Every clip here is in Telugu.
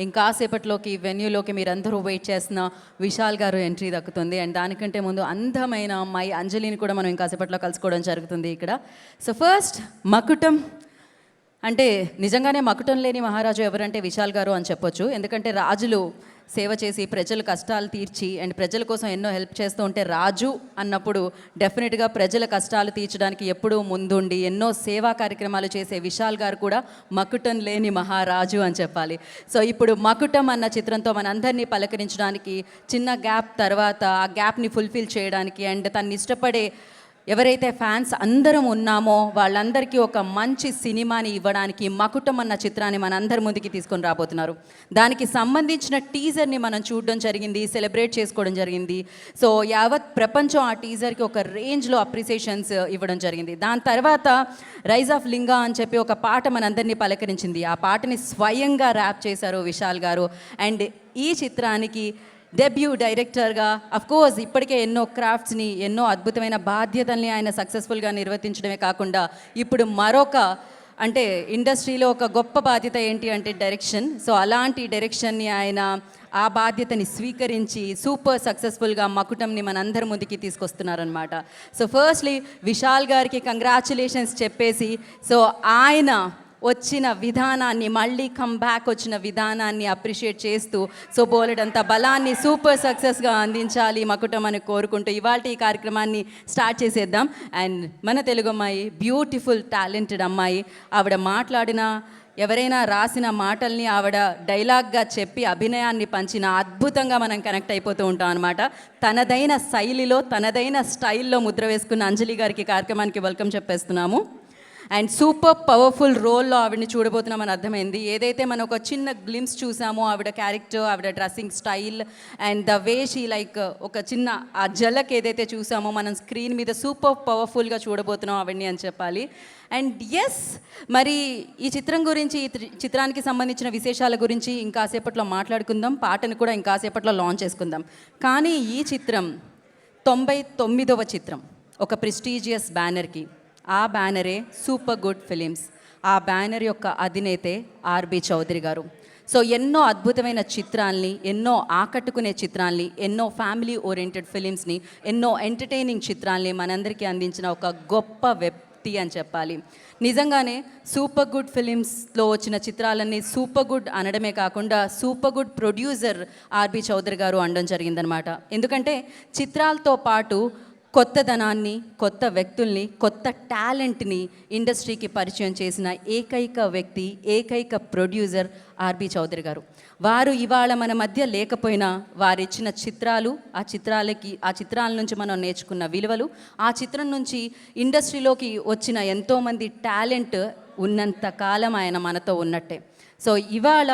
ఇంకాసేపట్లోకి వెన్యూలోకి మీరందరూ వెయిట్ చేస్తున్న విశాల్ గారు ఎంట్రీ దక్కుతుంది. అండ్ దానికంటే ముందు అందమైన అమ్మాయి అంజలిని కూడా మనం ఇంకాసేపట్లో కలుసుకోవడం జరుగుతుంది ఇక్కడ. సో ఫస్ట్ మకుటం అంటే నిజంగానే మకుటం లేని మహారాజు ఎవరంటే విశాల్ గారు అని చెప్పొచ్చు. ఎందుకంటే రాజులు సేవ చేసి ప్రజల కష్టాలు తీర్చి అండ్ ప్రజల కోసం ఎన్నో హెల్ప్ చేస్తూ ఉంటే రాజు అన్నప్పుడు డెఫినెట్గా ప్రజల కష్టాలు తీర్చడానికి ఎప్పుడూ ముందుండి ఎన్నో సేవా కార్యక్రమాలు చేసే విశాల్ గారు కూడా మకుటం లేని మహారాజు అని చెప్పాలి. సో ఇప్పుడు మకుటం అన్న చిత్రంతో మనందరినీ పలకరించడానికి చిన్న గ్యాప్ తర్వాత ఆ గ్యాప్ని ఫుల్ఫిల్ చేయడానికి అండ్ తను ఇష్టపడే ఎవరైతే ఫ్యాన్స్ అందరం ఉన్నామో వాళ్ళందరికీ ఒక మంచి సినిమాని ఇవ్వడానికి మకుటం అన్న చిత్రాన్ని మనందరి ముందుకి తీసుకొని రాబోతున్నారు. దానికి సంబంధించిన టీజర్ని మనం చూడడం జరిగింది, సెలబ్రేట్ చేసుకోవడం జరిగింది. సో యావత్ ప్రపంచం ఆ టీజర్కి ఒక రేంజ్లో అప్రిసియేషన్స్ ఇవ్వడం జరిగింది. దాని తర్వాత రైజ్ ఆఫ్ లింగా అని చెప్పి ఒక పాట మనందరినీ పలకరించింది. ఆ పాటని స్వయంగా ర్యాప్ చేశారు విశాల్ గారు. అండ్ ఈ చిత్రానికి డెబ్యూ డైరెక్టర్గా అఫ్కోర్స్ ఇప్పటికే ఎన్నో క్రాఫ్ట్స్ని ఎన్నో అద్భుతమైన బాధ్యతల్ని ఆయన సక్సెస్ఫుల్గా నిర్వర్తించడమే కాకుండా ఇప్పుడు మరొక అంటే ఇండస్ట్రీలో ఒక గొప్ప బాధ్యత ఏంటి అంటే డైరెక్షన్. సో అలాంటి డైరెక్షన్ని ఆయన ఆ బాధ్యతని స్వీకరించి సూపర్ సక్సెస్ఫుల్గా మకుటంని మనందరి ముందుకి తీసుకొస్తున్నారనమాట. సో ఫస్ట్లీ విశాల్ గారికి కంగ్రాచులేషన్స్ చెప్పేసి సో ఆయన వచ్చిన విధానాన్ని మళ్ళీ కమ్బ్యాక్ వచ్చిన విధానాన్ని అప్రిషియేట్ చేస్తూ సో బోలెడంత బలాన్ని సూపర్ సక్సెస్గా అందించాలి మకుటం అని కోరుకుంటూ ఇవాళ ఈ కార్యక్రమాన్ని స్టార్ట్ చేసేద్దాం. అండ్ మన తెలుగు అమ్మాయి బ్యూటిఫుల్ టాలెంటెడ్ అమ్మాయి, ఆవిడ మాట్లాడిన ఎవరైనా రాసిన మాటల్ని ఆవిడ డైలాగ్గా చెప్పి అభినయాన్ని పంచిన అద్భుతంగా మనం కనెక్ట్ అయిపోతూ ఉంటాం అనమాట. తనదైన శైలిలో తనదైన స్టైల్లో ముద్ర వేసుకున్న అంజలి గారికి కార్యక్రమానికి వెల్కమ్ చెప్పేస్తున్నాము. అండ్ సూపర్ పవర్ఫుల్ రోల్లో ఆవిడని చూడబోతున్నామని అర్థమైంది. ఏదైతే మనం ఒక చిన్న గ్లిమ్స్ చూసామో ఆవిడ క్యారెక్టర్, ఆవిడ dressing style and the way she like ఒక చిన్న ఆ జలక్ ఏదైతే చూసామో మనం స్క్రీన్ మీద సూపర్ పవర్ఫుల్గా చూడబోతున్నాం ఆవిడని అని చెప్పాలి. అండ్ ఎస్, మరి ఈ చిత్రం గురించి ఈ చిత్రానికి సంబంధించిన విశేషాల గురించి ఇంకాసేపట్లో మాట్లాడుకుందాం, పాటను కూడా ఇంకాసేపట్లో లాంచ్ చేసుకుందాం. కానీ ఈ చిత్రం 99వ చిత్రం ఒక ప్రెస్టీజియస్ బ్యానర్కి. ఆ బ్యానరే సూపర్ గుడ్ ఫిలిమ్స్. ఆ బ్యానర్ యొక్క అధినేతే ఆర్బి చౌదరి గారు. సో ఎన్నో అద్భుతమైన చిత్రాల్ని, ఎన్నో ఆకట్టుకునే చిత్రాల్ని, ఎన్నో ఫ్యామిలీ ఓరియంటెడ్ ఫిలిమ్స్ని, ఎన్నో ఎంటర్టైనింగ్ చిత్రాల్ని మనందరికీ అందించిన ఒక గొప్ప వ్యక్తి అని చెప్పాలి. నిజంగానే సూపర్ గుడ్ ఫిలిమ్స్లో వచ్చిన చిత్రాలన్నీ సూపర్ గుడ్ అనడమే కాకుండా super good producer RB Chowdary గారు అనడం జరిగిందనమాట. ఎందుకంటే చిత్రాలతో పాటు కొత్తదనాన్ని, కొత్త వ్యక్తుల్ని, కొత్త టాలెంట్ని ఇండస్ట్రీకి పరిచయం చేసిన ఏకైక వ్యక్తి, ఏకైక ప్రొడ్యూసర్ ఆర్బి చౌదరి గారు. వారు ఇవాళ మన మధ్య లేకపోయినా వారిచ్చిన చిత్రాలు, ఆ చిత్రాల నుంచి మనం నేర్చుకున్న విలువలు, ఆ చిత్రం నుంచి ఇండస్ట్రీలోకి వచ్చిన ఎంతోమంది టాలెంట్ ఉన్నంత కాలం ఆయన మనతో ఉన్నట్టే. సో ఇవాళ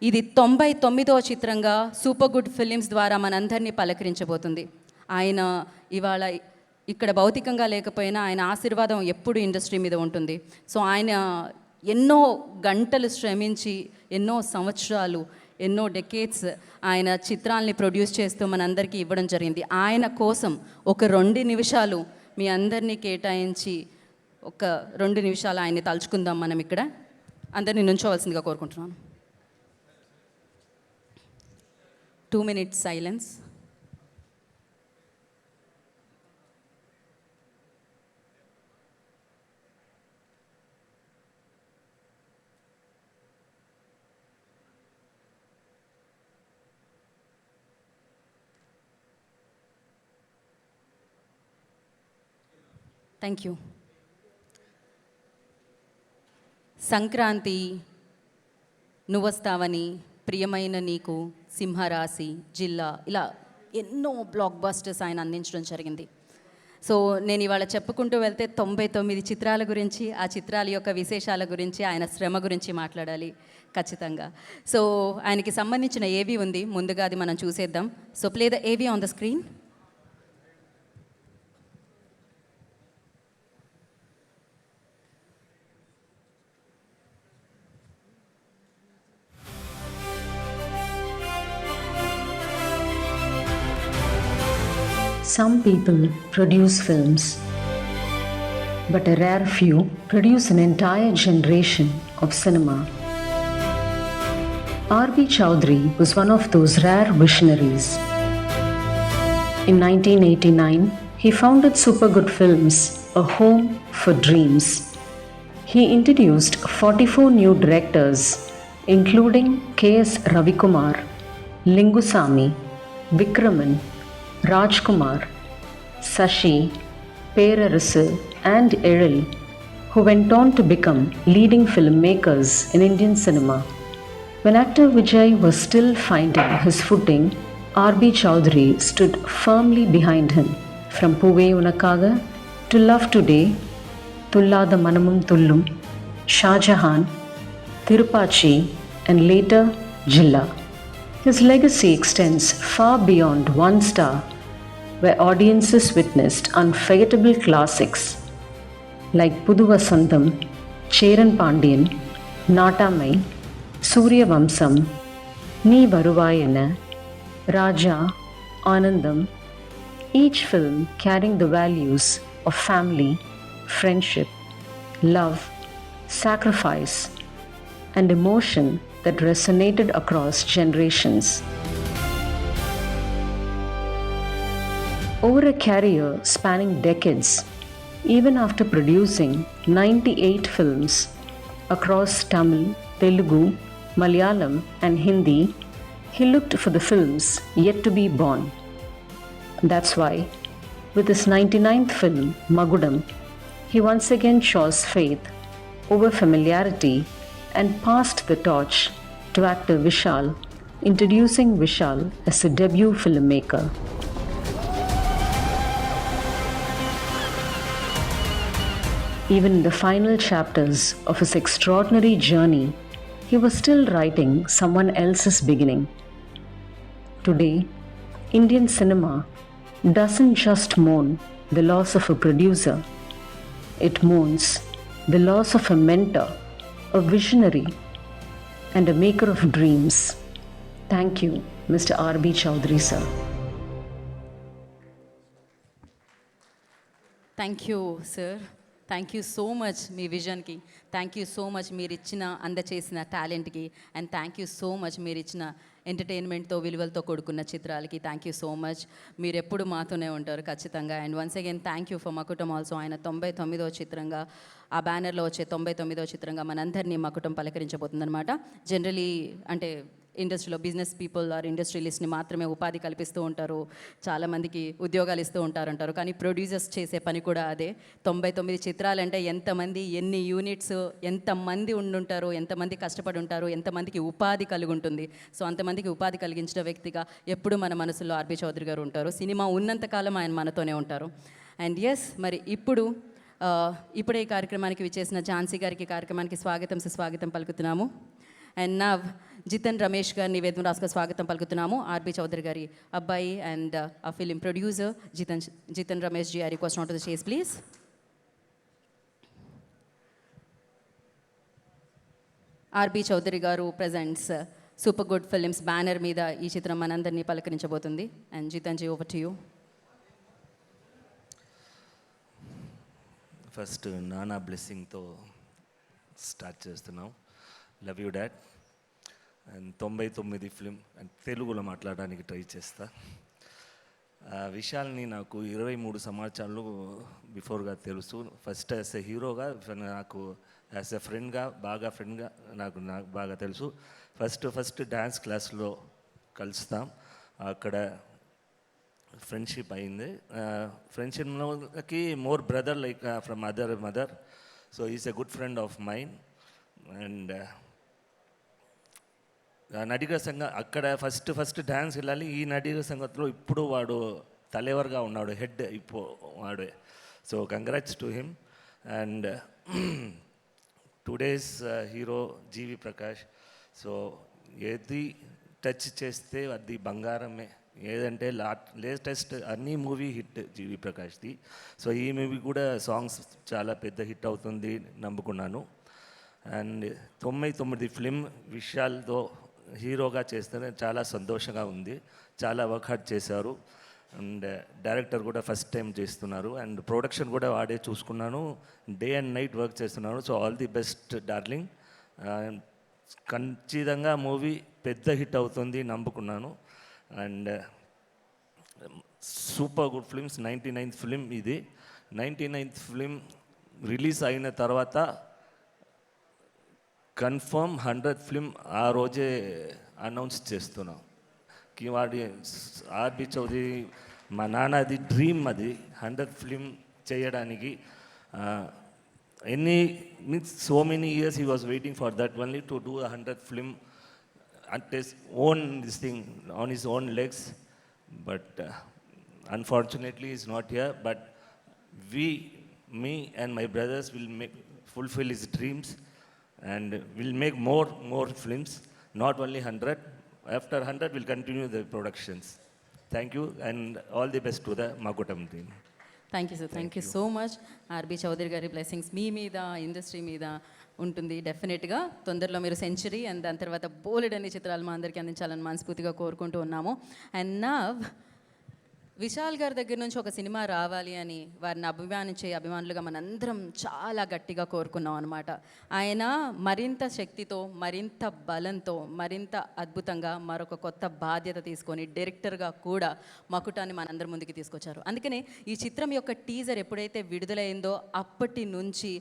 ఇది 99వ చిత్రంగా సూపర్ గుడ్ ఫిలిమ్స్ ద్వారా మనందరినీ పలకరించబోతుంది. ఆయన ఇవాళ ఇక్కడ భౌతికంగా లేకపోయినా ఆయన ఆశీర్వాదం ఎప్పుడు ఇండస్ట్రీ మీద ఉంటుంది. సో ఆయన ఎన్నో గంటలు శ్రమించి ఎన్నో సంవత్సరాలు, ఎన్నో డెకేడ్స్ ఆయన చిత్రాల్ని ప్రొడ్యూస్ చేస్తూ మనందరికీ ఇవ్వడం జరిగింది. ఆయన కోసం ఒక 2 నిమిషాలు మీ అందరినీ కేటాయించి ఒక 2 నిమిషాలు ఆయన్ని తలుచుకుందాం మనం. ఇక్కడ అందరినీ నుంచోవలసిందిగా కోరుకుంటున్నాను. 2 minutes silence. Thank you. Sankranti, Nuvvostavani, Priyamaina Neeku, సింహరాశి, జిల్లా, ఇలా ఎన్నో బ్లాక్ బస్టర్స్ ఆయన అందించడం జరిగింది. సో నేను ఇవాళ చెప్పుకుంటూ వెళ్తే 99 చిత్రాల గురించి, ఆ చిత్రాల యొక్క విశేషాల గురించి, ఆయన శ్రమ గురించి మాట్లాడాలి ఖచ్చితంగా. సో ఆయనకి సంబంధించిన ఏవి ఉంది, ముందుగా అది మనం చూసేద్దాం. సో ప్లే ద ఏవి on the screen. Some people produce films, but a rare few produce an entire generation of cinema. R.B. Chowdhury was one of those rare visionaries. In 1989, he founded Supergood Films, a home for dreams. He introduced 44 new directors, including K.S. Ravikumar, Lingusamy, Vikraman, Rajkumar, Sashi, Perarisu, and Eril, who went on to become leading filmmakers in Indian cinema. When actor Vijay was still finding his footing, R.B. Chowdhury stood firmly behind him. From Puve Unakaga to Love Today, Tullada Manamum Tullum, Shah Jahan, Tirupachi, and later Jilla. His legacy extends far beyond one star, where audiences witnessed unforgettable classics like Pudu Vasantham, Cheran Pandian, Natamai, Surya Vamsam, Nee Varuvayana, Raja, Anandam, each film carrying the values of family, friendship, love, sacrifice, and emotion that resonated across generations. Over a career spanning decades, even after producing 98 films across Tamil, Telugu, Malayalam, and Hindi, he looked for the films yet to be born. That's why, with his 99th film, Magudam, he once again chose faith over familiarity and passed the torch to actor Vishal, introducing Vishal as a debut filmmaker. Even in the final chapters of his extraordinary journey, he was still writing someone else's beginning. Today, Indian cinema doesn't just mourn the loss of a producer, it mourns the loss of a mentor, a visionary, and a maker of dreams. Thank you, Mr. R.B. Chowdhury, sir. Thank you sir, thank you so much మీ విజన్కి, థ్యాంక్ యూ సో మచ్ మీరు ఇచ్చిన అందచేసిన టాలెంట్కి, and thank you so much మీరు ఇచ్చిన ఎంటర్టైన్మెంట్తో విలువలతో కూడుకున్న చిత్రాలకి. Thank you so much. మీరు ఎప్పుడు మాతోనే ఉంటారు ఖచ్చితంగా. And once again thank you for Makutam also. ఆయన 99వ చిత్రంగా, ఆ బ్యానర్లో వచ్చే 99వ చిత్రంగా మనందరినీ మకుటం పలకరించబోతుందన్నమాట. జనరలీ అంటే ఇండస్ట్రీలో బిజినెస్ పీపుల్ ఆర్ ఇండస్ట్రియలిస్ట్ని మాత్రమే ఉపాధి కల్పిస్తూ ఉంటారు, చాలామందికి ఉద్యోగాలు ఇస్తూ ఉంటారంటారు. కానీ ప్రొడ్యూసర్స్ చేసే పని కూడా అదే. 99 చిత్రాలంటే ఎంతమంది, ఎన్ని యూనిట్స్, ఎంతమంది ఉండుంటారు, ఎంతమంది కష్టపడి ఉంటారు, ఎంతమందికి ఉపాధి కలిగి ఉంటుంది. సో అంతమందికి ఉపాధి కలిగించిన వ్యక్తిగా ఎప్పుడు మన మనసులో ఆర్బీ చౌదరి గారు ఉంటారు. సినిమా ఉన్నంతకాలం ఆయన మనతోనే ఉంటారు. అండ్ ఎస్, మరి ఇప్పుడే ఈ కార్యక్రమానికి విచ్చేసిన ఝాన్సీ గారికి కార్యక్రమానికి స్వాగతం పలుకుతున్నాము. అండ్ నా జితన్ రమేష్ గారిని వేదం రాసుగా స్వాగతం పలుకుతున్నాము. ఆర్బీ చౌదరి గారి అబ్బాయి అండ్ ఆ film producer Jithan Ramesh ji, I request not to the stage please. RB Chowdary గారు presents super good films banner మీద ఈ చిత్రం మనందరినీ పలకరించబోతుంది. And Jithan ji, over to you. First నానా బ్లెస్సింగ్తో స్టార్ట్ చేస్తున్నాం. Love you dad. And 99 film and తెలుగులో మాట్లాడడానికి ట్రై చేస్తా. విశాల్ని నాకు 23 సంవత్సరాలు బిఫోర్గా తెలుసు. ఫస్ట్ యాజ్ ఎ హీరోగా, నాకు యాజ్ ఎ ఫ్రెండ్గా నాకు బాగా తెలుసు. ఫస్ట్ డ్యాన్స్ క్లాస్లో కలుస్తాం, అక్కడ ఫ్రెండ్షిప్ అయింది. ఫ్రెండ్షిప్లోకి more brother like from other mother. So is a good friend of mind. And Nadigar Sangam అక్కడ ఫస్ట్ డ్యాన్స్ వెళ్ళాలి. ఈ నడిగర్ సంఘంలో ఇప్పుడు వాడు తలేవర్గా ఉన్నాడు, హెడ్ ఇప్పుడు వాడే. So congrats to him. And today's hero GV Prakash. So ఏది టచ్ చేస్తే అది బంగారమే. ఏదంటే లేటెస్ట్ అన్ని మూవీ హిట్ జీవి ప్రకాష్ది. సో ఈ మూవీ కూడా సాంగ్స్ చాలా పెద్ద హిట్ అవుతుంది నమ్ముకున్నాను. అండ్ 99 ఫిలిం విశాల్తో హీరోగా చేస్తేనే చాలా సంతోషంగా ఉంది. చాలా వర్క్ హార్డ్ చేశారు. అండ్ డైరెక్టర్ కూడా ఫస్ట్ టైం చేస్తున్నారు. అండ్ ప్రొడక్షన్ కూడా వాడే చూసుకున్నాను. డే అండ్ నైట్ వర్క్ చేస్తున్నాను. So all the best darling. ఖచ్చితంగా మూవీ పెద్ద హిట్ అవుతుంది నమ్ముకున్నాను. And super good films. 99th film ఇది. 99th ఫిలిం రిలీజ్ అయిన తర్వాత కన్ఫర్మ్ 100th ఫిలిం ఆ రోజే అనౌన్స్ చేస్తున్నాం. వాడి ఆర్బి చౌదరి మా నాన్నది డ్రీమ్, అది 100th ఫిలిం చేయడానికి. Means so many years he was waiting for that only to do 100th film at his own this thing, on his own legs. But unfortunately he's not here. But me and my brothers will fulfill his dreams, and will make more films, not only 100. After 100 we'll continue the productions. Thank you, and all the best to the Makutam team. Thank you sir, thank you so much. RB Chowdary గారి బ్లెస్సింగ్స్ మీ మీద, ఇండస్ట్రీ మీద ఉంటుంది డెఫినెట్గా. తొందరలో మీరు సెంచరీ అండ్ దాని తర్వాత బోలెడన్ని చిత్రాలు మా అందరికీ అందించాలని మనస్ఫూర్తిగా కోరుకుంటూ ఉన్నాము. అండ్ నా విశాల్ గారి దగ్గర నుంచి ఒక సినిమా రావాలి అని వారిని అభిమానించే అభిమానులుగా మనందరం చాలా గట్టిగా కోరుకున్నాం అనమాట. ఆయన మరింత శక్తితో, మరింత బలంతో, మరింత అద్భుతంగా మరొక కొత్త బాధ్యత తీసుకొని డైరెక్టర్గా కూడా మకుటాన్ని మనందరి ముందుకు తీసుకొచ్చారు. అందుకనే ఈ చిత్రం యొక్క టీజర్ ఎప్పుడైతే విడుదలైందో అప్పటి నుంచి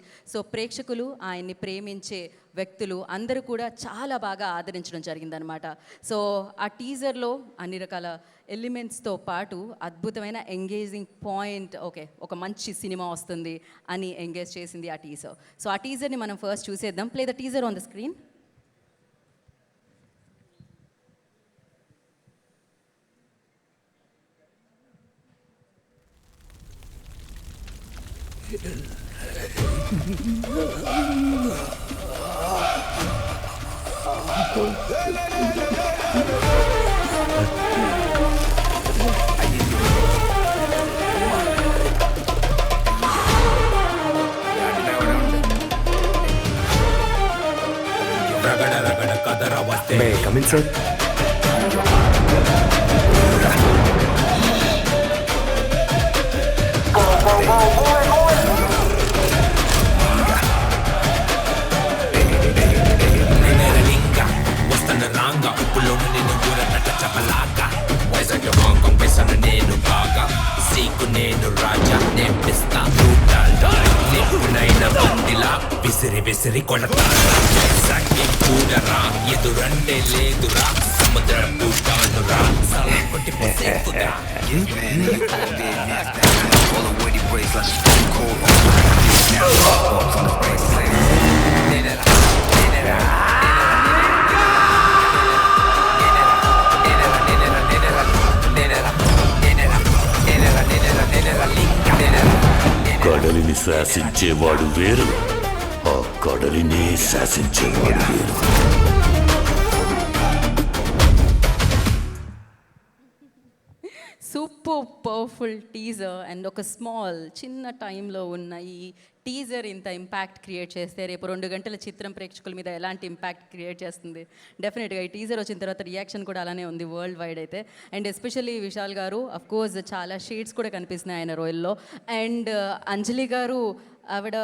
ప్రేక్షకులు, ఆయన్ని ప్రేమించే వ్యక్తులు అందరూ కూడా చాలా బాగా ఆదరించడం జరిగిందనమాట. సో ఆ టీజర్లో అన్ని రకాల ఎలిమెంట్స్తో పాటు అద్భుతమైన ఎంగేజింగ్ పాయింట్, ఒక మంచి సినిమా వస్తుంది అని ఎంగేజ్ చేసింది ఆ టీజర్. సో ఆ టీజర్ని మనం ఫస్ట్ చూసేద్దాం. Play the teaser on the screen. May I come in, sir? విసిరి కొడతారా చూడరా, ఎదురంటే లేదురా, సముద్ర పూటానురా, కొట్టి పోసేకురా. కడలిని శాసించేవాడు వేరు, ఆ కడలిని శాసించేవాడు వేరు. సూపర్ పవర్ఫుల్ టీజర్ అండ్ ఒక చిన్న టైంలో ఉన్న ఈ టీజర్ ఇంత ఇంపాక్ట్ క్రియేట్ చేస్తే రేపు 2 గంటల చిత్రం ప్రేక్షకుల మీద ఎలాంటి ఇంపాక్ట్ క్రియేట్ చేస్తుంది. డెఫినెట్గా ఈ టీజర్ వచ్చిన తర్వాత రియాక్షన్ కూడా అలానే ఉంది వరల్డ్ వైడ్ అయితే. అండ్ ఎస్పెషల్లీ విశాల్ గారు అఫ్కోర్స్ చాలా షేడ్స్ కూడా కనిపిస్తున్నాయి ఆయన రోయల్లో. అండ్ అంజలి గారు ఆవిడ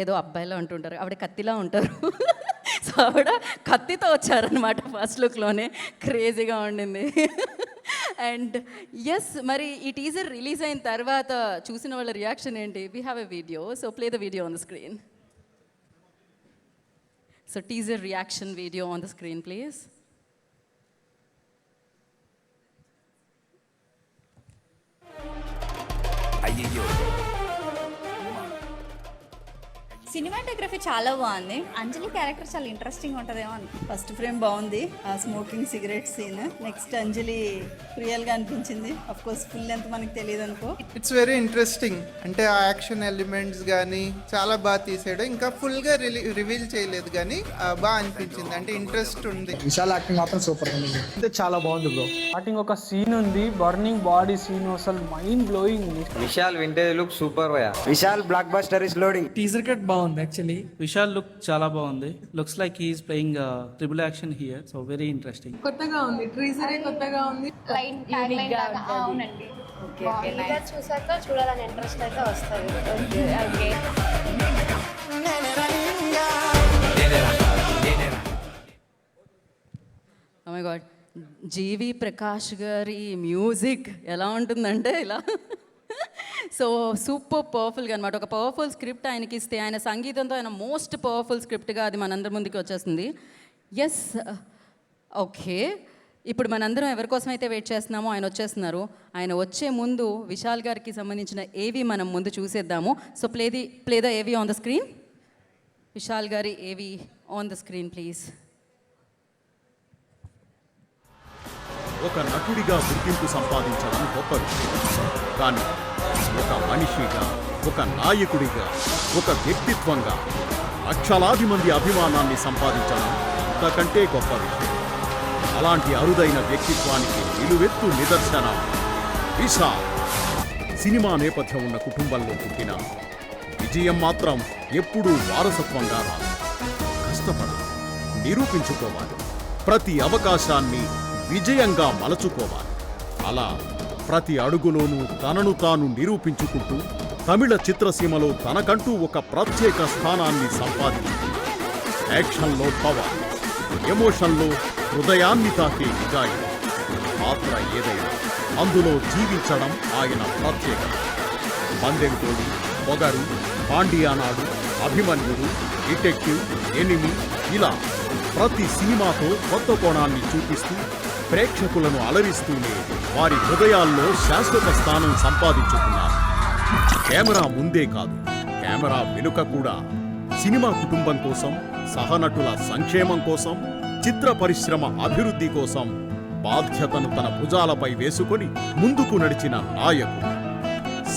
ఏదో అబ్బాయిలా ఉంటుంటారు, ఆవిడ కత్తిలా ఉంటారు. సో ఆవిడ కత్తితో వచ్చారనమాట ఫస్ట్ లుక్లోనే. క్రేజీగా ఉండింది. అండ్ ఎస్, మరి ఈ టీజర్ రిలీజ్ అయిన తర్వాత చూసిన వాళ్ళ రియాక్షన్ ఏంటి? We have a video, so play the video on the screen. So teaser reaction video on the screen please. Cinematography చాలా బాగుంది. అంజలి క్యారెక్టర్ చాలా ఇంట్రెస్టింగ్ ఉంటుందేమో అని. ఫస్ట్ ఫ్రేమ్ బాగుంది, ఆ స్మోకింగ్ సిగరెట్ సీన్. నెక్స్ట్ అంజలి రియల్గా అనిపించింది. అఫ్ కోర్స్ ఫుల్ లెంత్ మనకి తెలియదు అనుకో. It's very interesting. అంటే ఆ యాక్షన్ ఎలిమెంట్స్ కానీ చాలా బాగా తీసాడు. ఇంకా ఫుల్గా రివీల్ చేయలేదు కానీ బాగా అనిపించింది. అంటే ఇంట్రెస్ట్ ఉంది. విశాల్ యాక్టింగ్ మాత్రం సూపర్ ఉంది. అంటే చాలా బాగుంది బ్రో. స్టార్టింగ్ ఒక సీన్ ఉంది, బర్నింగ్ బాడీ సీన్, అసలు mind blowing. Vishal vintage look super భయ్యా. Vishal blockbuster is loading. Teaser cut బాగుంది యాక్చువల్లీ. విశాల్ లుక్ చాలా బాగుంది. Looks like he is playing triple action here. So very interesting. కొత్తగా ఉంది, టీజరే కొత్తగా ఉంది. అవునండి, చూసాక చూడాలని ఇంట్రెస్ట్ అయితే వస్తుంది. మై గాడ్, జీవి ప్రకాష్ గారి మ్యూజిక్ ఎలా ఉంటుందంటే ఇలా సో సూపర్ పవర్ఫుల్గా అనమాట. ఒక పవర్ఫుల్ స్క్రిప్ట్ ఆయనకి ఇస్తే ఆయన సంగీతంతో ఆయన మోస్ట్ పవర్ఫుల్ స్క్రిప్ట్గా అది మనందరి ముందుకు వచ్చేస్తుంది. Yes, okay. ఇప్పుడు మనందరం ఎవరి కోసం అయితే వెయిట్ చేస్తున్నామో ఆయన వచ్చేస్తున్నారు. ఆయన వచ్చే ముందు విశాల్ గారికి సంబంధించిన ఏవి మనం ముందు చూసేద్దాము. సో ప్లే ద ఏవి ఆన్ ద స్క్రీన్. విశాల్ గారి ఏవి ఆన్ ద స్క్రీన్ ప్లీజ్. ఒక నటుడిగా గుర్తింపు సంపాదించడం గొప్ప విషయం, కానీ ఒక మనిషిగా, ఒక నాయకుడిగా, ఒక వ్యక్తిత్వంగా లక్షలాది మంది అభిమానాన్ని సంపాదించడం అంతకంటే గొప్ప విషయం. అలాంటి అరుదైన వ్యక్తిత్వానికి నిలువెత్తు నిదర్శనం విశాల్. సినిమా నేపథ్యం ఉన్న కుటుంబంలో పుట్టిన విజయం మాత్రం ఎప్పుడూ వారసత్వంగా రాదు. కష్టపడాలి, నిరూపించుకోవాలి, ప్రతి అవకాశాన్ని విజయంగా మలచుకోవాలి. అలా ప్రతి అడుగులోనూ తనను తాను నిరూపించుకుంటూ తమిళ చిత్రసీమలో తనకంటూ ఒక ప్రత్యేక స్థానాన్ని సంపాదించుకుంది. యాక్షన్లో పవర్, ఎమోషన్లో హృదయాన్ని తాకే నిజాయితీ. పాత్ర ఏదైనా అందులో జీవించడం ఆయన ప్రత్యేకత. పందెంకోడి, పొగరు, పాండియానాడు, అభిమన్యుడు, డిటెక్టివ్, ఎనిమి, ఇలా ప్రతి సినిమాతో కొత్త కోణాన్ని చూపిస్తూ ప్రేక్షకులను అలరిస్తూనే వారి హృదయాల్లో శాశ్వత స్థానం సంపాదించుకున్నారు. కెమెరా ముందే కాదు, కెమెరా వెనుక కూడా సినిమా కుటుంబం కోసం, సహనటుల సంక్షేమం కోసం, చిత్ర పరిశ్రమ అభివృద్ధి కోసం బాధ్యతను తన భుజాలపై వేసుకొని ముందుకు నడిచిన నాయకుడు.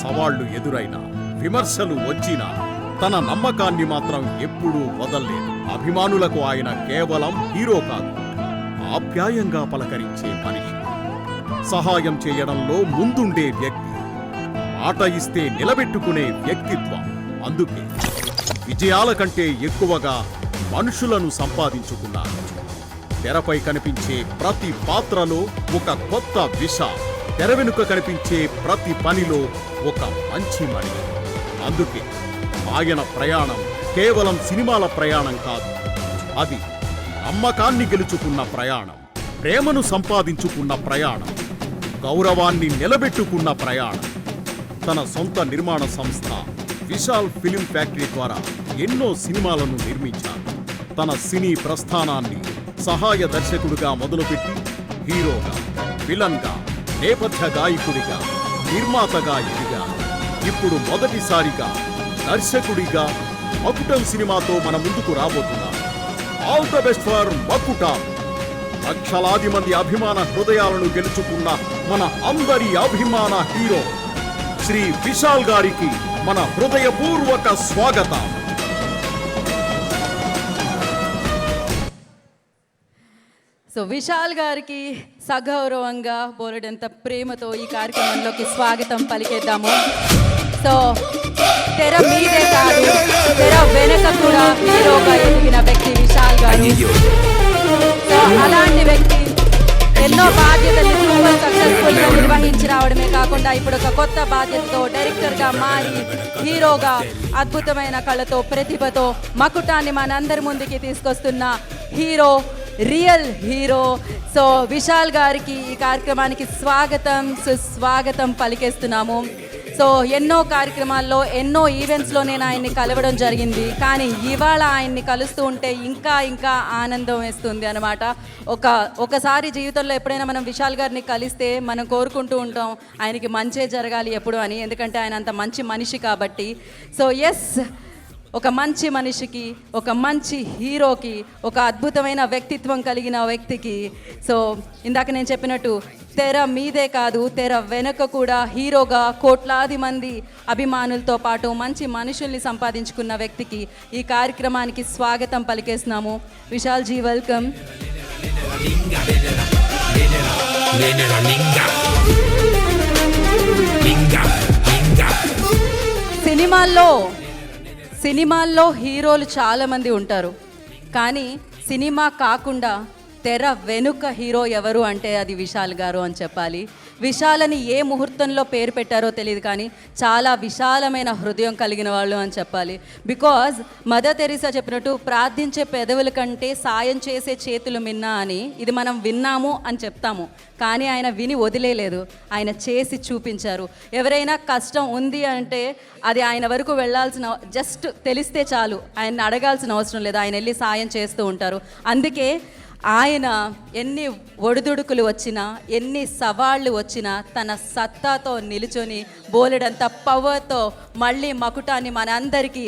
సవాళ్లు ఎదురైనా, విమర్శలు వచ్చినా తన నమ్మకాన్ని మాత్రం ఎప్పుడూ వదల్లేదు. అభిమానులకు ఆయన కేవలం హీరో కాదు, ఆప్యాయంగా పలకరించే మనిషి. సహాయం చేయడంలో ముందుండే వ్యక్తి, మాట ఇస్తే నిలబెట్టుకునే వ్యక్తిత్వం. అందుకే విజయాల కంటే ఎక్కువగా మనుషులను సంపాదించుకున్నారు. తెరపై కనిపించే ప్రతి పాత్రలో ఒక కొత్త విశాల్, తెర వెనుక కనిపించే ప్రతి పనిలో ఒక మంచి మనిషి. అందుకే ఆయన ప్రయాణం కేవలం సినిమాల ప్రయాణం కాదు, అది నమ్మకాన్ని గెలుచుకున్న ప్రయాణం, ప్రేమను సంపాదించుకున్న ప్రయాణం, గౌరవాన్ని నిలబెట్టుకున్న ప్రయాణం. తన సొంత నిర్మాణ సంస్థ విశాల్ ఫిలిం ఫ్యాక్టరీ ద్వారా ఎన్నో సినిమాలను నిర్మించారు. తన సినీ ప్రస్థానాన్ని సహాయ దర్శకుడిగా మొదలుపెట్టి హీరోగా, విలన్గా, నేపథ్య గాయకుడిగా, నిర్మాతగా ఎదిగారు. ఇప్పుడు మొదటిసారిగా దర్శకుడిగా మకుటం సినిమాతో మన ముందుకు రాబోతున్నారు. ఆల్ ద బెస్ట్ ఫర్ మకుటం. లక్షలాది మంది అభిమాన హృదయాలను గెలుచుకున్న మన అందరి అభిమాన హీరో శ్రీ విశాల్ గారికి మన హృదయపూర్వక స్వాగతం. సో విశాల్ గారికి సగౌరవంగా బోలెడంత ప్రేమతో ఈ కార్యక్రమంలోకి స్వాగతం పలికేద్దాము. సో తెర మీదే కాదు, తెర వెనక కూడా హీరోగా ఎదిగిన వ్యక్తి విశాల్ గారు. సో అలాంటి వ్యక్తి ఎన్నో బాధ్యతలు సూపర్ సక్సెస్ఫుల్ గా నిర్వహించి రావడమే కాకుండా ఇప్పుడు ఒక కొత్త బాధ్యతతో డైరెక్టర్ గా మారి హీరోగా అద్భుతమైన కళతో, ప్రతిభతో మకుటాన్ని మనందరి ముందుకి తీసుకొస్తున్న hero, real hero. So Vishal గారికి ఈ కార్యక్రమానికి స్వాగతం, సుస్వాగతం పలికేస్తున్నాము. సో ఎన్నో కార్యక్రమాల్లో, ఎన్నో ఈవెంట్స్లో నేను ఆయన్ని కలవడం జరిగింది. కానీ ఇవాళ ఆయన్ని కలుస్తూ ఉంటే ఇంకా ఇంకా ఆనందం వేస్తుంది అనమాట. ఒకసారి జీవితంలో ఎప్పుడైనా మనం విశాల్ గారిని కలిస్తే మనం కోరుకుంటూ ఉంటాం ఆయనకి మంచే జరగాలి ఎప్పుడు అని, ఎందుకంటే ఆయన అంత మంచి మనిషి కాబట్టి. సో ఎస్, ఒక మంచి మనిషికి, ఒక మంచి హీరోకి, ఒక అద్భుతమైన వ్యక్తిత్వం కలిగిన వ్యక్తికి, సో ఇందాక నేను చెప్పినట్టు తెర మీదే కాదు, తెర వెనుక కూడా హీరోగా కోట్లాది మంది అభిమానులతో పాటు మంచి మనుషుల్ని సంపాదించుకున్న వ్యక్తికి ఈ కార్యక్రమానికి స్వాగతం పలికేస్తున్నాము. Vishal G, welcome. సినిమాల్లో హీరోలు చాలామంది ఉంటారు, కానీ సినిమా కాకుండా తెర వెనుక హీరో ఎవరు అంటే అది విశాల్ గారు అని చెప్పాలి. విశాలని ఏ ముహూర్తంలో పేరు పెట్టారో తెలియదు, కానీ చాలా విశాలమైన హృదయం కలిగిన వాళ్ళు అని చెప్పాలి. బికాజ్ మదర్ తెరీసా చెప్పినట్టు ప్రార్థించే పెదవుల కంటే సాయం చేసే చేతులు మిన్నా అని, ఇది మనం విన్నాము అని చెప్తాము, కానీ ఆయన విని వదిలేలేదు, ఆయన చేసి చూపించారు. ఎవరైనా కష్టం ఉంది అంటే అది ఆయన వరకు వెళ్ళాల్సిన, జస్ట్ తెలిస్తే చాలు, ఆయన అడగాల్సిన అవసరం లేదు, ఆయన వెళ్ళి సాయం చేస్తూ ఉంటారు. అందుకే ఆయన ఎన్ని ఒడిదుడుకులు వచ్చినా, ఎన్ని సవాళ్ళు వచ్చినా తన సత్తాతో నిలుచొని బోలెడంత పవర్తో మళ్ళీ మకుటాన్ని మనందరికీ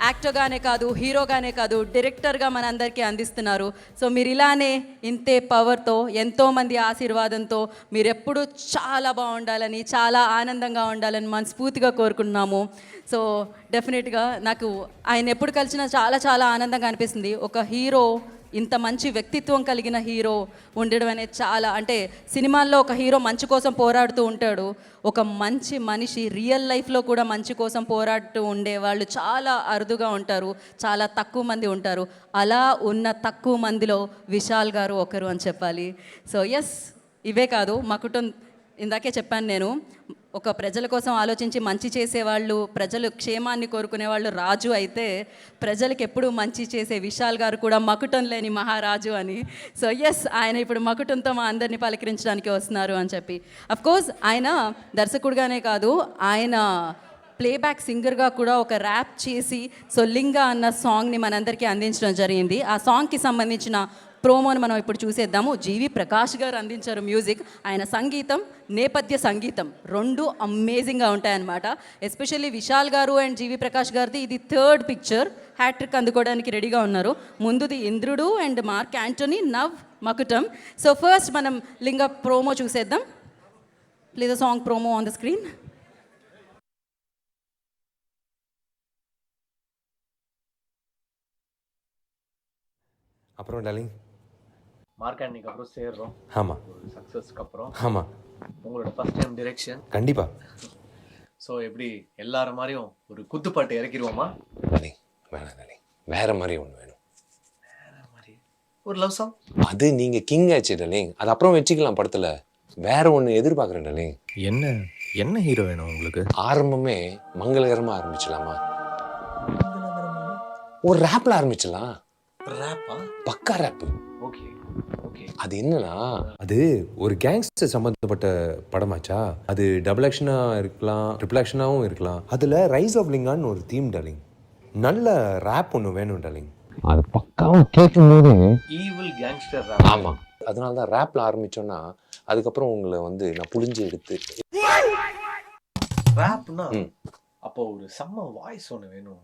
యాక్టర్గానే కాదు, హీరోగానే కాదు, డైరెక్టర్గా మనందరికీ అందిస్తున్నారు. సో మీరు ఇలానే ఇంతే పవర్తో, ఎంతోమంది ఆశీర్వాదంతో మీరు ఎప్పుడూ చాలా బాగుండాలని, చాలా ఆనందంగా ఉండాలని మనస్ఫూర్తిగా కోరుకుంటున్నాము. సో డెఫినెట్గా నాకు ఆయన ఎప్పుడు కలిసినా చాలా చాలా ఆనందంగా అనిపిస్తుంది. ఒక హీరో, ఇంత మంచి వ్యక్తిత్వం కలిగిన హీరో ఉండడం అనేది చాలా, అంటే సినిమాల్లో ఒక హీరో మంచి కోసం పోరాడుతూ ఉంటాడు, ఒక మంచి మనిషి రియల్ లైఫ్లో కూడా మంచి కోసం పోరాడుతూ ఉండేవాళ్ళు చాలా అరుదుగా ఉంటారు, చాలా తక్కువ మంది ఉంటారు. అలా ఉన్న తక్కువ మందిలో విశాల్ గారు ఒకరు అని చెప్పాలి. సో ఎస్, ఇవే కాదు, మా కుటుంబం ఇందాకే చెప్పాను నేను, ఒక ప్రజల కోసం ఆలోచించి మంచి చేసేవాళ్ళు, ప్రజలు క్షేమాన్ని కోరుకునేవాళ్ళు రాజు అయితే, ప్రజలకు ఎప్పుడూ మంచి చేసే విశాల్ గారు కూడా మకుటం లేని మహారాజు అని. సో ఎస్, ఆయన ఇప్పుడు మకుటంతో మా అందరినీ పలకరించడానికి వస్తున్నారు అని చెప్పి. అఫ్కోర్స్ ఆయన దర్శకుడిగానే కాదు, ఆయన ప్లేబ్యాక్ సింగర్గా కూడా ఒక ర్యాప్ చేసి సో లింగా అన్న సాంగ్ని మనందరికీ అందించడం జరిగింది. ఆ సాంగ్కి సంబంధించిన ప్రోమోని మనం ఇప్పుడు చూసేద్దాము. జీవి ప్రకాష్ గారు అందించారు మ్యూజిక్, ఆయన సంగీతం, నేపథ్య సంగీతం రెండు అమేజింగ్గా ఉంటాయన్నమాట. ఎస్పెషల్లీ విశాల్ గారు అండ్ జీవి ప్రకాష్ గారిది ఇది 3rd పిక్చర్, హ్యాట్రిక్ అందుకోవడానికి రెడీగా ఉన్నారు. ముందుది Indrudu and Mark Antony, now Makutam. So first మనం లింగ ప్రోమో చూసేద్దాం. Please the song promo on the screen. அப்புறம் டார்லிங், மார்க்காண்டிக்கு அப்புறம் சேர்றோம். ஆமாம், சக்ஸஸ்க்கு அப்புறம். ஆமாம், உங்களோட ஃபர்ஸ்ட் டைம் டிரெக்ஷன். கண்டிப்பாக. ஸோ எப்படி எல்லாரும் மாதிரியும் ஒரு குத்துப்பாட்டு இறக்கிடுவோமா? டார்லிங் வேணாம் டார்லிங், வேற மாதிரி ஒன்று வேணும். வேற மாதிரி ஒரு லவ் சாங். அது நீங்கள் கிங் ஆச்சு டார்லிங், அது அப்புறம் வச்சுக்கலாம் படத்தில். வேற ஒன்று எதிர்பார்க்குறேன் டார்லிங். என்ன என்ன ஹீரோ வேணும் உங்களுக்கு? ஆரம்பமே மங்களகரமாக ஆரம்பிச்சலாமா? ஒரு ரேப்பில் ஆரம்பிச்சலாம். ரேப்பா? பக்கா ரேப்பு. Okay okay. அது என்னன்னா, அது ஒரு கேங்ஸ்டர் சம்பந்தப்பட்ட படமாச்சா, அது டபுள் ஆக்ஷனாக இருக்கலாம், ட்ரிபிள் ஆக்ஷனாகவும் இருக்கலாம். அதில் ரைஸ் ஆஃப் லிங்கான்னு ஒரு தீம் டார்லிங், நல்ல ரேப் ஒன்று வேணும் டார்லிங். அது பக்காவாக கேட்கும்போது ஈவில் கேங்ஸ்டர் ரேப். ஆமாம், அதனால தான் ரேப்பில் ஆரம்பித்தோன்னா அதுக்கப்புறம் உங்களை வந்து நான் புளிஞ்சு எடுத்து. ரேப்னா அப்போ ஒரு செம்ம வாய்ஸ் ஒன்று வேணும்.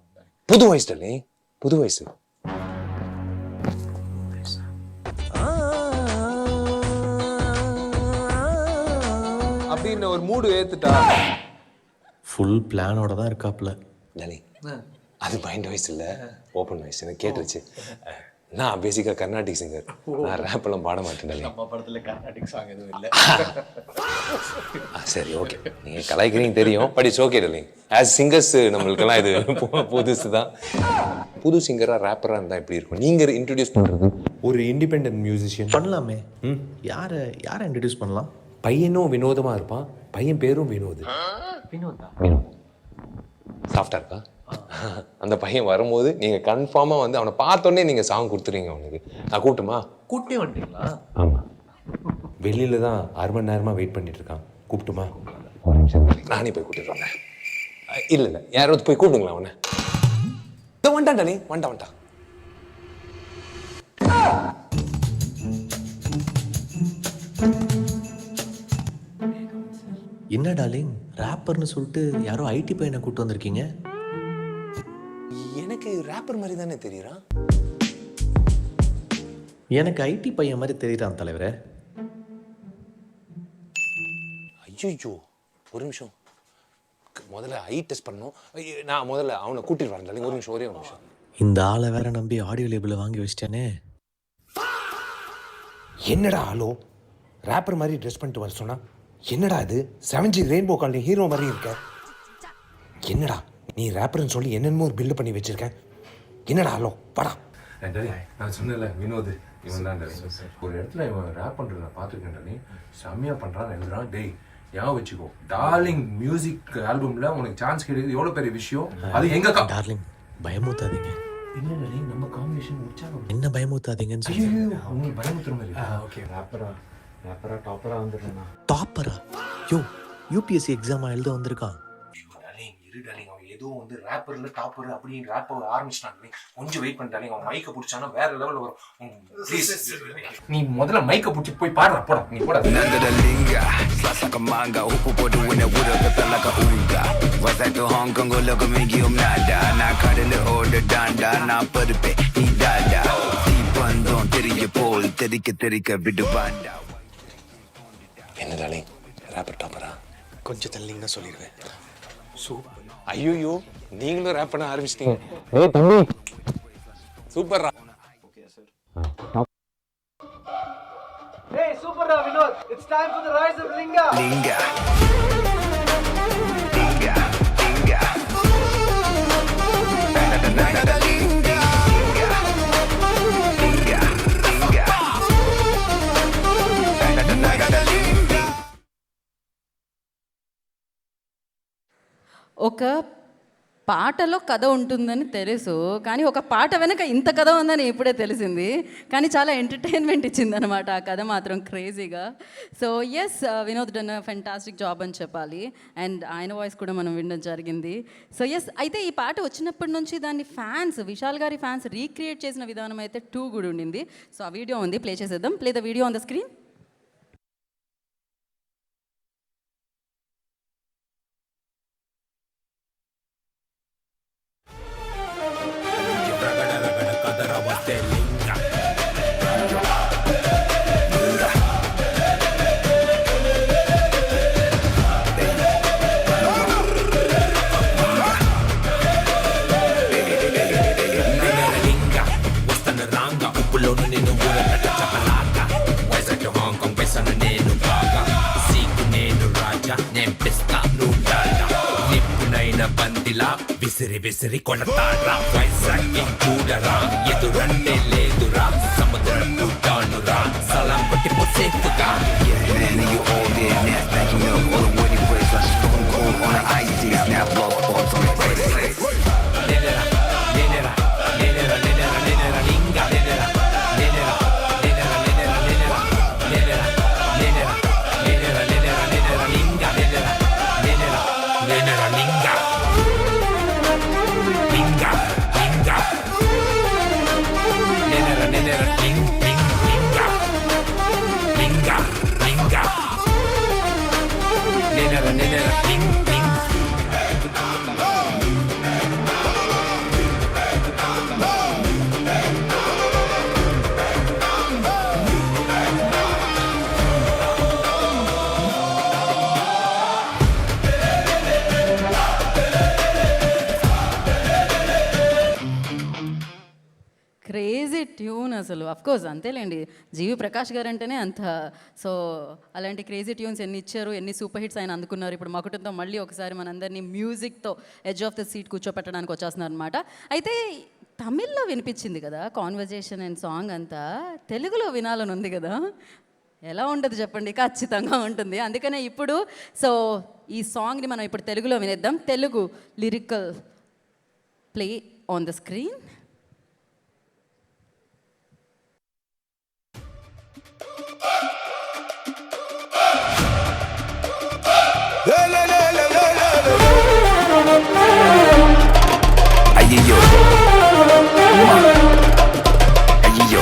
புது வாய்ஸ் டார்லிங், புது வாய்ஸ். அப்படின்னு ஒரு மூடு ஏத்துட்டா ஃபுல் பிளானோட தான் இருக்காப்ல. டார்லிங், அது மைண்ட் வாய்ஸ் இல்லை, ஓப்பன் வாய்ஸ். எனக்கு கேட்டுருச்சு. நான் பேசிக்காக கர்நாடிக் சிங்கர், நான் ரேப்பெல்லாம் பாட மாட்டேன் டார்லிங். நம்ம படத்தில் கர்நாடிக் சாங் எதுவும் இல்லை. சரி ஓகே, நீங்கள் கலாய்க்கிறீங்க தெரியும், but it's okay darling. As singers நம்மளுக்கெல்லாம் இது புதுசு தான். புது சிங்கராக ரேப்பராக இருந்தால் எப்படி இருக்கும்? நீங்கள் இன்ட்ரடியூஸ் பண்ணுறது ஒரு இண்டிபெண்ட் மியூசிஷியன் பண்ணலாமே. யாரை இன்ட்ரடியூஸ் பண்ணலாம்? பையனும் வினோதமாக இருப்பான், பையன் பேரும் வினோத். வினோதா? வினோத் சாஃப்டாக இருக்கா? அந்த பையன் வரும்போது நீங்கள் கன்ஃபார்மாக வந்து அவனை பார்த்தோன்னே நீங்கள் சாங் கொடுத்துருவீங்க அவனுக்கு. நான் கூப்பிட்டுமா? கூட்டே வந்துட்டீங்களா? ஆமாம், வெளியில் தான் 6 மணி நேரமாக வெயிட் பண்ணிட்டு இருக்கான். கூப்பிட்டுமா? ஒரு நிமிஷம், நானே போய் கூட்டிட்டு வரேன். இல்லை யாராவது போய் கூப்பிடுங்களா அவனை? வந்துட்டான் டார்லிங், வந்துட்டான். என்ன டார்லிங், ரேப்பர்னு சொல்லிட்டு யாரோ ஐடி பையனை கூப்பிட்டு வந்திருக்கீங்க? எனக்கு ரேப்பர் மாதிரி தானே தெரியுறான். எனக்கு ஐடி பையன் மாதிரி தெரியுறான் தலைவரே. ஐயோ ஒரு நிமிஷம், முதல்ல ஐ டெஸ்ட் பண்ணணும். நான் முதல்ல அவனை கூட்டிட்டு வரேன் டார்லிங். ஒரு நிமிஷம், ஒரே ஒரு நிமிஷம். இந்த ஆளை வேற நம்பி ஆடியோ லேபிளில் வாங்கி வச்சிட்டேனே. என்னடா ஆளோ ரேப்பர் மாதிரி ட்ரெஸ் பண்ணிட்டு வர சொன்னா? என்னடா இது 7G ரெயின்போ காலனி ஹீரோ மாதிரி இருக்க? என்னடா நீ ரேப்பர்னு சொல்லி என்னென்னமோ ஒரு பில்டு பண்ணி வச்சிருக்க? என்னடா ஆளோ படா. நான் சொன்னல வினோத், இவன் தான் ஒரு இடத்துல இவன் ரேப் பண்ணுறத நான் பார்த்துருக்கேன், செம்மையாக பண்ணுறான். எழுதுறான். டேய் ஞாபகம் வச்சுக்கோ, டார்லிங் மியூசிக் ஆல்பம்ல உனக்கு சான்ஸ் கிடையாது, எவ்வளோ பெரிய விஷயம். அது எங்க டார்லிங் பயமுத்தாதீங்க. இல்லை நம்ம காம்பினேஷன் முடிச்சாங்க. என்ன பயமுத்தாதீங்கன்னு உங்களுக்கு பயமுத்துற மாதிரி. ஓகே ரேப்பரா டாப்பரா வந்துடுறேண்ணா. டாப்பரா? யோ யூபிஎஸ்சி எக்ஸாம் எழுத வந்திருக்கான். இரு டார்லிங், அவன் ஏதோ வந்து ரேப்பர்ல டாப்பர் அப்படின்னு ரேப் ஆரம்பிச்சிட்டாங்க. கொஞ்சம் வெயிட் பண்ணிட்டாங்க. அவன் மைக்கை பிடிச்சானா வேற லெவலில் வரும். ப்ளீஸ் நீ முதல்ல மைக்கை பிடிச்சி போய் பாடுற. போட நீ போட. என்ன டார்லிங், ரேப்பர் டாப்பரா? கொஞ்சம் தள்ளிங்கன்னா சொல்லிடுவேன். சூப்பர். ஐயோ நீங்களும் ரேப் பண்ண ஆரம்பிச்சிட்டீங்க. ஏய் தம்பி சூப்பர்ரா. Okay sir. Hey, super Vinod. It's time for the rise of Linga. ఒక పాటలో కథ ఉంటుందని తెలుసు, కానీ ఒక పాట వెనక ఇంత కథ ఉందని ఇప్పుడే తెలిసింది. కానీ చాలా ఎంటర్టైన్మెంట్ ఇచ్చిందనమాట ఆ కథ మాత్రం క్రేజీగా. So yes, Vinod done fantastic job అని చెప్పాలి. అండ్ ఆయన వాయిస్ కూడా మనం వినడం జరిగింది. సో ఎస్, అయితే ఈ పాట వచ్చినప్పటి నుంచి దాన్ని ఫ్యాన్స్, విశాల్ గారి ఫ్యాన్స్ రీక్రియేట్ చేసిన విధానం అయితే టూ కూడా ఉండింది. సో ఆ వీడియో ఉంది, ప్లే చేసేద్దాం. Play the video on the screen. విసిరి విసిరి కొడతారా, వైజాగ్ చూడరా, ఎదురంటే లేదురా, సముద్రపు తానురా, సలాం కొట్టి పొసేకుగా. క్రేజీ ట్యూన్ అసలు. అఫ్కోర్స్ అంతేలేండి, జీవి ప్రకాష్ గారు అంటేనే అంత. సో అలాంటి క్రేజీ ట్యూన్స్ ఎన్ని ఇచ్చారు, ఎన్ని సూపర్ హిట్స్ ఆయన అందుకున్నారు. ఇప్పుడు మకుటంతో మళ్ళీ ఒకసారి మనందరినీ మ్యూజిక్తో ఎడ్జ్ ఆఫ్ ద సీట్ కూర్చోపెట్టడానికి వచ్చేస్తున్నారు అనమాట. అయితే తమిళ్లో వినిపించింది కదా కాన్వర్జేషన్ అండ్ సాంగ్ అంతా, తెలుగులో వినాలని ఉంది కదా, ఎలా ఉంటుంది చెప్పండి? ఖచ్చితంగా ఉంటుంది. అందుకనే ఇప్పుడు సో ఈ సాంగ్ని మనం ఇప్పుడు తెలుగులో వినేద్దాం. Telugu lyrical play on the screen. అయ్యో అయ్యో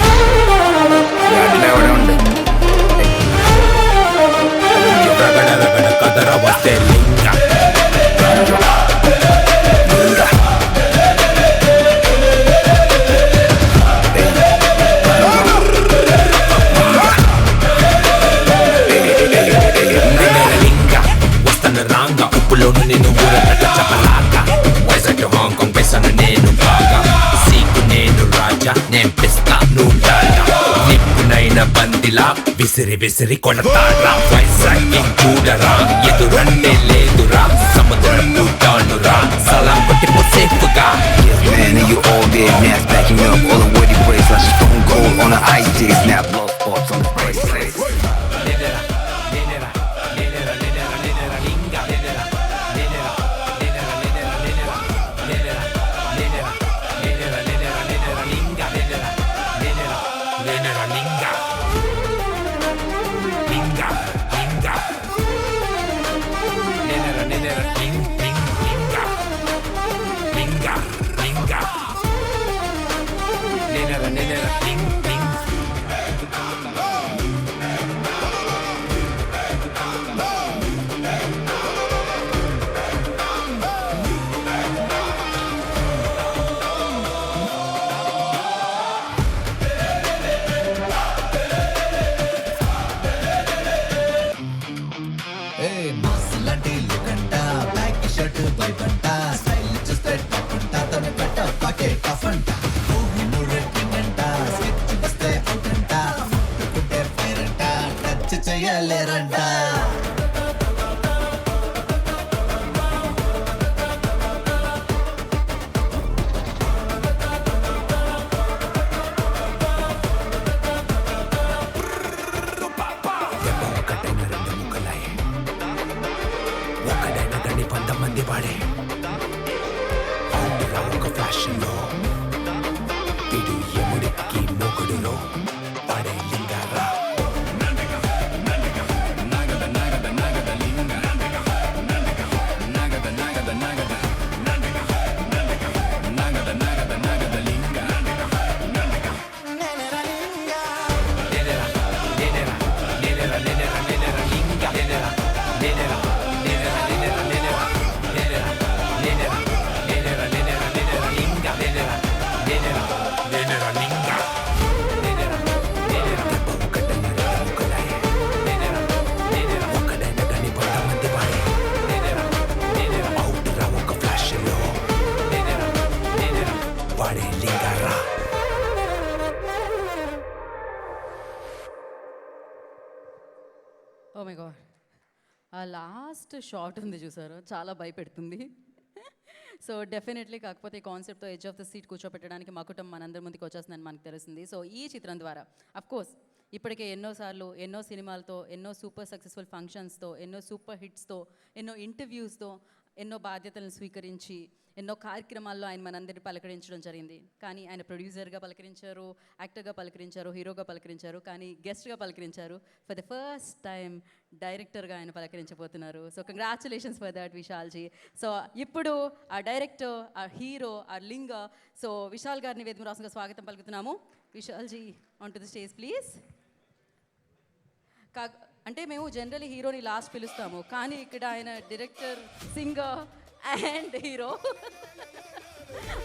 ఉంది రగడ రగడ కదర వస్తే లింగ వస్తాను రాంగా, ఉప్పులోను నేను ఊరట చపలాగా, వైజాగ్ హాంకాంగ్ వేసాను నేను. విసిరి విసిరి కొడతారా వైజాగ్ చూడరా ఎదురంటే లేదురా సముద్రం టానురా సలాం కొట్టి పోసేపుగా Man, and you all dead, now it's backing up. All the woody breaks like stone cold on the ice digs. Now blood spots on the bracelet. Oh my god, ఆ లాస్ట్ షాట్ ఉంది చూసారు, చాలా భయపెడుతుంది. సో డెఫినెట్లీ, కాకపోతే ఈ కాన్సెప్ట్తో ఎడ్జ్ ఆఫ్ ద సీట్ కూర్చోపెట్టడానికి మకుటం మనందరి ముందుకు వచ్చేస్తుందని మనకు తెలుస్తుంది. సో ఈ చిత్రం ద్వారా అఫ్కోర్స్ ఇప్పటికే ఎన్నోసార్లు ఎన్నో సినిమాలతో, ఎన్నో సూపర్ సక్సెస్ఫుల్ ఫంక్షన్స్తో, ఎన్నో సూపర్ హిట్స్తో, ఎన్నో ఇంటర్వ్యూస్తో, ఎన్నో బాధ్యతలను స్వీకరించి ఎన్నో కార్యక్రమాల్లో ఆయన మనందరినీ పలకరించడం జరిగింది. కానీ ఆయన ప్రొడ్యూసర్గా పలకరించారు, యాక్టర్గా పలకరించారు, హీరోగా పలకరించారు, కానీ గెస్ట్గా పలకరించారు. ఫర్ ద ఫస్ట్ టైం డైరెక్టర్గా ఆయన పలకరించబోతున్నారు. So congratulations for that Vishal ji. So ఇప్పుడు ఆ డైరెక్టర్, ఆ హీరో, ఆ లింగ, సో విశాల్ గారిని వేదమురాసంగా స్వాగతం పలుకుతున్నాము. Vishal ji on to the stage please. అంటే మేము జనరల్లీ హీరోని లాస్ట్ పిలుస్తాము, కానీ ఇక్కడ ఆయన డైరెక్టర్, సింగర్ అండ్ హీరో,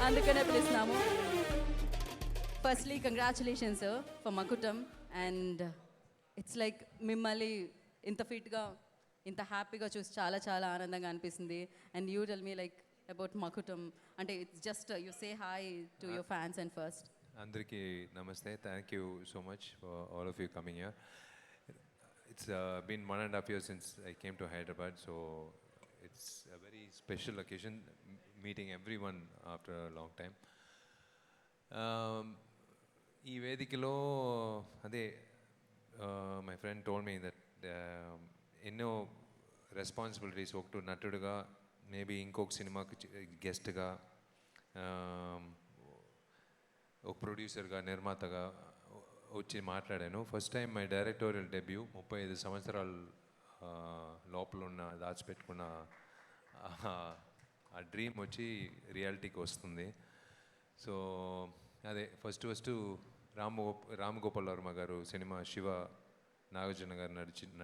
అందుకనే పిలుస్తున్నాము. Firstly congratulations for Makutam. And it's like మిమ్మల్ని ఇంత ఫిట్గా, ఇంత హ్యాపీగా చూసి చాలా చాలా ఆనందంగా అనిపిస్తుంది. And you tell me like about Makutam. అంటే it's just you say hi to your fans and first. అందరికీ నమస్తే. Thank you so much for all of you coming here. It's been 1.5 years since I came to Hyderabad, so it's a very special occasion, meeting everyone after a long time. ఈ వేదికలో అదే my friend told me that ఎన్నో రెస్పాన్సిబిలిటీస్, ఒకటి నటుడుగా, మేబీ ఇంకొక సినిమాకి గెస్ట్గా, ఒక ప్రొడ్యూసర్గా, నిర్మాతగా వచ్చి మాట్లాడాను. First time my directorial debut. 35 సంవత్సరాల లోపల ఉన్న దాచిపెట్టుకున్న ఆ డ్రీమ్ వచ్చి రియాలిటీకి వస్తుంది. సో అదే ఫస్ట్ రామ్ గోపాల్ వర్మ గారు సినిమా, శివ నాగార్జున గారు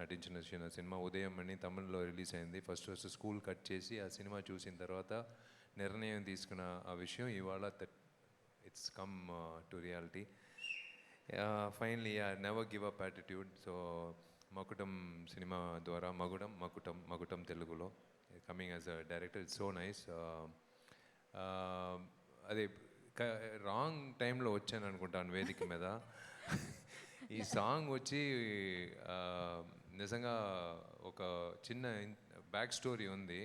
నటించిన సినిమా ఉదయం అని తమిళ్లో రిలీజ్ అయింది. ఫస్ట్ స్కూల్ కట్ చేసి ఆ సినిమా చూసిన తర్వాత నిర్ణయం తీసుకున్న ఆ విషయం ఇవాళ it's come to reality. Finally never give up attitude. So Makutam సినిమా ద్వారా మకుటం తెలుగులో coming as a director, it's so nice. అదే రాంగ్ టైంలో వచ్చాను అనుకుంటాను వేదిక మీద. ఈ సాంగ్ వచ్చి నిజంగా ఒక చిన్న బ్యాక్ స్టోరీ ఉంది.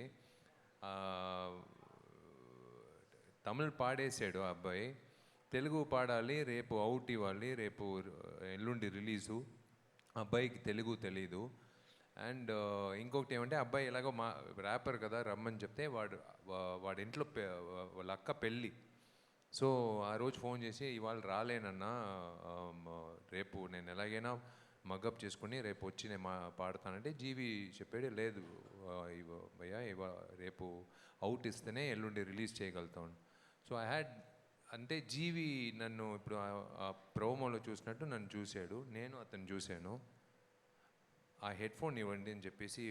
తమిళ్ పాడేసాడు ఆ అబ్బాయి, తెలుగు పాడాలి, రేపు అవుట్ ఇవ్వాలి, రేపు ఎల్లుండి రిలీజు. అబ్బాయికి తెలుగు తెలీదు. అండ్ ఇంకొకటి ఏమంటే అబ్బాయి ఎలాగో మా ర్యాపర్ కదా రమ్మని చెప్తే వాడి ఇంట్లో వాళ్ళ అక్క పెళ్ళి. సో ఆ రోజు ఫోన్ చేసి ఇవాళ రాలేనన్నా, రేపు నేను ఎలాగైనా మగప్ చేసుకుని రేపు వచ్చి నేను పాడతానంటే జీవి చెప్పాడు, లేదు భయ్యా రేపు అవుట్ ఇస్తేనే ఎల్లుండి రిలీజ్ చేయగలుగుతాను. సో ఐ హ్యాడ్ అంటే జీవి నన్ను ఇప్పుడు ఆ ప్రోమోలో చూసినట్టు నన్ను చూశాడు, నేను అతను చూశాను. ఆ హెడ్ ఫోన్ ఇవ్వండి అని చెప్పేసి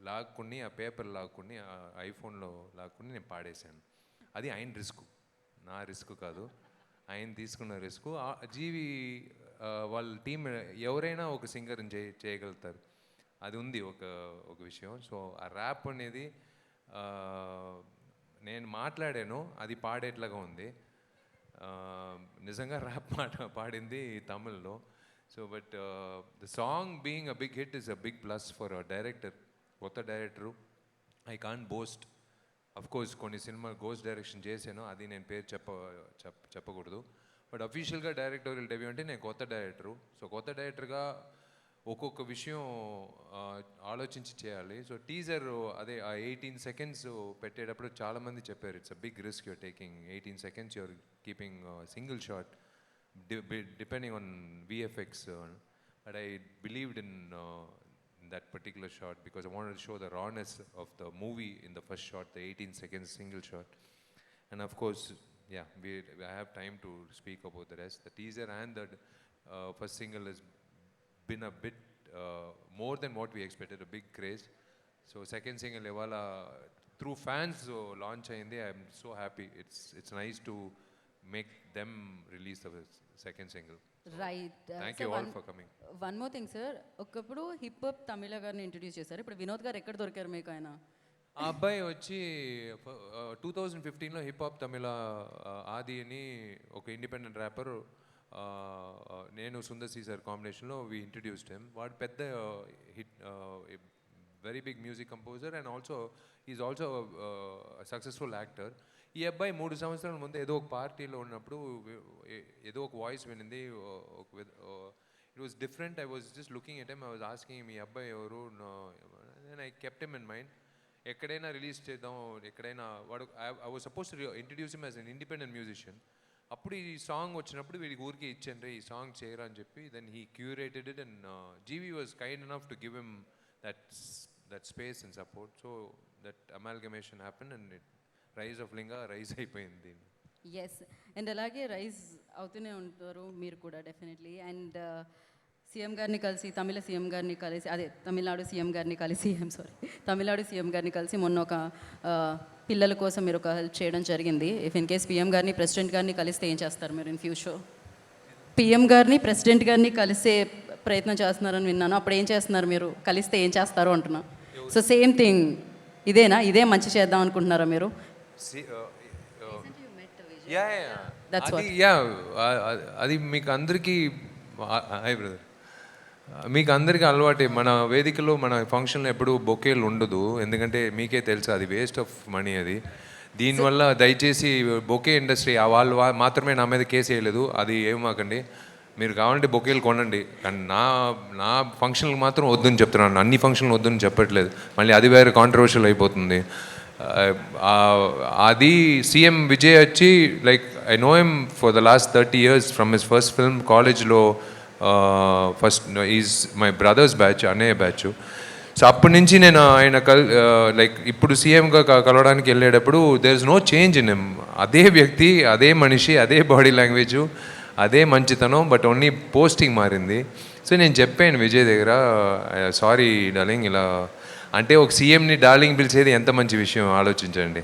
లాక్కుని ఆ పేపర్ లాక్కుని ఆ ఐఫోన్లో లాక్కుని నేను పాడేశాను. అది ఆయన రిస్క్, నా రిస్క్ కాదు, ఆయన తీసుకున్న రిస్క్. జీవి వాళ్ళ టీం ఎవరైనా ఒక సింగర్ని చేయగలుగుతారు, అది ఉంది ఒక విషయం. సో ఆ ర్యాప్ అనేది నేను మాట్లాడాను, అది పాడేట్లాగా ఉంది. నిజంగా ర్యాప్ పాడింది తమిళ్లో. So but the song being a big hit is a big plus for a director, కొత్త director. I can't boast, of course కొన్ని సినిమా గోస్ట్ డైరెక్షన్ చేశాను, అది నేను పేరు చెప్పకూడదు. బట్ అఫీషియల్గా డైరెక్టోరియల్ డెబ్యూ అంటే నేను కొత్త డైరెక్టరు. సో కొత్త డైరెక్టర్గా ఒక్కొక్క విషయం ఆలోచించి చేయాలి. సో టీజర్ అదే ఆ 18 seconds పెట్టేటప్పుడు చాలామంది చెప్పారు, it's a big risk you're taking, 18 seconds you're keeping single shot depending on VFX. But I believed in that particular shot because I wanted to show the rawness of the movie in the first shot, the 18 seconds single shot. And of course, yeah, I have time to speak about the rest. The teaser and the first single has been a bit more than what we expected, a big craze. So second single evala through fans launch ayindi. I'm so happy. It's nice to make them release the second single. Right. Thank you all for coming. One more thing sir, ఒకప్పుడు హిప్ హాప్ తమిళ గారిని ఇంట్రడ్యూస్ చేశారు, ఇప్పుడు వినోద్ గారు ఎక్కడ దొరికారు మీకు? ఆయన ఆ అబ్బాయి వచ్చి 2015లో హిప్ హాప్ తమిళ ఆది అని ఒక ఇండిపెండెంట్ ర్యాపర్, నేను సుందర్ సి సార్ కాంబినేషన్లో వి ఇంట్రడ్యూస్డ్ హిమ్. వాడు పెద్ద hit, very big music composer and is also successful actor. ఈ అబ్బాయి 3 సంవత్సరాల ముందు ఏదో ఒక పార్టీలో ఉన్నప్పుడు ఏదో ఒక వాయిస్ వినింది, it was different. I was just looking at him, I was asking మీ అబ్బాయి ఎవరు, then I kept him in mind. ఎక్కడైనా రిలీజ్ చేద్దాం, ఎక్కడైనా వాడు I was suppose to introduce him as an independent musician. అప్పుడు ఈ సాంగ్ వచ్చినప్పుడు వీడికి ఊరికి ఇచ్చాను ఈ సాంగ్ చేయరా అని చెప్పి, then he curated it and GV was kind enough to give him that space and support. So that amalgamation happen and it rise of Linga rise అయిపోయింది. ఎస్, అండ్ అలాగే రైజ్ అవుతూనే ఉంటారు మీరు కూడా డెఫినెట్లీ. అండ్ సీఎం గారిని కలిసి, తమిళ సీఎం గారిని కలిసి, అదే తమిళనాడు సీఎం గారిని కలిసి, తమిళనాడు సీఎం గారిని కలిసి మొన్న ఒక పిల్లల కోసం మీరు ఒక హెల్ప్ చేయడం జరిగింది. ఇఫ్ ఇన్ కేస్ పిఎం గారిని, ప్రెసిడెంట్ గారిని కలిస్తే ఏం చేస్తారు మీరు ఇన్ ఫ్యూచర్? పిఎం గారిని, ప్రెసిడెంట్ గారిని కలిసే ప్రయత్నం చేస్తున్నారని విన్నాను, అప్పుడు ఏం చేస్తున్నారు మీరు? కలిస్తే ఏం చేస్తారు అంటున్నా. సో సేమ్ థింగ్ ఇదేనా, ఇదే మంచి చేద్దాం అనుకుంటున్నారా మీరు? అది మీకు అందరికీ, హాయ్ బ్రదర్, మీకు అందరికీ అలవాటే. మన వేదికలో మన ఫంక్షన్లో ఎప్పుడు బొకేలు ఉండదు, ఎందుకంటే మీకే తెలుసు అది వేస్ట్ ఆఫ్ మనీ. అది దీనివల్ల దయచేసి బొకే ఇండస్ట్రీ వాళ్ళు మాత్రమే నా మీద కేసు వేయలేదు, అది ఏమాకండి. మీరు కావాలంటే బొకేలు కొనండి, కానీ నా ఫంక్షన్లకు మాత్రం వద్దని చెప్తున్నాను. అన్ని ఫంక్షన్లు వద్దని చెప్పట్లేదు, మళ్ళీ అది వేరే కాంట్రవర్షియల్ అయిపోతుంది. అది సీఎం విజయ్ వచ్చి like I know him for the last 30 years from his first film. కాలేజ్లో first is my brother's batch, అన్నయ్య బ్యాచ్. సో అప్పటి నుంచి నేను ఆయన లైక్ ఇప్పుడు సీఎంగా కలవడానికి వెళ్ళేటప్పుడు there is no change in him. అదే వ్యక్తి, అదే మనిషి, అదే బాడీ లాంగ్వేజు, అదే మంచితనం, బట్ ఓన్లీ పోస్టింగ్ మారింది. సో నేను చెప్పాను విజయ్ దగ్గర, సారీ డార్లింగ్, ఇలా అంటే ఒక సీఎంని డార్లింగ్ పిలిచేది ఎంత మంచి విషయం ఆలోచించండి.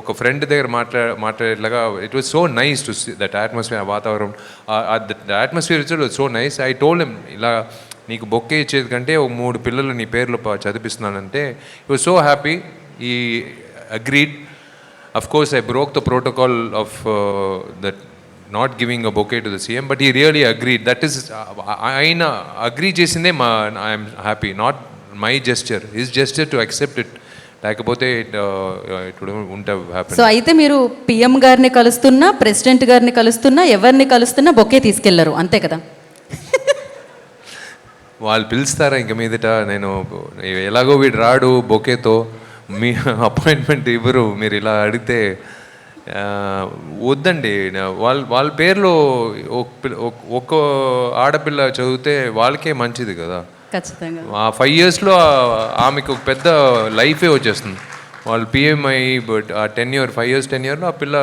ఒక ఫ్రెండ్ దగ్గర మాట్లాడేట్లాగా it was so nice to see that atmosphere, వాతావరణం, the atmosphere it was so nice. I told him, ఇలా నీకు బొక్కే ఇచ్చేది కంటే ఒక 3 పిల్లలు నీ పేర్లు చదివిస్తున్నానంటే హి వాజ్ సో హ్యాపీ. ఈ agreed. Of course, I broke the protocol of that not giving a bouquet to the CM, but ఈ రియలీ అగ్రీడ్. దట్ ఈస్ ఆయన అగ్రీ చేసిందే I'm happy, not my gesture, his gesture to accept it. లేకపోతే ఇట్ ఉంటే హ్యాపీ. సో అయితే మీరు పిఎం గారిని కలుస్తున్నా, ప్రెసిడెంట్ గారిని కలుస్తున్నా, ఎవరిని కలుస్తున్నా బొకే తీసుకెళ్లరు, అంతే కదా? వాళ్ళు పిలుస్తారా ఇంక మీదట? నేను ఎలాగో వీడు రాడు బొకేతో, మీ అపాయింట్మెంట్ ఇవ్వరు మీరు ఇలా అడిగితే. వద్దండి, వాళ్ళ పేర్లో ఒక్క ఆడపిల్ల చదివితే వాళ్ళకే మంచిది కదా. ఖచ్చితంగా ఆ 5 yearsలో ఆమెకు ఒక పెద్ద లైఫే వచ్చేస్తుంది. వాళ్ళు పిఎంఐ బట్ ఆ 5 years టెన్యూర్లో ఆ పిల్ల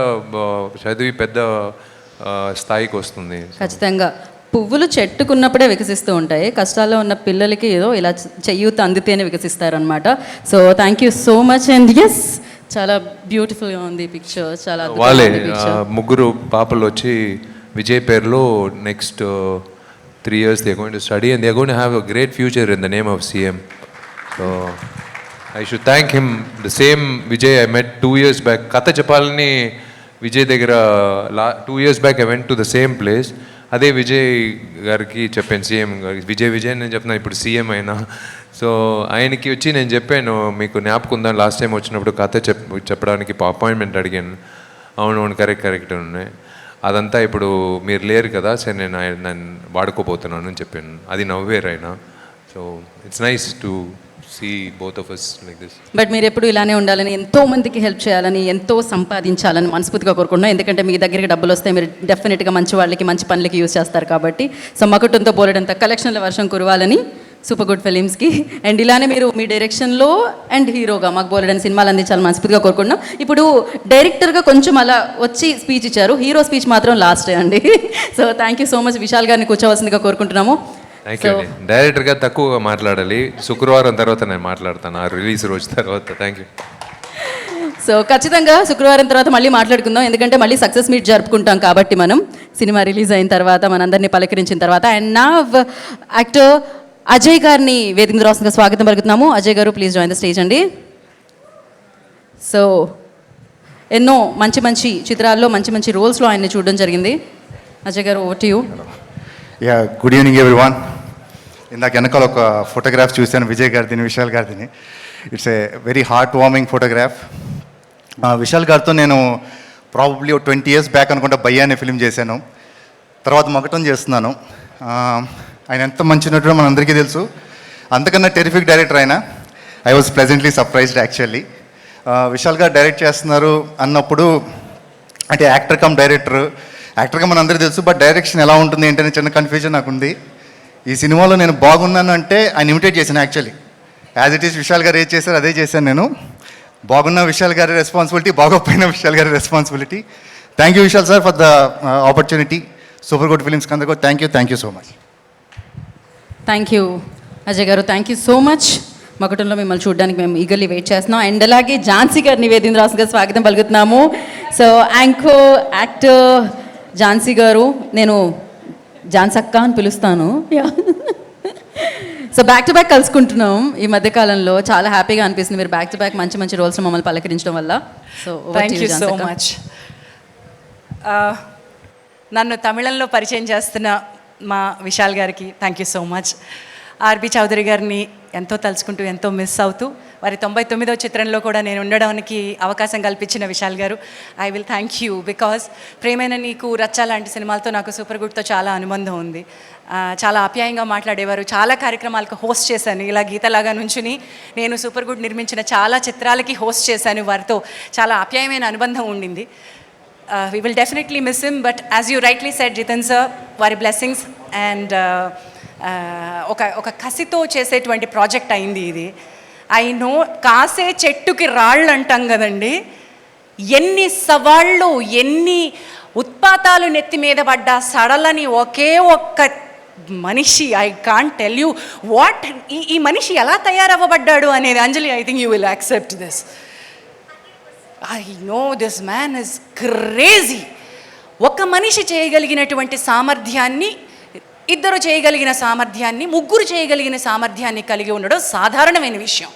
చదివి పెద్ద స్థాయికి వస్తుంది. ఖచ్చితంగా పువ్వులు చెట్టుకున్నప్పుడే వికసిస్తూ ఉంటాయి, కష్టాల్లో ఉన్న పిల్లలకి ఏదో ఇలా చెయ్యూత అందితేనే వికసిస్తారనమాట. So thank you so much. And yes, చాలా బ్యూటిఫుల్గా ఉంది పిక్చర్, చాలా వాళ్ళే ముగ్గురు పాపలు వచ్చి విజయ్ పేరులో next 3 years they are going to study and they are going to have a great future in the name of CM. So I should thank him. The same Vijay I met 2 years back. Katha Chapalani Vijay దగ్గర 2 years back I went to the same place. అదే విజయ్ గారికి చెప్పాను, సీఎం గారికి, విజయ్ నేను చెప్తున్నా ఇప్పుడు సీఎం అయినా. సో ఆయనకి వచ్చి నేను చెప్పాను, మీకు జ్ఞాపకం ఉందా లాస్ట్ టైం వచ్చినప్పుడు కథ చెప్పడానికి అపాయింట్మెంట్ అడిగాను. అవును కరెక్ట్ ఉన్నాయి. అదంతా ఇప్పుడు మీరు లేరు కదా, సరే నేను వాడుకోపోతున్నాను అని చెప్పాను. అది నవ్వేరు ఆయన. So it's nice to see both of us like this. But మీరు ఎప్పుడు ఇలానే ఉండాలని, ఎంతో మందికి హెల్ప్ చేయాలని, ఎంతో సంపాదించాలని మనస్ఫూర్తిగా కోరుకుంటున్నాం. ఎందుకంటే మీ దగ్గరికి డబ్బులు వస్తే మీరు డెఫినెట్గా మంచి వాళ్ళకి, మంచి పనులకి యూజ్ చేస్తారు కాబట్టి. సో మకుటంతో బోలెడంత కలెక్షన్ల వర్షం కురవాలని సూపర్ గుడ్ ఫిలిమ్స్కి. అండ్ ఇలానే మీరు మీ డైరెక్షన్లో అండ్ హీరోగా మాకు బోలెడని సినిమాలు అందించాలని మనస్ఫూర్తిగా కోరుకుంటున్నాం. ఇప్పుడు డైరెక్టర్గా కొంచెం అలా వచ్చి స్పీచ్ ఇచ్చారు, హీరో స్పీచ్ మాత్రం లాస్టే అండి. So thank you so much. Vishal గారిని కూర్చోవలసిందిగా కోరుకుంటున్నాము. థ్యాంక్ యూ అండి. డైరెక్టర్గా తక్కువగా మాట్లాడాలి, శుక్రవారం తర్వాత నేను మాట్లాడతాను, ఆ రిలీజ్ రోజు తర్వాత. Thank you. సో ఖచ్చితంగా శుక్రవారం తర్వాత మళ్ళీ మాట్లాడుకుందాం, ఎందుకంటే మళ్ళీ సక్సెస్ మీట్ జరుపుకుంటాం కాబట్టి మనం సినిమా రిలీజ్ అయిన తర్వాత, మనందరినీ పలకరించిన తర్వాత. అండ్ నా యాక్టర్ అజయ్ గారిని వేదిక రాష్ట్రంగా స్వాగతం పలుకుతున్నాము. అజయ్ గారు ప్లీజ్ జాయిన్ ద స్టేజ్ అండి. సో ఎన్నో మంచి చిత్రాల్లో మంచి రోల్స్లో ఆయన్ని చూడడం జరిగింది. అజయ్ గారు, over to you. Yeah, good evening everyone. ఇందాక వెనకాల ఒక ఫోటోగ్రాఫ్ చూశాను, విజయ్ గారిని, విశాల్ గారిని. It's a very heart warming photograph. Vishal గారితో నేను ప్రాబబ్లీ 20 years బ్యాక్ అనుకుంటా భయ్యా అనే ఫిలిం చేశాను. తర్వాత మకటం చేస్తున్నాను. ఆయన ఎంత మంచి నటుడో మనందరికీ తెలుసు. అంతకన్నా టెరిఫిక్ డైరెక్టర్ ఆయన. I was pleasantly surprised actually. Vishal గారు డైరెక్ట్ చేస్తున్నారు అన్నప్పుడు, అంటే యాక్టర్ కమ్ డైరెక్టర్, యాక్టర్గా మన అందరికీ తెలుసు, బట్ డైరెక్షన్ ఎలా ఉంటుంది ఏంటనే చిన్న కన్ఫ్యూజన్ నాకు ఉంది. ఈ సినిమాలో నేను బాగున్నాను అంటే ఆయన ఇమిటేట్ చేశాను actually. As it is Vishal గారు ఏది చేశారు అదే చేశాను నేను. బాగున్న విశాల్ గారి రెస్పాన్సిబిలిటీ, బాగోపోయిన విశాల్ గారి responsibility. Thank you Vishal sir for the opportunity. Super good films కందకు thank you so much. Thank you Ajay గారు, థ్యాంక్ యూ సో మచ్. మకుటంలో మిమ్మల్ని చూడడానికి మేము ఈగర్లీ వెయిట్ చేస్తున్నాం. అండ్ అలాగే ఝాన్సీ గారిని వేదిక రాష్ట్రంగా స్వాగతం పలుకుతున్నాము. సో యాక్టర్ ఝాన్సీ గారు, నేను ఝాన్సక్క అని పిలుస్తాను. సో బ్యాక్ టు బ్యాక్ కలుసుకుంటున్నాం ఈ మధ్యకాలంలో, చాలా హ్యాపీగా అనిపిస్తుంది మీరు బ్యాక్ టు బ్యాక్ మంచి రోల్స్ మమ్మల్ని పలకరించడం వల్ల. So thank you so much. నన్ను తమిళంలో పరిచయం చేస్తున్న మా విశాల్ గారికి thank you so much. RB Chowdary గారిని ఎంతో తలుచుకుంటూ, ఎంతో మిస్ అవుతూ, వారి 99వ చిత్రంలో కూడా నేను ఉండడానికి అవకాశం కల్పించిన విశాల్ గారు, I will thank you. Because ప్రేమైన నీకు, రచ్చ లాంటి సినిమాలతో నాకు సూపర్ గుడ్తో చాలా అనుబంధం ఉంది. చాలా ఆప్యాయంగా మాట్లాడేవారు. చాలా కార్యక్రమాలకు హోస్ట్ చేశాను, ఇలా గీతలాగా నుంచుని నేను సూపర్ గుడ్ నిర్మించిన చాలా చిత్రాలకి హోస్ట్ చేశాను. వారితో చాలా ఆప్యాయమైన అనుబంధం ఉండింది. We will definitely miss him, but as you rightly said, Jitan sir, వారి బ్లెస్సింగ్స్ అండ్ ఒక కసితో చేసేటువంటి ప్రాజెక్ట్ అయింది ఇది. ఐ నో, కాసే చెట్టుకి రాళ్ళు అంటాం కదండి, ఎన్ని సవాళ్ళు, ఎన్ని ఉత్పాతాలు నెత్తి మీద పడ్డా సడలని ఒకే ఒక్క మనిషి, I can't tell you what, ఈ మనిషి ఎలా తయారవ్వబడ్డాడు అనేది. Anjali, I think you will accept this. I know this man is crazy. ఒక మనిషి చేయగలిగినటువంటి సామర్థ్యాన్ని, ఇద్దరు చేయగలిగిన సామర్థ్యాన్ని, ముగ్గురు చేయగలిగిన సామర్థ్యాన్ని కలిగి ఉండడం సాధారణమైన విషయం.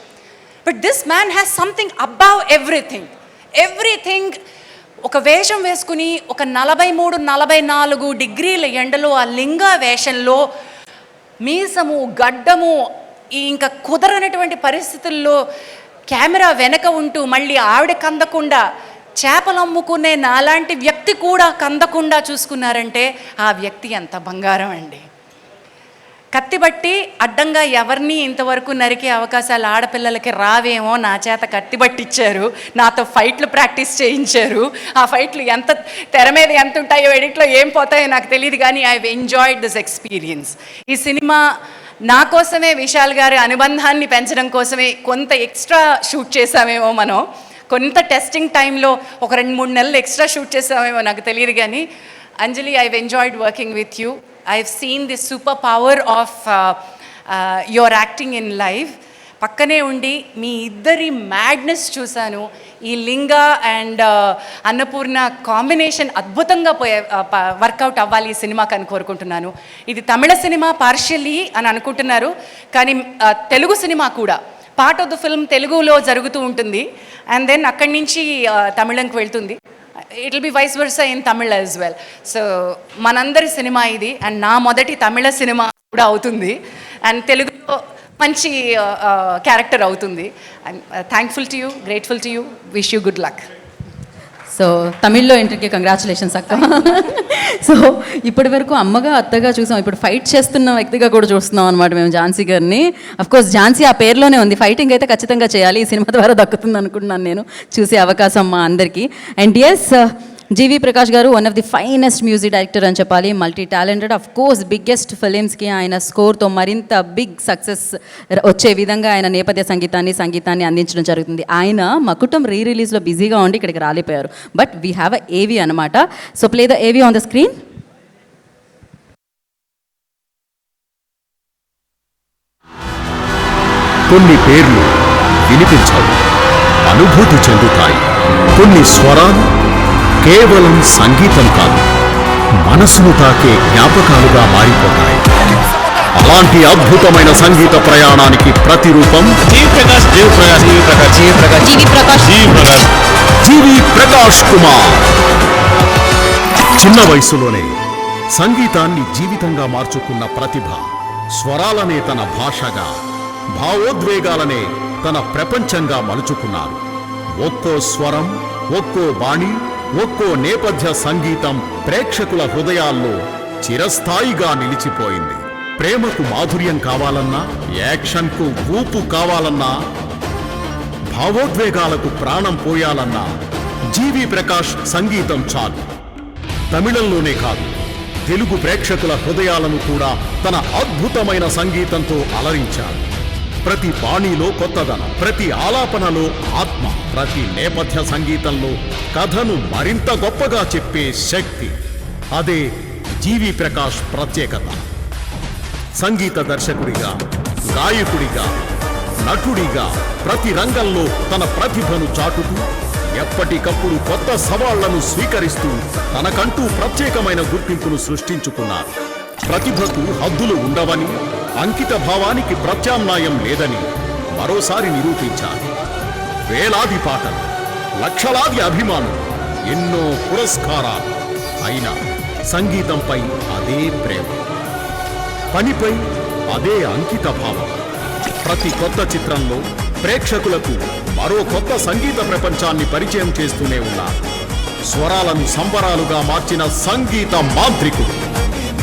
But this man has something above everything. ఒక వేషం వేసుకుని ఒక 43-44 డిగ్రీల ఎండలో ఆ లింగ వేషంలో మీసము గడ్డము ఇంకా కుదరనటువంటి పరిస్థితుల్లో కెమెరా వెనక ఉంటూ మళ్ళీ ఆవిడ కందకుండా చేపలు అమ్ముకునే నాలాంటి వ్యక్తి కూడా కందకుండా చూసుకున్నారంటే ఆ వ్యక్తి ఎంత బంగారం అండి. కత్తిబట్టి అడ్డంగా ఎవరిని ఇంతవరకు నరికే అవకాశాలు ఆడపిల్లలకి రావేమో నా చేత కత్తిబట్టిచ్చారు, నాతో ఫైట్లు ప్రాక్టీస్ చేయించారు. ఆ ఫైట్లు ఎంత తెర మీద ఎంత ఉంటాయో ఎడిట్లో ఏం పోతాయో నాకు తెలియదు, కానీ I have enjoyed this experience. ఈ సినిమా నా కోసమే, విశాల్ గారి అనుబంధాన్ని పెంచడం కోసమే కొంత ఎక్స్ట్రా షూట్ చేసామేమో, మనం కొంత టెస్టింగ్ టైంలో ఒక 2-3 నెలలు ఎక్స్ట్రా షూట్ చేసామేమో నాకు తెలియదు. కానీ Anjali, I have enjoyed working with you. I have seen the super power of your acting in live. పక్కనే ఉండి మీ ఇద్దరి మ్యాడ్నెస్ చూశాను. ఈ లింగ అండ్ అన్నపూర్ణ కాంబినేషన్ అద్భుతంగా వర్కౌట్ అవ్వాలి ఈ సినిమాకి అని కోరుకుంటున్నాను. ఇది తమిళ సినిమా పార్షియల్లీ అని అనుకుంటున్నారు, కానీ తెలుగు సినిమా కూడా పార్ట్ ఆఫ్ ద ఫిల్మ్ తెలుగులో జరుగుతూ ఉంటుంది, అండ్ దెన్ అక్కడి నుంచి తమిళంకి వెళ్తుంది. It will be vice versa in Tamil as well. So మనందరి సినిమా ఇది, అండ్ నా మొదటి తమిళ సినిమా కూడా అవుతుంది, అండ్ తెలుగులో మంచి క్యారెక్టర్ అవుతుంది. Thankful to you, grateful to you, wish you good luck. So తమిళ్లో ఎంట్రీకి కంగ్రాచులేషన్స్ అక్క. సో ఇప్పటి వరకు అమ్మగా అత్తగా చూసాం, ఇప్పుడు ఫైట్ చేస్తున్న వ్యక్తిగా కూడా చూస్తున్నాం అనమాట మేము ఝాన్సీ గారిని. అఫ్కోర్స్ ఝాన్సీ ఆ పేరులోనే ఉంది, ఫైటింగ్ అయితే ఖచ్చితంగా చేయాలి, ఈ సినిమా ద్వారా దక్కుతుంది అనుకుంటున్నాను నేను, చూసే అవకాశం మా అందరికీ. అండ్ ఎస్, జీవి ప్రకాష్ గారు one of the finest music director అని చెప్పాలి, multi talented. Of course biggest ఫిలిమ్స్కి ఆయన స్కోర్తో మరింత బిగ్ సక్సెస్ వచ్చే విధంగా ఆయన నేపథ్య సంగీతాన్ని అందించడం జరుగుతుంది. ఆయన మకుటం రీ రిలీజ్లో బిజీగా ఉండి ఇక్కడికి రాలిపోయారు, బట్ వీ హ్యావ్ అ ఏవి అనమాట. సో ప్లే ద ఏవి ఆన్ ద స్క్రీన్. కొన్ని పేర్లు వినిపించవు, అనుభూతి చెందుతాయి. కొన్ని స్వరాలు కేవలం సంగీతం కాదు, మనసును తాకే జ్ఞాపకాలుగా మారిపోతాయి. అలాంటి అద్భుతమైన సంగీత ప్రయాణానికి ప్రతిరూపం జీవి ప్రకాష్ కుమార్. చిన్న వయసులోనే సంగీతాన్ని జీవితంగా మార్చుకున్న ప్రతిభ, స్వరాలనే తన భాషగా, భావోద్వేగాలనే తన ప్రపంచంగా మలుచుకున్నారు. ఒక్కో స్వరం, ఒక్కో బాణి, ఒక్కో నేపథ్య సంగీతం ప్రేక్షకుల హృదయాల్లో చిరస్థాయిగా నిలిచిపోయింది. ప్రేమకు మాధుర్యం కావాలన్నా, యాక్షన్కు ఊపు కావాలన్నా, భావోద్వేగాలకు ప్రాణం పోయాలన్నా జీవి ప్రకాష్ సంగీతం చాలు. తమిళంలోనే కాదు, తెలుగు ప్రేక్షకుల హృదయాలను కూడా తన అద్భుతమైన సంగీతంతో అలరించారు. ప్రతి బాణీలో కొత్తదనం, ప్రతి ఆలాపనలో ఆత్మ, ప్రతి నేపథ్య సంగీతంలో కథను మరింత గొప్పగా చెప్పే శక్తి. అదే జీవి ప్రకాష్ ప్రత్యేకత. సంగీత దర్శకుడిగా, గాయకుడిగా, నటుడిగా ప్రతి రంగంలో తన ప్రతిభను చాటుతూ ఎప్పటికప్పుడు కొత్త సవాళ్లను స్వీకరిస్తూ తనకంటూ ప్రత్యేకమైన గుర్తింపును సృష్టించుకున్నారు. ప్రతిభకు హద్దులు ఉండవని, అంకిత భావానికి ప్రత్యామ్నాయం లేదని మరోసారి నిరూపించారు. వేలాది పాటలు, లక్షలాది అభిమానులు, ఎన్నో పురస్కారాలు. అయినా సంగీతంపై అదే ప్రేమ, పనిపై అదే అంకిత భావం. ప్రతి కొత్త చిత్రంలో ప్రేక్షకులకు మరో కొత్త సంగీత ప్రపంచాన్ని పరిచయం చేస్తూనే ఉన్నారు. స్వరాలను సంబరాలుగా మార్చిన సంగీత మాంత్రికుడు,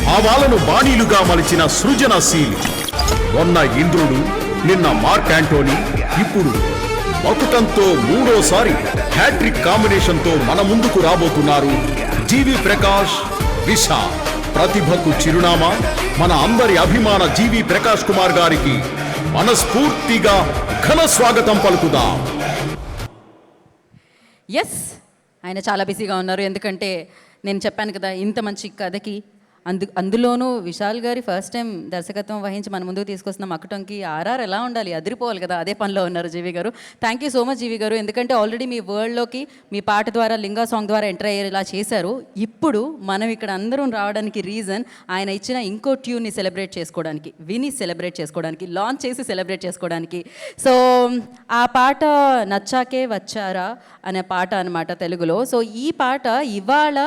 భావాలను బాణీలుగా మలిచిన సృజనశీలి. మొన్న ఇంద్రుడు, నిన్న మార్క్ యాంటోనీ, ఇప్పుడు మకుటంతో మూడోసారి హ్యాట్రిక్ కాంబినేషన్తో మన ముందుకు రాబోతున్నారు జీవి ప్రకాష్, విశాల్. ప్రతిభకు చిరునామా మన అందరి అభిమాన జీవి ప్రకాష్ కుమార్ గారికి మనస్ఫూర్తిగా ఘన స్వాగతం పలుకుదాం. ఎస్, ఆయన చాలా బిజీగా ఉన్నారు, ఎందుకంటే నేను చెప్పాను కదా ఇంత మంచి కథకి అందులోనూ విశాల్ గారి ఫస్ట్ టైం దర్శకత్వం వహించి మన ముందుకు తీసుకొస్తున్న మకుటంకి ఆర్ఆర్ ఎలా ఉండాలి, అదిరిపోవాలి కదా, అదే పనిలో ఉన్నారు జీవి గారు. థ్యాంక్ యూ సో మచ్ జీవి గారు, ఎందుకంటే ఆల్రెడీ మీ వరల్డ్లోకి మీ పాట ద్వారా లింగా సాంగ్ ద్వారా ఎంటర్ అయ్యేలా చేశారు. ఇప్పుడు మనం ఇక్కడ అందరం రావడానికి రీజన్ ఆయన ఇచ్చిన ఇంకో ట్యూన్ని సెలబ్రేట్ చేసుకోవడానికి, విని సెలబ్రేట్ చేసుకోవడానికి, లాంచ్ చేసి సెలబ్రేట్ చేసుకోవడానికి. సో ఆ పాట నచ్చాకే వచ్చారా అనే పాట అనమాట తెలుగులో. సో ఈ పాట ఇవాళ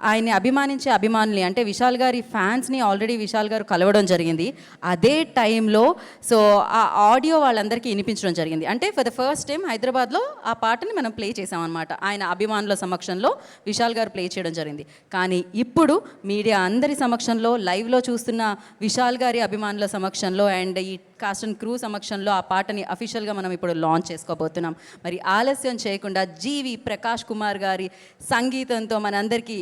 ఆయన్ని అభిమానించే అభిమానుల్ని, అంటే విశాల్ గారి ఫ్యాన్స్ని ఆల్రెడీ విశాల్ గారు కలవడం జరిగింది. అదే టైంలో సో ఆ ఆడియో వాళ్ళందరికీ వినిపించడం జరిగింది. అంటే ఫర్ ద ఫస్ట్ టైం హైదరాబాద్లో ఆ పాటని మనం ప్లే చేసామన్నమాట. ఆయన అభిమానుల సమక్షంలో విశాల్ గారు ప్లే చేయడం జరిగింది. కానీ ఇప్పుడు మీడియా అందరి సమక్షంలో, లైవ్లో చూస్తున్న విశాల్ గారి అభిమానుల సమక్షంలో అండ్ ఈ కాస్ట్ అండ్ క్రూ సమక్షంలో ఆ పాటని అఫీషియల్గా మనం ఇప్పుడు లాంచ్ చేసుకోబోతున్నాం. మరి ఆలస్యం చేయకుండా జీవి ప్రకాష్ కుమార్ గారి సంగీతంతో మనందరికీ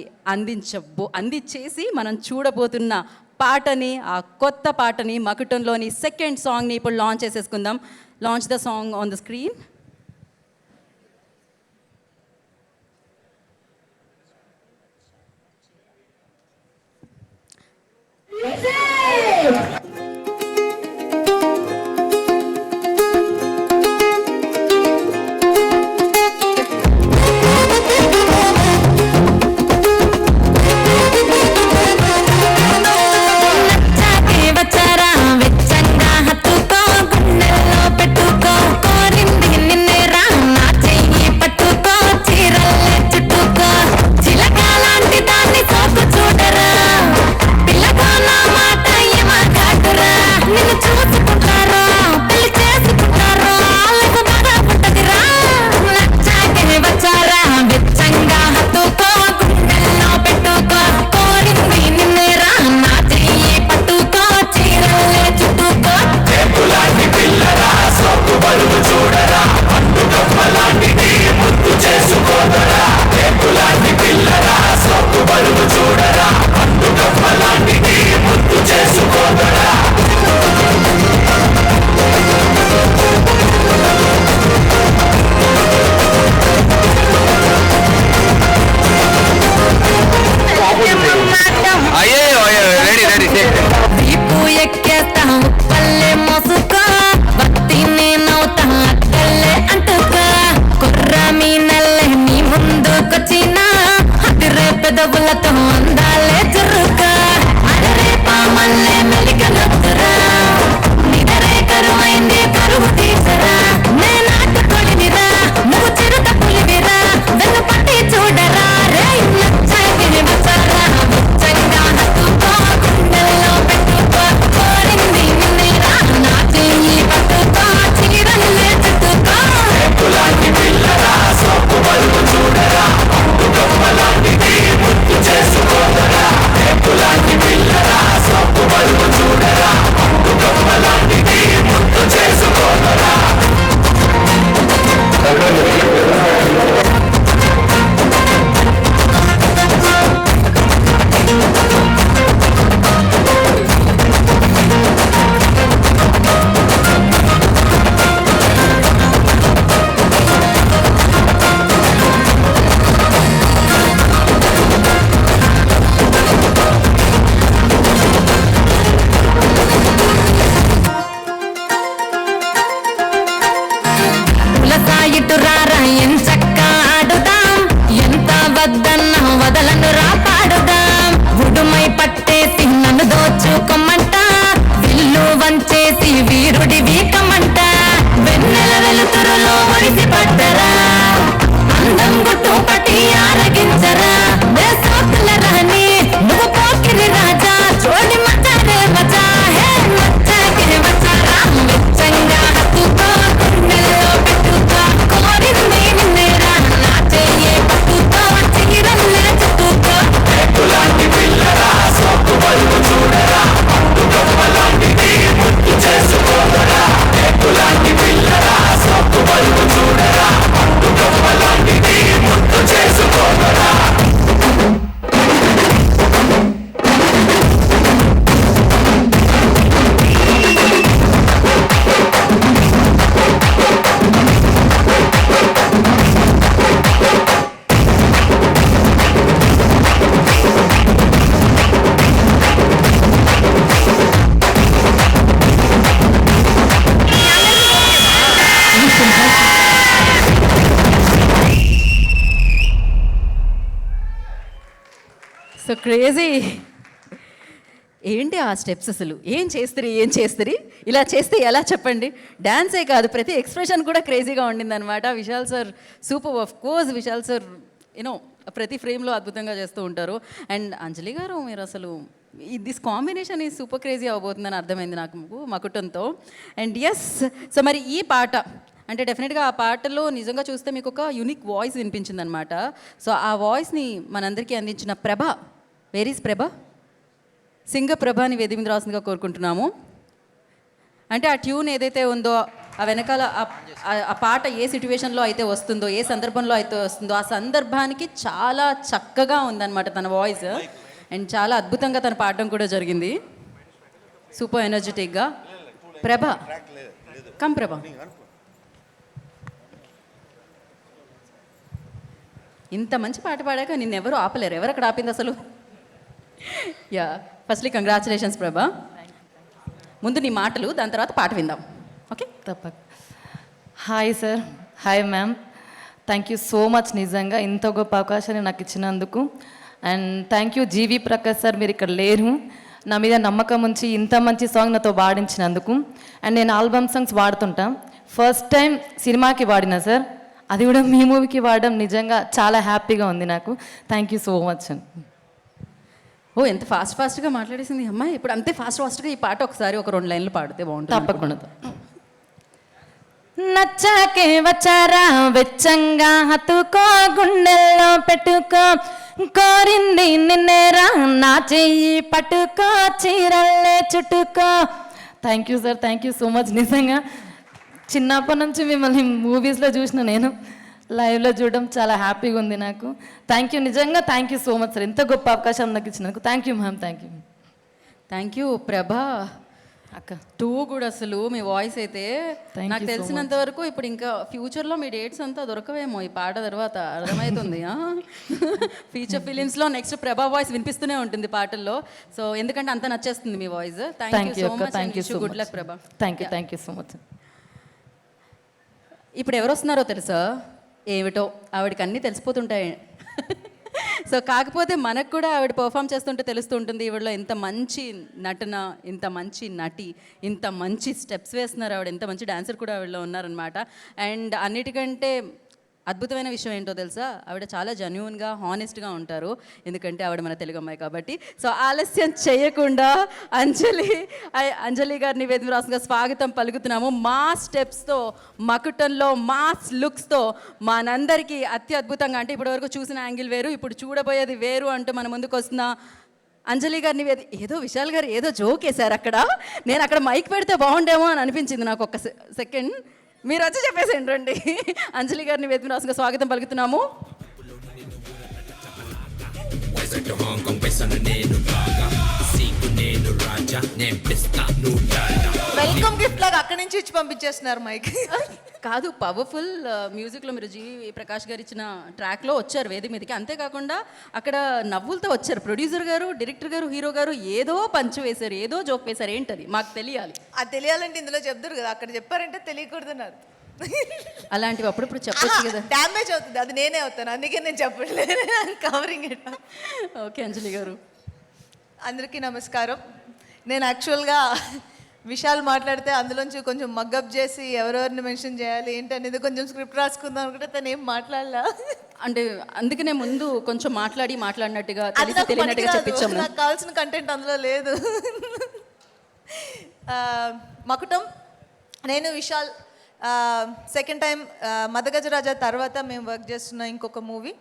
అందించేసి మనం చూడబోతున్న పాటని, ఆ కొత్త పాటని, మకుటంలోని సెకండ్ సాంగ్ని ఇప్పుడు లాంచ్ చేసేసుకుందాం. Launch the song on the screen. చిలకాలాంటి దాన్ని సోకు చూడరా, పిల్లగా నా మాట ఏమ సో క్రేజీ. ఏంటి ఆ స్టెప్స్ అసలు? ఏం చేస్తారు ఇలా చేస్తే ఎలా చెప్పండి? డ్యాన్సే కాదు, ప్రతి ఎక్స్ప్రెషన్ కూడా క్రేజీగా ఉండిందనమాట. Vishal sir super. Of course Vishal sir you know ప్రతి ఫ్రేమ్లో అద్భుతంగా చేస్తూ ఉంటారు. అండ్ అంజలి గారు మీరు అసలు దిస్ కాంబినేషన్ ఈ సూపర్ క్రేజీ అవబోతుందని అర్థమైంది నాకు మకుటంతో. అండ్ ఎస్, సో మరి ఈ పాట అంటే డెఫినెట్గా ఆ పాటలో నిజంగా చూస్తే మీకు ఒక యూనిక్ వాయిస్ వినిపించింది అనమాట. సో ఆ వాయిస్ని మనందరికీ అందించిన ప్రభ, వేర్ ఈస్ ప్రభ? సింగప్రభని వేది మీద రాసిందిగా కోరుకుంటున్నాము. అంటే ఆ ట్యూన్ ఏదైతే ఉందో ఆ వెనకాల ఆ పాట ఏ సిట్యువేషన్లో అయితే వస్తుందో, ఏ సందర్భంలో అయితే వస్తుందో ఆ సందర్భానికి చాలా చక్కగా ఉందన్నమాట తన వాయిస్. అండ్ చాలా అద్భుతంగా తను పాడడం కూడా జరిగింది, సూపర్ ఎనర్జెటిక్గా. ప్రభ కమ్ ప్రభ, ఇంత మంచి పాట పాడాక నిన్నెవరు ఆపలేరు. ఎవరు అక్కడ ఆపింది అసలు? Yeah, firstly congratulations Prabha. ముందు నీ మాటలు, దాని తర్వాత పాట విందాం. ఓకే, తప్పక. Hi sir, hi ma'am, thank you so much నిజంగా ఇంత గొప్ప అవకాశాన్ని నాకు ఇచ్చినందుకు. And thank you GV Prakash sir, మీరు ఇక్కడ లేరు, నా మీద నమ్మకం ఉంచి ఇంత మంచి సాంగ్ నాతో పాడించినందుకు. అండ్ నేను ఆల్బమ్ సాంగ్స్ వాడుతుంటా, ఫస్ట్ టైం సినిమాకి వాడినా సార్, అది కూడా మీ మూవీకి వాడడం నిజంగా చాలా హ్యాపీగా ఉంది నాకు. థ్యాంక్ యూ సో మచ్ అండి. ఓ, ఎంత ఫాస్ట్గా మాట్లాడేసింది అమ్మాయి. ఇప్పుడు అంతే ఫాస్ట్గా ఈ పాట ఒకసారి ఒక 2 లైన్లు పాడితే బాగుంటుంది. తప్పకుండా. నచ్చాకే వచ్చారా వెచ్చంగా హత్తుకో, గుండెల్లో పెట్టుకో, కోరింది నిన్నేరా నా చెయ్యి పట్టుకో, చీరల్లే చుట్టుకో. Thank you sir, thank you so much. నిజంగా చిన్నప్పటి నుంచి మిమ్మల్ని మూవీస్లో చూసిన నేను, లైవ్లో చూడడం చాలా హ్యాపీగా ఉంది నాకు. థ్యాంక్ యూ, నిజంగా thank you so much sir, ఎంత గొప్ప అవకాశం నాకు ఇచ్చినందుకు. Thank you ma'am, thank you ప్రభా అక్క. 2 కూడా అసలు మీ వాయిస్ అయితే నాకు తెలిసినంత వరకు ఇప్పుడు ఇంకా ఫ్యూచర్లో మీ డేట్స్ అంతా దొరకవేమో ఈ పాట తర్వాత, అర్థమవుతుంది. ఫీచర్ ఫిలిమ్స్లో నెక్స్ట్ ప్రభా వాయిస్ వినిపిస్తూనే ఉంటుంది పాటల్లో. సో ఎందుకంటే అంత నచ్చేస్తుంది మీ voice. Thank you so much. Thank you, good luck Prabha. Thank you so much. ఇప్పుడు ఎవరు వస్తున్నారో తెలుసా? ఏమిటో ఆవిడకి అన్నీ తెలిసిపోతుంటాయి. సో కాకపోతే మనకు కూడా ఆవిడ పర్ఫామ్ చేస్తుంటే తెలుస్తూ ఉంటుంది ఈవిడలో ఎంత మంచి నటన, ఇంత మంచి నటి, ఇంత మంచి స్టెప్స్ వేస్తున్నారు ఆవిడ, ఎంత మంచి డాన్సర్ కూడా ఆవిడలో ఉన్నారనమాట. అండ్ అన్నిటికంటే అద్భుతమైన విషయం ఏంటో తెలుసా? ఆవిడ చాలా జెన్యూన్గా, హానెస్ట్గా ఉంటారు, ఎందుకంటే ఆవిడ మన తెలుగు అమ్మాయి కాబట్టి. సో ఆలస్యం చేయకుండా అంజలి గారిని వేదిక రాసుగా స్వాగతం పలుకుతున్నాము. మా స్టెప్స్తో, మకుటంలో మాస్ లుక్స్తో మనందరికీ అత్యద్భుతంగా, అంటే ఇప్పటివరకు చూసిన యాంగిల్ వేరు, ఇప్పుడు చూడబోయేది వేరు అంటూ మన ముందుకు వస్తున్న అంజలి గారిని ఏదో విశాల్ గారు ఏదో జోక్ వేశారు అక్కడ. నేను అక్కడ మైక్ పెడితే బాగుండేమో అని అనిపించింది నాకు ఒక్క సెకండ్. మీరు వచ్చి చెప్పేసేయండి రండి. అంజలి గారిని వేదిక రాసుగా స్వాగతం పలుకుతున్నాము. వెల్కమ్ గిఫ్ట్ లాగా అక్కడి నుంచి ఇచ్చి పంపించేస్తున్నారు మైక్. కాదు, పవర్ఫుల్ మ్యూజిక్లో మీరు జీవి ప్రకాష్ గారు ఇచ్చిన ట్రాక్లో వచ్చారు వేదిక మీదకి. అంతేకాకుండా అక్కడ నవ్వులతో వచ్చారు. ప్రొడ్యూసర్ గారు, డైరెక్టర్ గారు, హీరో గారు ఏదో పంచు వేశారు, ఏదో జోక్ వేశారు. ఏంటది మాకు తెలియాలి. అది తెలియాలంటే ఇందులో చెప్తారు కదా, అక్కడ చెప్పారంటే తెలియకూడదన్నారు. అలాంటివి అప్పుడప్పుడు చెప్పొచ్చు కదా. డ్యామేజ్ అవుతుంది, అది నేనే అవుతాను, అందుకే నేను చెప్పట్లేదు, కవరింగ్ ఇట్. ఓకే అంజలి గారు. అందరికీ నమస్కారం. నేను యాక్చువల్గా విశాల్ మాట్లాడితే అందులోంచి కొంచెం మగ్గప్ చేసి ఎవరెవరిని మెన్షన్ చేయాలి ఏంటనేది కొంచెం స్క్రిప్ట్ రాసుకుందాం అనుకుంటే తను ఏం మాట్లాడలా. అంటే అందుకనే ముందు కొంచెం మాట్లాడినట్టుగా తెలియనట్టుగా చెప్పించాము. నాకు కావాల్సిన కంటెంట్ అందులో లేదు. మకుటం, నేను విశాల్ సెకండ్ టైం మదగజరాజా తర్వాత మేము వర్క్ చేస్తున్న ఇంకొక మూవీ.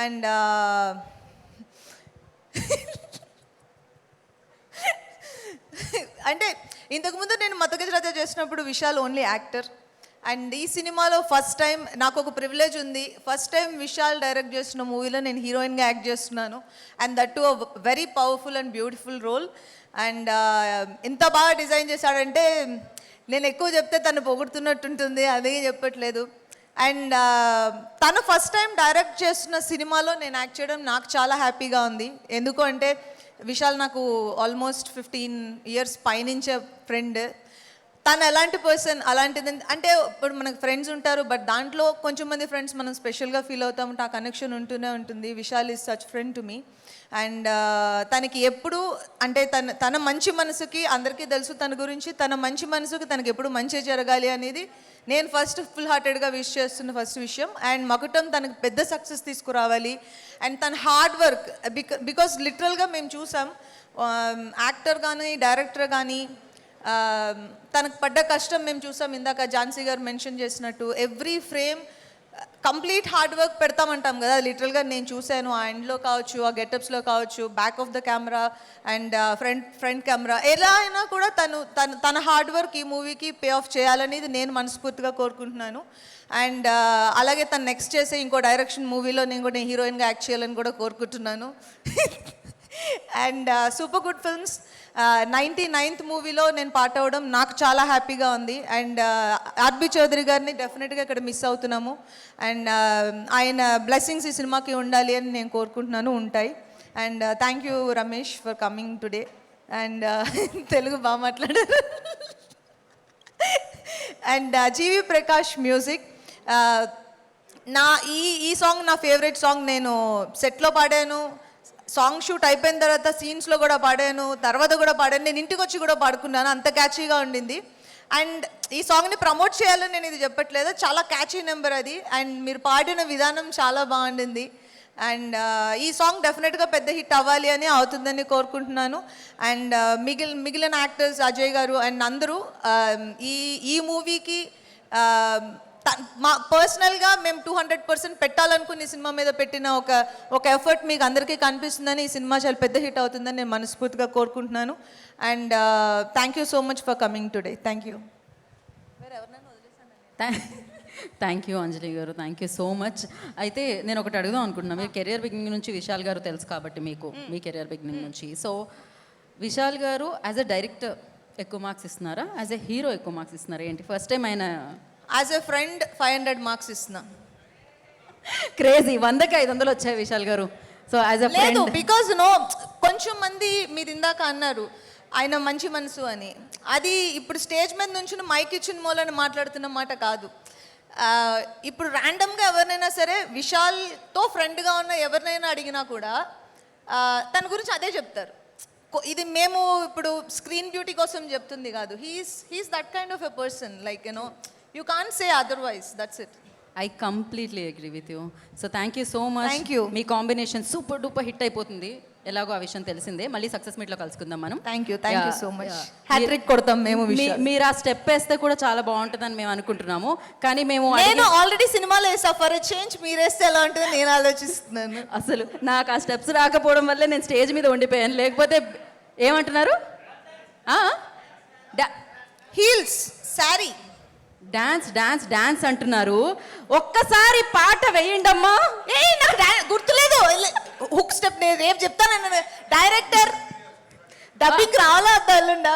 అండ్ అంటే ఇంతకుముందు నేను మదగజరాజా చేసినప్పుడు విశాల్ ఓన్లీ యాక్టర్. అండ్ ఈ సినిమాలో ఫస్ట్ టైం నాకు ఒక ప్రివిలేజ్ ఉంది, ఫస్ట్ టైం విశాల్ డైరెక్ట్ చేస్తున్న మూవీలో నేను హీరోయిన్గా యాక్ట్ చేస్తున్నాను. And that to a very powerful and beautiful role. And ఎంత బాగా డిజైన్ చేశాడంటే నేను ఎక్కువ చెప్తే తను పొగుడుతున్నట్టుంటుంది, అదే చెప్పట్లేదు. అండ్ తను ఫస్ట్ టైం డైరెక్ట్ చేస్తున్న సినిమాలో నేను యాక్ట్ చేయడం నాకు చాలా హ్యాపీగా ఉంది. ఎందుకు అంటే విశాల్ నాకు ఆల్మోస్ట్ 15 years పైనుంచే ఫ్రెండ్. తను ఎలాంటి పర్సన్, అలాంటిది అంటే ఇప్పుడు మనకు ఫ్రెండ్స్ ఉంటారు, బట్ దాంట్లో కొంచెం మంది ఫ్రెండ్స్ మనం స్పెషల్గా ఫీల్ అవుతాం, ఆ కనెక్షన్ ఉంటూనే ఉంటుంది. Vishal is such friend to me. And తనకి ఎప్పుడు అంటే తన మంచి మనసుకి అందరికీ తెలుసు తన గురించి, తన మంచి మనసుకి తనకి ఎప్పుడు మంచి జరగాలి అనేది నేను ఫస్ట్ ఫుల్ హార్టెడ్గా విష్ చేస్తున్న ఫస్ట్ విషయం. అండ్ మకుటం తనకు పెద్ద సక్సెస్ తీసుకురావాలి. అండ్ తన హార్డ్ వర్క్ బికాస్ లిటరల్గా మేము చూసాం యాక్టర్ కానీ డైరెక్టర్ కానీ తనకు పడ్డ కష్టం మేము చూసాం. ఇందాక ఝాన్సీ గారు మెన్షన్ చేసినట్టు every frame complete hard work పెడతామంటాం కదా, లిటరల్గా నేను చూశాను. ఆ ఎండ్లో కావచ్చు, ఆ గెటప్స్లో కావచ్చు, back of the camera and front camera, ఎలా అయినా కూడా తన హార్డ్ వర్క్ ఈ మూవీకి పే ఆఫ్ చేయాలనేది నేను మనస్ఫూర్తిగా కోరుకుంటున్నాను. అండ్ అలాగే తను నెక్స్ట్ చేసే ఇంకో డైరెక్షన్ మూవీలో నేను కూడా హీరోయిన్గా యాక్ట్ చేయాలని కూడా కోరుకుంటున్నాను. And super good films 99th మూవీలో నేను పార్ట్ అవ్వడం నాకు చాలా హ్యాపీగా ఉంది. అండ్ ఆర్బి చౌదరి గారిని డెఫినెట్గా ఇక్కడ మిస్ అవుతున్నాము. అండ్ ఆయన బ్లెస్సింగ్స్ ఈ సినిమాకి ఉండాలి అని నేను కోరుకుంటున్నాను, ఉంటాయి. And thank you Ramesh for coming today. And Telugu బాగా మాట్లాడారు. అండ్ జీవి ప్రకాష్ మ్యూజిక్, ఈ సాంగ్ నా ఫేవరెట్ సాంగ్. నేను సెట్లో పాడాను, సాంగ్ షూట్ అయిపోయిన తర్వాత సీన్స్లో కూడా పాడాను, తర్వాత కూడా పాడాను, నేను ఇంటికి వచ్చి కూడా పాడుకున్నాను, అంత క్యాచీగా ఉండింది. అండ్ ఈ సాంగ్ని ప్రమోట్ చేయాలని నేను ఇది చెప్పట్లేదు, చాలా క్యాచీ నెంబర్ అది. అండ్ మీరు పాడిన విధానం చాలా బాగుండింది. అండ్ ఈ సాంగ్ డెఫినెట్గా పెద్ద హిట్ అవ్వాలి అని అవుతుందని కోరుకుంటున్నాను. అండ్ మిగిలిన యాక్టర్స్ అజయ్ గారు అండ్ అందరూ ఈ మూవీకి మా పర్సనల్గా మేము 200% పెట్టాలనుకుని ఈ సినిమా మీద పెట్టిన ఒక ఎఫర్ట్ మీకు అందరికీ కనిపిస్తుందని, ఈ సినిమా చాలా పెద్ద హిట్ అవుతుందని నేను మనస్ఫూర్తిగా కోరుకుంటున్నాను. And thank you so much for coming today. Thank you. Thank you Anjali గారు, థ్యాంక్ యూ సో మచ్. అయితే నేను ఒకటి అడుగుదాం అనుకుంటున్నాను. మీరు కెరియర్ బిగినింగ్ నుంచి విశాల్ గారు తెలుసు కాబట్టి మీకు మీ కెరియర్ బిగినింగ్ నుంచి, సో విశాల్ గారు యాజ్ ఎ డైరెక్టర్ ఎక్కువ మార్క్స్ ఇస్తున్నారా, యాజ్ ఎ హీరో ఎక్కువ మార్క్స్ ఇస్తున్నారా, ఏంటి? ఫస్ట్ టైం ఆయన యాజ్ ఎ ఫ్రెండ్ 500 మార్క్స్ ఇస్తున్నా. క్రేజీ, 100కి 500 వచ్చాయి విశాల్ గారు. So as a friend, because కొంచెం మంది మీరు ఇందాక అన్నారు ఆయన మంచి మనసు అని, అది ఇప్పుడు స్టేజ్ మీద నుంచి మైక్ ఇచ్చిన మూలని మాట్లాడుతున్న మాట కాదు. ఇప్పుడు ర్యాండమ్గా ఎవరినైనా సరే విశాల్తో ఫ్రెండ్గా ఉన్న ఎవరినైనా అడిగినా కూడా తన గురించి అదే చెప్తారు. ఇది మేము ఇప్పుడు స్క్రీన్ బ్యూటీ కోసం చెప్తుంది కాదు, he is that kind of a person, like you can't say otherwise, that's it. I completely agree with you. So thank you so much. Thank you. Me combination super duper hit అయిపోతుంది, ఎలాగో ఆ విషయం తెలిసిందే. మళ్ళీ సక్సెస్ మీట్లో కలుసుకుందాం మనం. Thank you so much. Hat trick కొడతాం మేము. మీరు ఆ స్టెప్ వేస్తే కూడా చాలా బాగుంటుందని మేము అనుకుంటున్నాము, కానీ నేను ఆల్రెడీ సినిమాలో వేసా, ఫర్ ఎ చేంజ్ మీరు వేస్తే ఎలా ఉంటుందో నేను ఆలోచిస్తున్నాను. అసలు నాకు ఆ స్టెప్స్ రాకపోవడం వల్లే నేను స్టేజ్ మీద ఉండిపోయాను, లేకపోతే ఏమంటున్నారు heels sari dance dance dance అంటున్నారు. ఒక్కసారి పాట వేయండమ్మా. నాకు గుర్తులేదు హుక్ స్టెప్, నేను రేపు చెప్తాను. డైరెక్టర్ డబ్బింగ్ రావాలా అద్దాలుండా,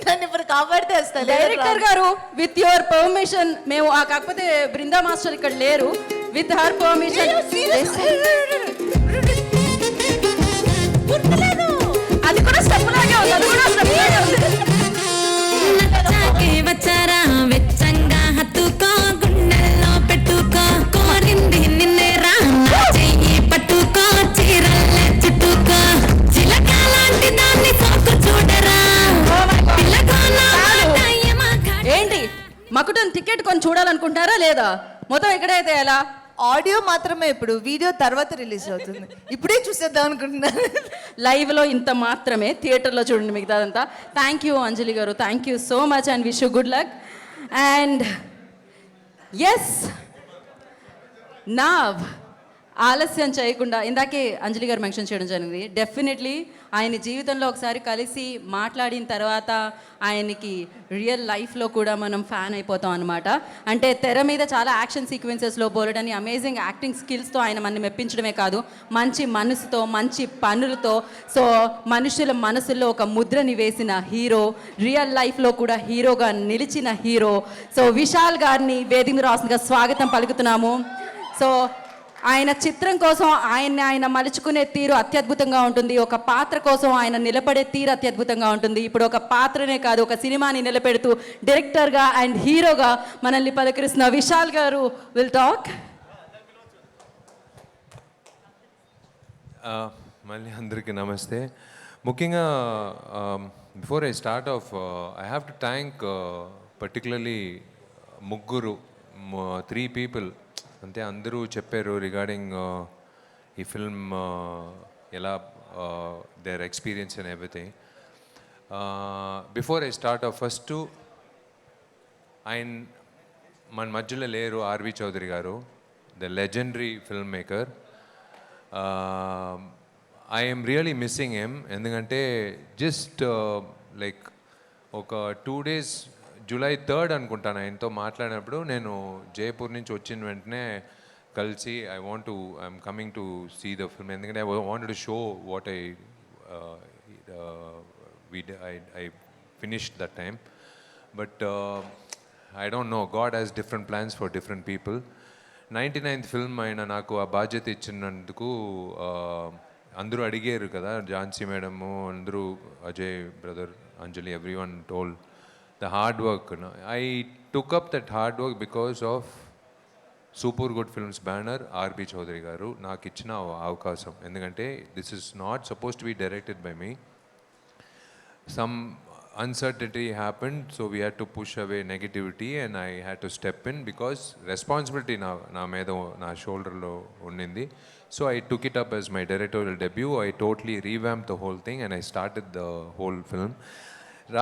నన్ను ఇప్పుడు కాపాడితే వస్తాను. డైరెక్టర్ గారు విత్ యువర్ పర్మిషన్, మేము కాకపోతే బృందా మాస్టర్ ఇక్కడ లేరు, విత్ హర్ పర్మిషన్ అది కూడా స్టెప్ లాగే ఉంది, అది కూడా స్టెప్ లాగే ఉంది. వచ్చారా వెచ్చంగా హత్తుకో, గుండెల్లో పెట్టుకో, కోరింది నిన్నే రా చెయ్యి పట్టుకో, చీరల్లే చుట్టుకో, చిలక లాంటి దాన్ని సోకు చూడరా. ఏంటి మకుటన్ టికెట్ కొని చూడాలనుకుంటారా లేదా? మొత్తం ఎక్కడైతే ఎలా ఆడియో మాత్రమే, ఇప్పుడు వీడియో తర్వాత రిలీజ్ అవుతుంది, ఇప్పుడే చూసేద్దాం అనుకుంటున్నాను. లైవ్లో ఇంత మాత్రమే, థియేటర్లో చూడండి మిగతాదంతా. థ్యాంక్ యూ అంజలి గారు, thank you so much and wish you good luck. And yes నా ఆలస్యం చేయకుండా, ఇందాకే అంజలి గారు మెన్షన్ చేయడం జరిగింది, డెఫినెట్లీ ఆయన జీవితంలో ఒకసారి కలిసి మాట్లాడిన తర్వాత ఆయనకి రియల్ లైఫ్లో కూడా మనం ఫ్యాన్ అయిపోతాం అనమాట. అంటే తెర మీద చాలా యాక్షన్ సీక్వెన్సెస్లో బోలెడని అమేజింగ్ యాక్టింగ్ స్కిల్స్తో ఆయన మనని మెప్పించడమే కాదు, మంచి మనసుతో మంచి పనులతో సో మనుషుల మనసుల్లో ఒక ముద్రని వేసిన హీరో, రియల్ లైఫ్లో కూడా హీరోగా నిలిచిన హీరో. సో విశాల్ గారిని వేదిక రాసుగా స్వాగతం పలుకుతున్నాము. సో ఆయన చిత్రం కోసం ఆయన మలుచుకునే తీరు అత్యద్భుతంగా ఉంటుంది, ఒక పాత్ర కోసం ఆయన నిలబడే తీరు అత్యద్భుతంగా ఉంటుంది. ఇప్పుడు ఒక పాత్రనే కాదు, ఒక సినిమాని నిలబెడుతూ డైరెక్టర్గా అండ్ హీరోగా మనల్ని పలకరిస్తున్న విశాల్ గారు విల్ టాక్. మళ్ళీ అందరికీ నమస్తే. ముఖ్యంగా before I start of I have to thank particularly ముగ్గురు 3 పీపుల్ అంటే అందరూ చెప్పారు రిగార్డింగ్ ఈ ఫిల్మ్ ఎలా their experience and everything. Before I start of first ఆయన మన మధ్యలో లేరు, ఆర్వి చౌదరి గారు, the legendary film maker. I'm really missing him. ఎందుకంటే జస్ట్ లైక్ ఒక 2 days July 3rd అనుకుంటాను ఆయనతో మాట్లాడినప్పుడు, నేను జైపూర్ నుంచి వచ్చిన వెంటనే కలిసి I'm coming to see the film, ఎందుకంటే I wanted to show what I finished that time. But I don't know, God has different plans for different people. 99th film అయినా నాకు ఆ బాధ్యత ఇచ్చినందుకు అందరూ అడిగారు కదా, ఝాన్సీ మేడము, అందరూ, Ajay brother, Anjali, everyone told the hard work. I took up that hard work because of super good films banner RB Chowdary గారు నాకు ఇచ్చిన అవకాశం. ఎందుకంటే this is not suppose to be directed by me. Some uncertainty happened, so we had to push away negativity and I had to step in because responsibility na medo na shoulder lo unnindi. So I took it up as my directorial debut. I totally revamped the whole thing and I started the whole film.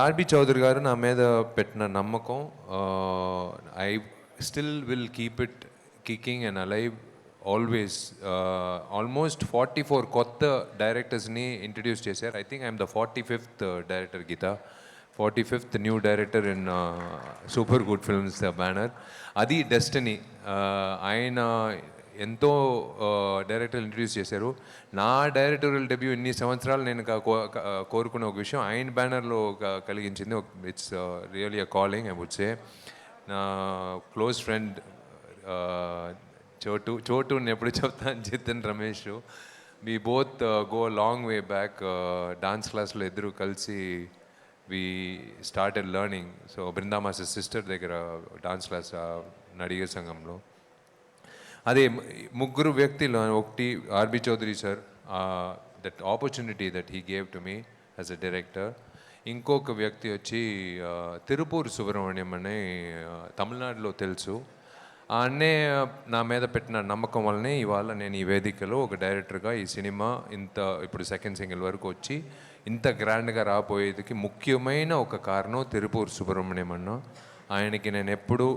Arbi Chaudhary garu na meda petna nammakam, I still will keep it kicking and alive always. Almost 44 కొత్త డైరెక్టర్స్ని ఇంట్రడ్యూస్ చేశారు. I think I'm the 45th director, Geetha 45th new director in super good films banner. అది డెస్టినీ. ఆయన ఎంతో డైరెక్టర్లు ఇంట్రడ్యూస్ చేశారు. నా డైరెక్టోరియల్ డెబ్యూ ఇన్ని సంవత్సరాలు నేను కోరుకునే ఒక విషయం ఆయన బ్యానర్లో కలిగించింది. It's really a calling I would say. నా క్లోజ్ ఫ్రెండ్ చోటుని ఎప్పుడు చెప్తాను, Jithan Ramesh, we both go long way back. Dance క్లాస్లో ఇద్దరు కలిసి we started learning. So Brinda master sister దగ్గర డాన్స్ క్లాస్ నడిగే సంఘంలో. అదే ముగ్గురు వ్యక్తులు, ఒకటి RB Chowdary sir, that opportunity that he gave to me as a director. ఇంకొక వ్యక్తి వచ్చి తిరుపూర్ సుబ్రహ్మణ్యం అని తమిళనాడులో తెలుసు. ఆ అన్నయ్య నా మీద పెట్టిన నమ్మకం వల్లనే ఇవాళ నేను ఈ వేదికలో ఒక డైరెక్టర్గా ఈ సినిమా ఇంత ఇప్పుడు సెకండ్ సింగిల్ వరకు వచ్చి ఇంత గ్రాండ్గా రాబోయేదికి ముఖ్యమైన ఒక కారణం తిరుపూర్ సుబ్రహ్మణ్యం అన్న. ఆయనకి నేను ఎప్పుడు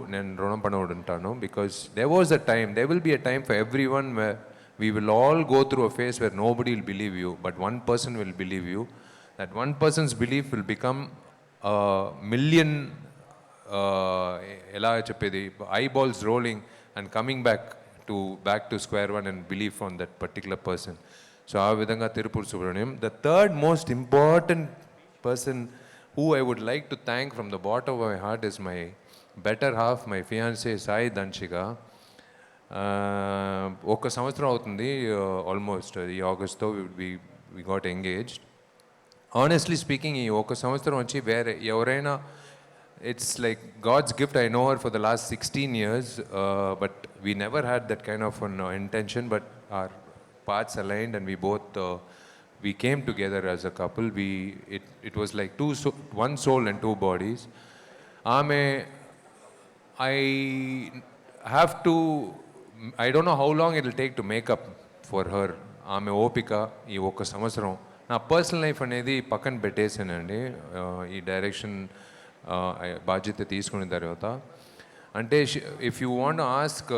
రుణపడి ఉంటాను. Because they was a time, they will be a time for every one where we will all go through a phase where nobody will believe you, but one person will believe you. That one person's belief will become a million, ఎలా చెప్పేది, eyeballs rolling and coming back to square one and believe on that particular person. So ఆ విధంగా Tirupur Subrahmanyam. The third most important person who I would like to thank from the bottom of my heart is my better half, my fiancee Sai Damshika. 1 సంవత్సరం అవుతుంది ఆల్మోస్ట్. ఈ ఆగస్ట్తో we got engaged. Honestly speaking, ఈ 1 సంవత్సరం వచ్చి వేరే ఎవరైనా, it's like God's gift. I know her for the last 16 years, but we never had that kind of an intention, but our paths aligned and we both we came together as a couple. It was like one soul and 2 bodies. I don't know how long it will take to make up for her. ఓపిక ఈ 1 సంవత్సరం నా పర్సనల్ లైఫ్ అనేది పక్కన పెట్టేసానండి ఈ డైరెక్షన్ బాధ్యత తీసుకున్న తర్వాత. అంటే ఇఫ్ యూ వాంట్ ఆస్క్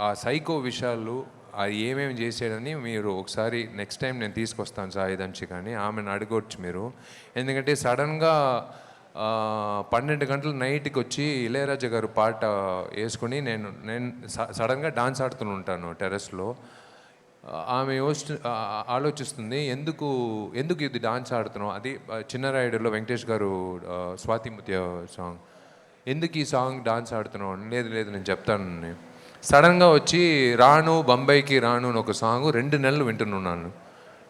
ఆ సైకో విషయాలు అది ఏమేమి చేసాడని మీరు ఒకసారి నెక్స్ట్ టైం నేను తీసుకొస్తాను సాయి దంచి, కానీ ఆమెను అడగవచ్చు మీరు. ఎందుకంటే సడన్గా 12 గంటల నైట్కి వచ్చి ఇళయరాజా గారు పాట వేసుకొని నేను సడన్గా డాన్స్ ఆడుతూ ఉంటాను టెర్రస్లో. ఆమె ఆలోచిస్తుంది, ఎందుకు ఇది డాన్స్ ఆడుతున్నావు, అది చిన్నరాయుడులో వెంకటేష్ గారు స్వాతి ముత్య సాంగ్, ఎందుకు ఈ సాంగ్ డాన్స్ ఆడుతున్నావు? లేదు నేను చెప్తాను. సడన్గా వచ్చి రాను బొంబాయికి రాను అని ఒక సాంగ్ 2 నెలలు వింటున్నాను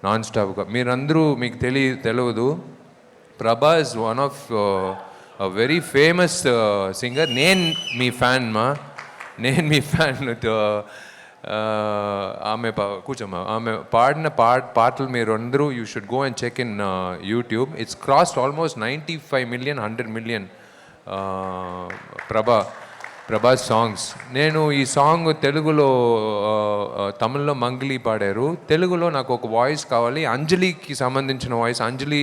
నాన్ స్టాప్గా. మీరందరూ మీకు తెలియదు, Prabhas one of very famous singer. నేను మీ ఫ్యాన్. ఆమె కూర్చోమ్మా, ఆమె పాడిన పాటలు మీరు అందరూ you should go and check in YouTube. It's crossed almost 95 million 100 million Prabhas songs. నేను ఈ సాంగ్ తెలుగులో తమిళ్లో మంగ్లీ పాడారు, తెలుగులో నాకు ఒక వాయిస్ కావాలి, అంజలికి సంబంధించిన వాయిస్. అంజలి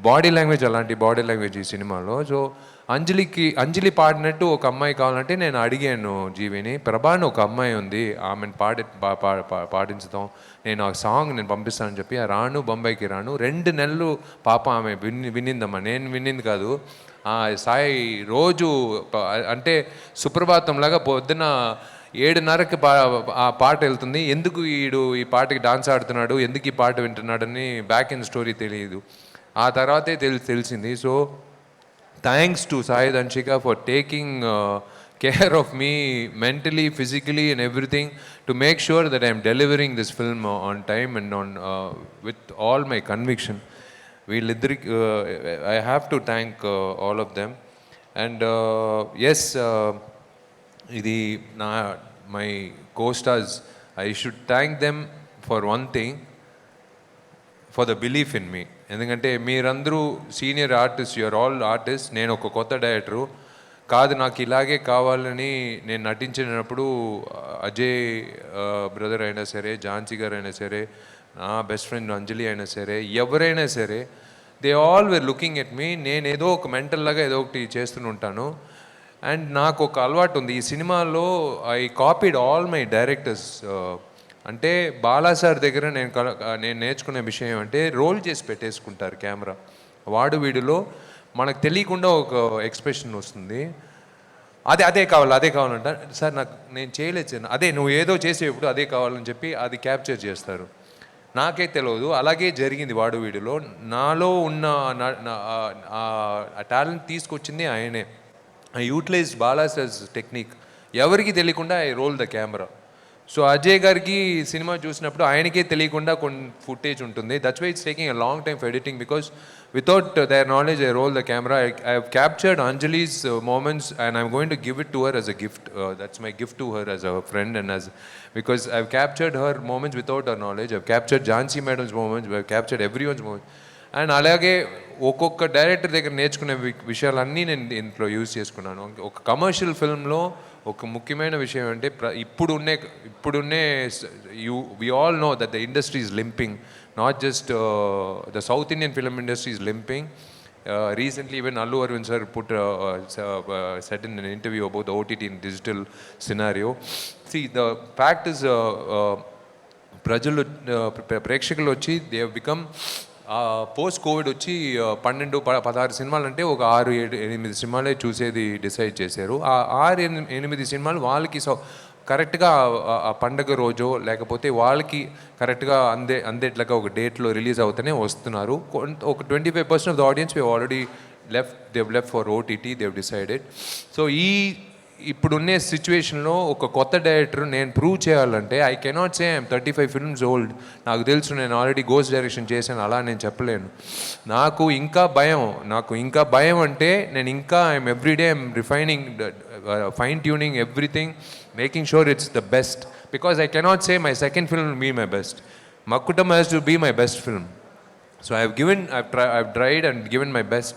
బాడీ లాంగ్వేజ్ అలాంటి బాడీ లాంగ్వేజ్ ఈ సినిమాలో. సో అంజలి పాడినట్టు ఒక అమ్మాయి కావాలంటే నేను అడిగాను జీవిని. ప్రభాని ఒక అమ్మాయి ఉంది, ఆమెను పాడించుదాం, నేను ఆ సాంగ్ నేను పంపిస్తానని చెప్పి రాను, బొంబాయికి రాను. 2 నెలలు పాప ఆమె వినిందమ్మా, నేను వినింది కాదు. సాయి రోజు అంటే సుప్రభాతంలాగా పొద్దున 7:30కి ఆ పాట వెళ్తుంది. ఎందుకు ఈ పాటకి డాన్స్ ఆడుతున్నాడు, ఎందుకు ఈ పాట వింటున్నాడని బ్యాక్ ఎండ్ స్టోరీ తెలియదు. ఆ తర్వాతే తెలిసింది. So thanks to Sai Damshika for taking care of me mentally, physically and everything to make sure that I am delivering this film on time and on with all my conviction. I have to thank all of them. And yes, my co-stars, I should thank them for one thing, for the belief in me. ఎందుకంటే మీరందరూ senior artist, you're all artist. నేను ఒక కొత్త డైరెక్టరు కాదు, నాకు ఇలాగే కావాలని నేను నటించినప్పుడు అజయ్ బ్రదర్ అయినా సరే, ఝాన్సీ గారు అయినా సరే, నా బెస్ట్ ఫ్రెండ్ అంజలి అయినా సరే, ఎవరైనా సరే, they all were looking at me. నేను ఏదో ఒక మెంటల్లాగా ఏదో ఒకటి చేస్తూనే ఉంటాను. అండ్ నాకు ఒక అలవాటు ఉంది ఈ సినిమాలో, I copied all my directors. అంటే బాలా సార్ దగ్గర నేను నేర్చుకునే విషయం ఏమంటే రోల్ చేసి పెట్టేసుకుంటారు కెమెరా. వాడు వీడిలో మనకు తెలియకుండా ఒక ఎక్స్ప్రెషన్ వస్తుంది, అదే కావాలంట. సార్ నేను చేయలేదు సార్, అదే నువ్వు ఏదో చేసేప్పుడు అదే కావాలని చెప్పి అది క్యాప్చర్ చేస్తారు. నాకే తెలియదు, అలాగే జరిగింది వాడు వీడిలో. నాలో ఉన్న ఆ టాలెంట్ తీసుకొచ్చింది ఆయనే. I utilize Bala sir's technique, ఎవరికి తెలియకుండా I roll the camera. So Ajay గారికి సినిమా చూసినప్పుడు ఆయనకే తెలియకుండా కొన్ని ఫుటేజ్ ఉంటుంది. That's why it's taking a long time for editing, because without their knowledge I roll the camera. I have captured Anjali's moments and I'm going to give it to her as a gift. That's my gift to her as a friend, and because I've captured her moments without her knowledge. I've captured Jhansi madam's moments, I've captured everyone's moments. And అలాగే ఒక్కొక్క డైరెక్టర్ దగ్గర నేర్చుకునే విషయాలన్నీ నేను ఇంట్లో యూజ్ చేసుకున్నాను. ఒక కమర్షియల్ ఫిల్మ్లో ఒక ముఖ్యమైన విషయం అంటే ఇప్పుడున్నే we all know that the industry is limping, not just the South Indian film industry is limping. Recently even Allu Arvind sir said in an interview about the OTT and digital scenario. See, the fact is ప్రేక్షకులు వచ్చి they have become post Covid వచ్చి 12-16 సినిమాలు అంటే ఒక 6-8 సినిమాలే చూసేది డిసైడ్ చేశారు. ఆ 6-8 సినిమాలు వాళ్ళకి కరెక్ట్గా ఆ పండగ రోజో లేకపోతే వాళ్ళకి కరెక్ట్గా అందేట్లాగా ఒక డేట్లో రిలీజ్ అవుతూనే వస్తున్నారు. ఒక 25% of the audience we already left for OTT, they've decided. So ఇప్పుడున్నే సిచ్యువేషన్లో ఒక కొత్త డైరెక్టర్ నేను ప్రూవ్ చేయాలంటే I cannot say I'm 35 films old, నాకు తెలుసు నేను ఆల్రెడీ గోస్ట్ డైరెక్షన్ చేశాను, అలా నేను చెప్పలేను. నాకు ఇంకా భయం అంటే నేను ఇంకా I'm everyday I'm refining, fine tuning everything, making sure it's the best, because I cannot say my second film will be my best. Makkutam has to be my best film. So I've tried and given my best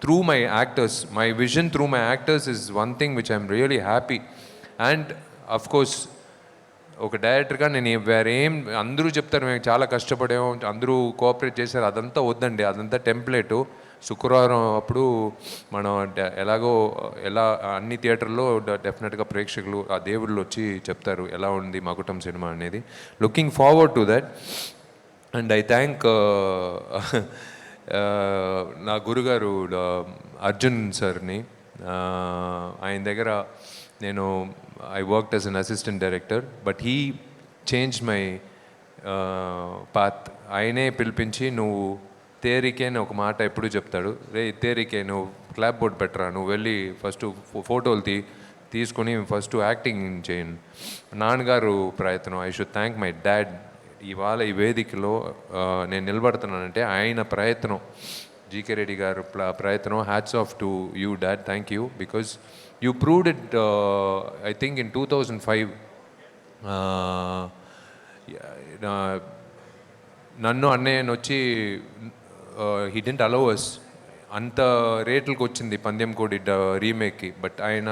through my actors. My vision through my actors is one thing which I'm really happy. And of course ఒక డైరెక్టర్గా నేను వేరేం అందరూ చెప్తారు మేము చాలా కష్టపడాము, అందరూ కోఆపరేట్ చేశారు, అదంతా వద్దండి, అదంతా టెంప్లెటు. శుక్రవారం అప్పుడు మనం ఎలా అన్ని థియేటర్లో డెఫినెట్గా ప్రేక్షకులు ఆ దేవుళ్ళు వచ్చి చెప్తారు ఎలా ఉంది మకుటం సినిమా అనేది. Looking forward to that. And I thank నా గురుగారు అర్జున్ సార్ని. ఆయన దగ్గర నేను I worked as an assistant director, but he change my path. ఆయనే పిలిపించి నువ్వు తేరికే అని ఒక మాట ఎప్పుడు చెప్తాడు, తేరికే నువ్వు క్లాప్ బోర్డ్ పెట్టరా, నువ్వు వెళ్ళి ఫస్ట్ ఫోటోలు తీసుకొని ఫస్ట్ యాక్టింగ్ చేయండి. నాన్నగారు ప్రయత్నం, I should thank my dad. ఇవాళ ఈ వేదికలో నేను నిలబడుతున్నానంటే ఆయన ప్రయత్నం, జీకే రెడ్డి గారు ప్రయత్నం. Hats off to you dad, thank you, because you proved it. I think in 2005 నన్ను అన్నయ్యను వచ్చి హీ డెంట్ అలౌ అస్ అంత రేట్లకు వచ్చింది పందెం కోడి రీమేక్కి. బట్ ఆయన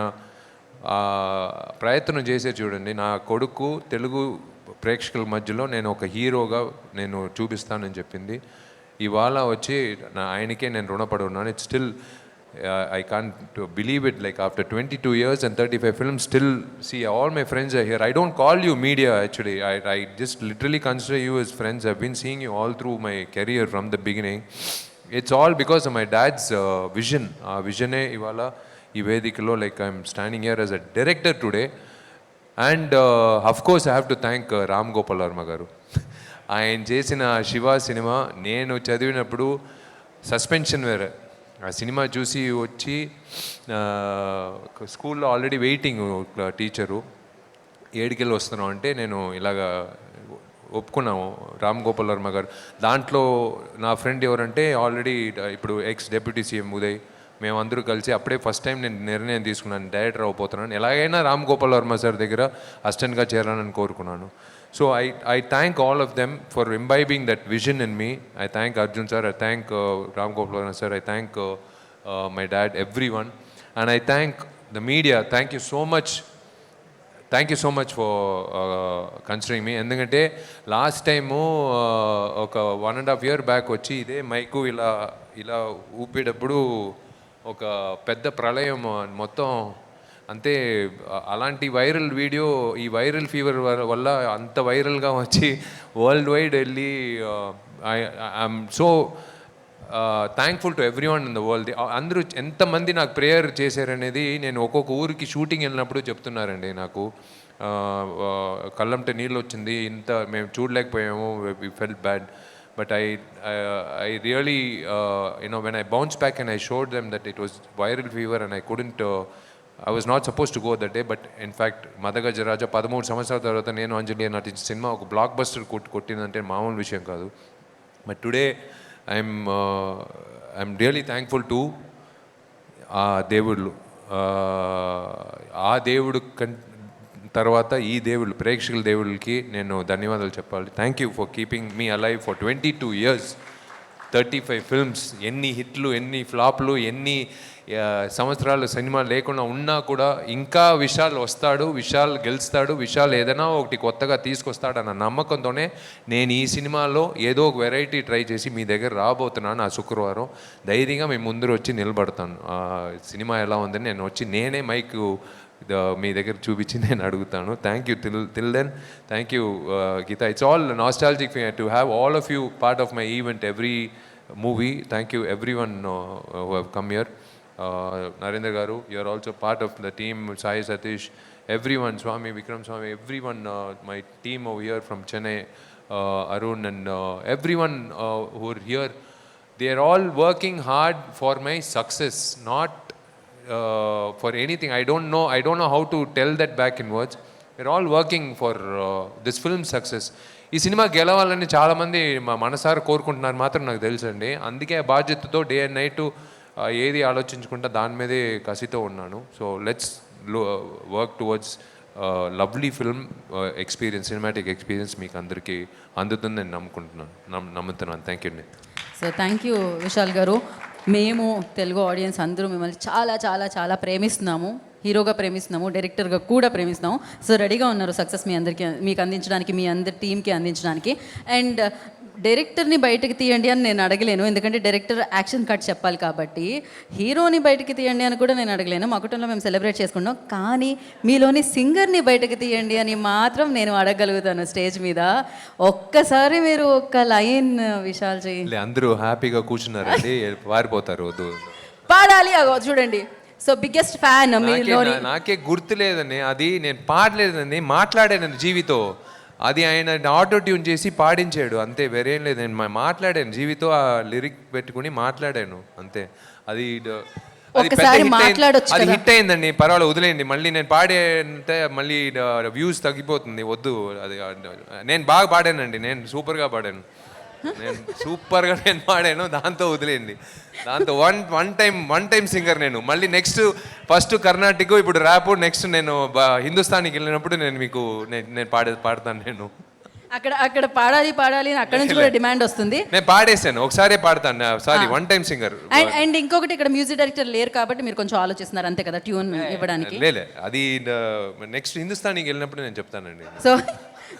ప్రయత్నం చేసే చూడండి, నా కొడుకు తెలుగు ప్రేక్షకుల మధ్యలో నేను ఒక హీరోగా నేను చూపిస్తానని చెప్పింది. ఇవాళ వచ్చి ఆయనకే నేను రుణపడి ఉన్నాను. It's still I can't believe it, like after 22 years and 35 films, still see all my friends are here. I don't call you media actually, I just literally consider you as friends. I've been seeing you all through my career from the beginning. It's all because of my dad's vision. Vision e ivala ee vedikalo, like I'm standing here as a director today. And of course I have to thank Ram Gopal Varma garu. ఆయన చేసిన శివ సినిమా నేను చదివినప్పుడు సస్పెన్షన్ వేరే. ఆ సినిమా చూసి వచ్చి స్కూల్లో ఆల్రెడీ వెయిటింగ్ టీచరు 7కెళ్ళి వస్తున్నాం అంటే నేను ఇలాగా ఒప్పుకున్నాము రామ్ గోపాల్ వర్మ గారు. దాంట్లో నా ఫ్రెండ్ ఎవరంటే ఆల్రెడీ ఇప్పుడు ఎక్స్ డిప్యూటీ సీఎం ఉదయ్, మేమందరూ కలిసి అప్పుడే ఫస్ట్ టైం నేను నిర్ణయం తీసుకున్నాను, డైరెక్టర్ అయిపోతున్నాను, ఎలాగైనా రామ్ గోపాల్ వర్మ సార్ దగ్గర అసిస్టెంట్గా చేరాలని కోరుకున్నాను. So I thank all of them for imbibing that vision in me. I thank Arjun sir, I thank Ram Gopal Varma sir, I thank my dad, everyone. And I thank the media. Thank you so much for considering me. ఎందుకంటే లాస్ట్ టైము ఒక 1.5 year బ్యాక్ వచ్చి ఇదే మైకు ఇలా ఊపేటప్పుడు ఒక పెద్ద ప్రళయం మొత్తం అంతే. అలాంటి వైరల్ వీడియో ఈ వైరల్ ఫీవర్ వల్ల అంత వైరల్గా వచ్చి వరల్డ్ వైడ్ వెళ్ళి I'm so thankful to every one in the world. అందరూ ఎంతమంది నాకు ప్రేయర్ చేశారనేది నేను ఒక్కొక్క ఊరికి షూటింగ్ వెళ్ళినప్పుడు చెప్తున్నారండి. నాకు కళ్ళంటే నీళ్ళు వచ్చింది, ఇంత మేము చూడలేకపోయాము, we felt bad. But I really, when I bounced back and I showed them that it was viral fever and I couldn't, I was not supposed to go that day. But in fact, Madagajaraja 13 సంవత్సరాల తర్వాత నేను అంజలి నటించిన సినిమా ఒక బ్లాక్ బస్టర్ కొట్టిందంటే మామూలు విషయం కాదు. But today I'm really thankful to ఆ దేవుళ్ళు. ఆ దేవుడు తర్వాత ఈ దేవుళ్ళు, ప్రేక్షకుల దేవుళ్ళకి నేను ధన్యవాదాలు చెప్పాలి. Thank you for keeping me alive for 22 years, 35 films, ఎన్ని హిట్లు ఎన్ని ఫ్లాప్లు ఎన్ని సంవత్సరాలు సినిమా లేకుండా ఉన్నా కూడా ఇంకా విశాల్ వస్తాడు, విశాల్ గెలుస్తాడు, విశాల్ ఏదైనా ఒకటి కొత్తగా తీసుకొస్తాడు అన్న నమ్మకంతోనే నేను ఈ సినిమాలో ఏదో ఒక వెరైటీ ట్రై చేసి మీ దగ్గర రాబోతున్నాను. ఆ శుక్రవారం ధైర్యంగా మీ ముందర వచ్చి నిలబడతాను. సినిమా ఎలా ఉందని నేను వచ్చి నేనే మైక్ మీ దగ్గర చూపించి నేను అడుగుతాను. Thank you till then. Thank you Geetha. It's all nostalgic to have all of you part of my event every movie. Thank you everyone who have come here. Narendra garu, you are also part of the team. Sai Satish, everyone, Swami, Vikram Swami, everyone, my team over here from Chennai, Arun and everyone who are here, they are all working hard for my success, not for anything. I don't know how to tell that back in words. They're all working for this film success. ఈ సినిమా గెలవాలని చాలామంది మనసారా కోరుకుంటున్నారు మాత్రం నాకు తెలుసండి. అందుకే ఆ బాధ్యతతో డే అండ్ నైట్ ఏది ఆలోచించుకుంటా దాని మీదే కసితో ఉన్నాను. So let's work towards lovely film experience, cinematic experience మీకు అందరికీ అందుతుందని నేను నమ్ముతున్నాను. థ్యాంక్ యూ అండి. సో థ్యాంక్ యూ విశాల్ గారు. మేము తెలుగు ఆడియన్స్ అందరూ మిమ్మల్ని చాలా చాలా చాలా ప్రేమిస్తున్నాము, హీరోగా ప్రేమిస్తున్నాము, డైరెక్టర్గా కూడా ప్రేమిస్తున్నాము. సో రెడీగా ఉన్నారు సక్సెస్ మీ అందరికీ, మీకు అందించడానికి, మీ అందరి టీంకి అందించడానికి. అండ్ డైరెక్టర్ని బయటకు తీయండి అని నేను అడగలేను, ఎందుకంటే డైరెక్టర్ యాక్షన్ కట్ చెప్పాలి కాబట్టి. హీరోని బయటకు తీయండి అని కూడా నేను అడగలేను, మా కుటుంబంలో మేము సెలబ్రేట్ చేసుకుంటాం. కానీ మీలోని సింగర్ని బయటకు తీయండి అని మాత్రం నేను అడగగలుగుతాను స్టేజ్ మీద. ఒక్కసారి మీరు ఒక్క లైన్ విశాల్ చేయండి. అందరూ హ్యాపీగా కూర్చున్నారండి, వారిపోతారు, వద్దు పాడాలి. అగో చూడండి, సో బిగ్గెస్ట్ ఫ్యాన్ మీలోని. నాకే గుర్తులేదండి, అది నేను పాడలేదండి, మాట్లాడాను జీవితో. అది ఆయన ఆటో ట్యూన్ చేసి పాడించాడు అంతే, వేరేం లేదు. నేను మాట్లాడాను జీవితో, ఆ లిరిక్ పెట్టుకుని మాట్లాడాను అంతే. అది అది హిట్ అయిందండి, పర్వాలేదు వదిలేయండి. మళ్ళీ నేను పాడే మళ్ళీ వ్యూస్ తగ్గిపోతుంది, వద్దు. అది నేను బాగా పాడానండి, నేను సూపర్గా పాడాను. నేను సూపర్గా నేను పాడాను, దాంతో వదిలేండి. దాంతో వన్ టైం సింగర్ నేను. మళ్ళీ నెక్స్ట్ ఫస్ట్ కర్ణాటక, ఇప్పుడు ర్యాప్, నెక్స్ట్ నేను హిందుస్థానీకి వెళ్ళినప్పుడు నేను మీకు నేను పాడతాను. నేను అక్కడ పాడాలి అని అక్కడ నుంచి కూడా డిమాండ్ వస్తుంది. నేను పాడేశాను, ఒకసారే పాడతాను. Sorry, one time singer. And ఇంకొకటి, ఇక్కడ మ్యూజిక్ డైరెక్టర్ లేరు కాబట్టి మీరు కొంచెం ఆలోచిస్తున్నారు అంతే కదా ట్యూన్ ఇవ్వడానికి. లేలే, అది నెక్స్ట్ హిందుస్థానీకి వెళ్ళినప్పుడు నేను చెప్తానండి. సో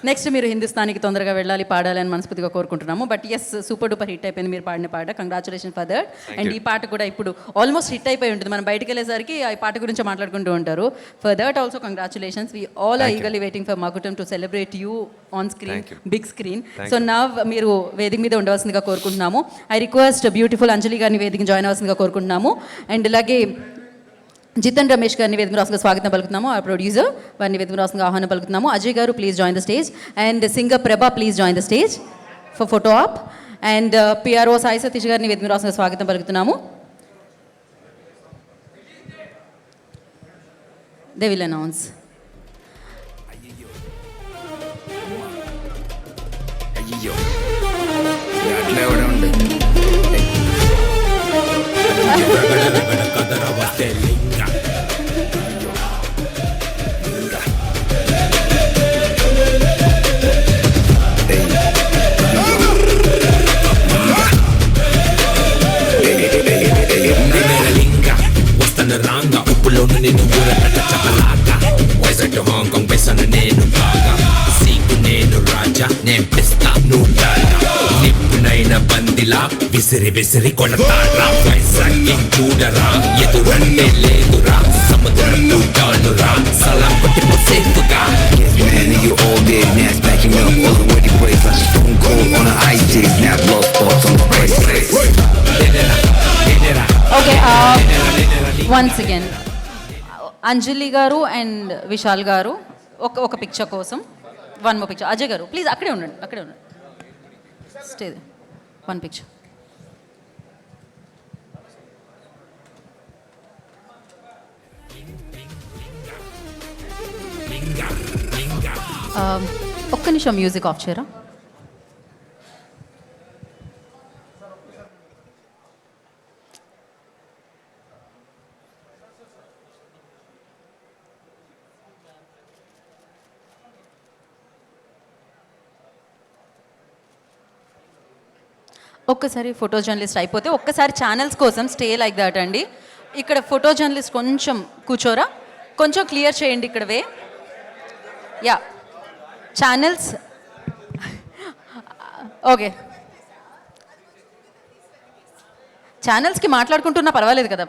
నెక్స్ట్ మీరు హిందుస్థానికి తొందరగా వెళ్ళాలి, పాడాలి అని మనస్ఫూర్తిగా కోరుకుంటున్నాము. But yes, super duper hit అయిపోయింది మీరు పాడిన పాట. Congratulation for that. అండ్ ఈ పాట కూడా ఇప్పుడు ఆల్మోస్ట్ హిట్ అయిపోయి ఉంటుంది. మనం బయటకు వెళ్ళేసరికి ఈ పాట గురించి మాట్లాడుకుంటూ ఉంటారు. For that also congratulations. We all are eagerly waiting for Makutam to celebrate you on screen, big screen. So now మీరు వేదిక మీద ఉండవలసిందిగా కోరుకుంటున్నాము. ఐ రిక్వెస్ట్ బ్యూటిఫుల్ అంజలి గారిని వేదిక జాయిన్ అవ్వాల్సిందిగా కోరుకుంటున్నాము. అండ్ అలాగే జితన్ రమేష్ గారిని వేదిక రాసుగా స్వాగతం పలుకుతున్నాము. ఆ ప్రొడ్యూసర్ వారిని వేదిక రాసుగా ఆహ్వానం పలుకుతున్నాము. అజయ్ గారు please join the stage. And singer Prabha please join the stage for photo op. And PRO Sai Satish గారిని వేదిక రాసుగా స్వాగతం పలుకుతున్నాము. They will announce. రాంగా ఉప్పులోను నేను ఊరట చపలాగా వైజాగ్ టు హాంకాంగ్ బెసను నేను బాగా సీకు నేను రాజా నేను పిస్తా నువ్వు డాలా నిప్పునైన బందిలా విసిరి కొడతారా వైజాగ్ చూడరా ఎదురంటే లేదురా సముద్రం డాలురా సలాం కొట్టి పోసేతుగా Man, you all dead, now it's backing up all the way to break like a stone cold on an ice day. Now blood spots on the bracelet. Okay, once again Anjali గారు అండ్ విశాల్ గారు ఒక పిక్చర్ కోసం, వన్ మోర్ పిక్చర్. అజయ్ గారు ప్లీజ్ అక్కడే ఉండండి. Stay one picture. ఒక్క నిమిషం మ్యూజిక్ ఆఫ్ చేయరా. ఒక్కసారి ఫోటో జర్నలిస్ట్ అయిపోతే ఒక్కసారి ఛానల్స్ కోసం స్టే లైక్ దాట్ అండి. ఇక్కడ ఫోటో జర్నలిస్ట్ కొంచెం కూర్చోరా, కొంచెం క్లియర్ చేయండి ఇక్కడ వే. Yeah, channels okay. ఛానల్స్కి మాట్లాడుకుంటున్నా పర్వాలేదు కదా.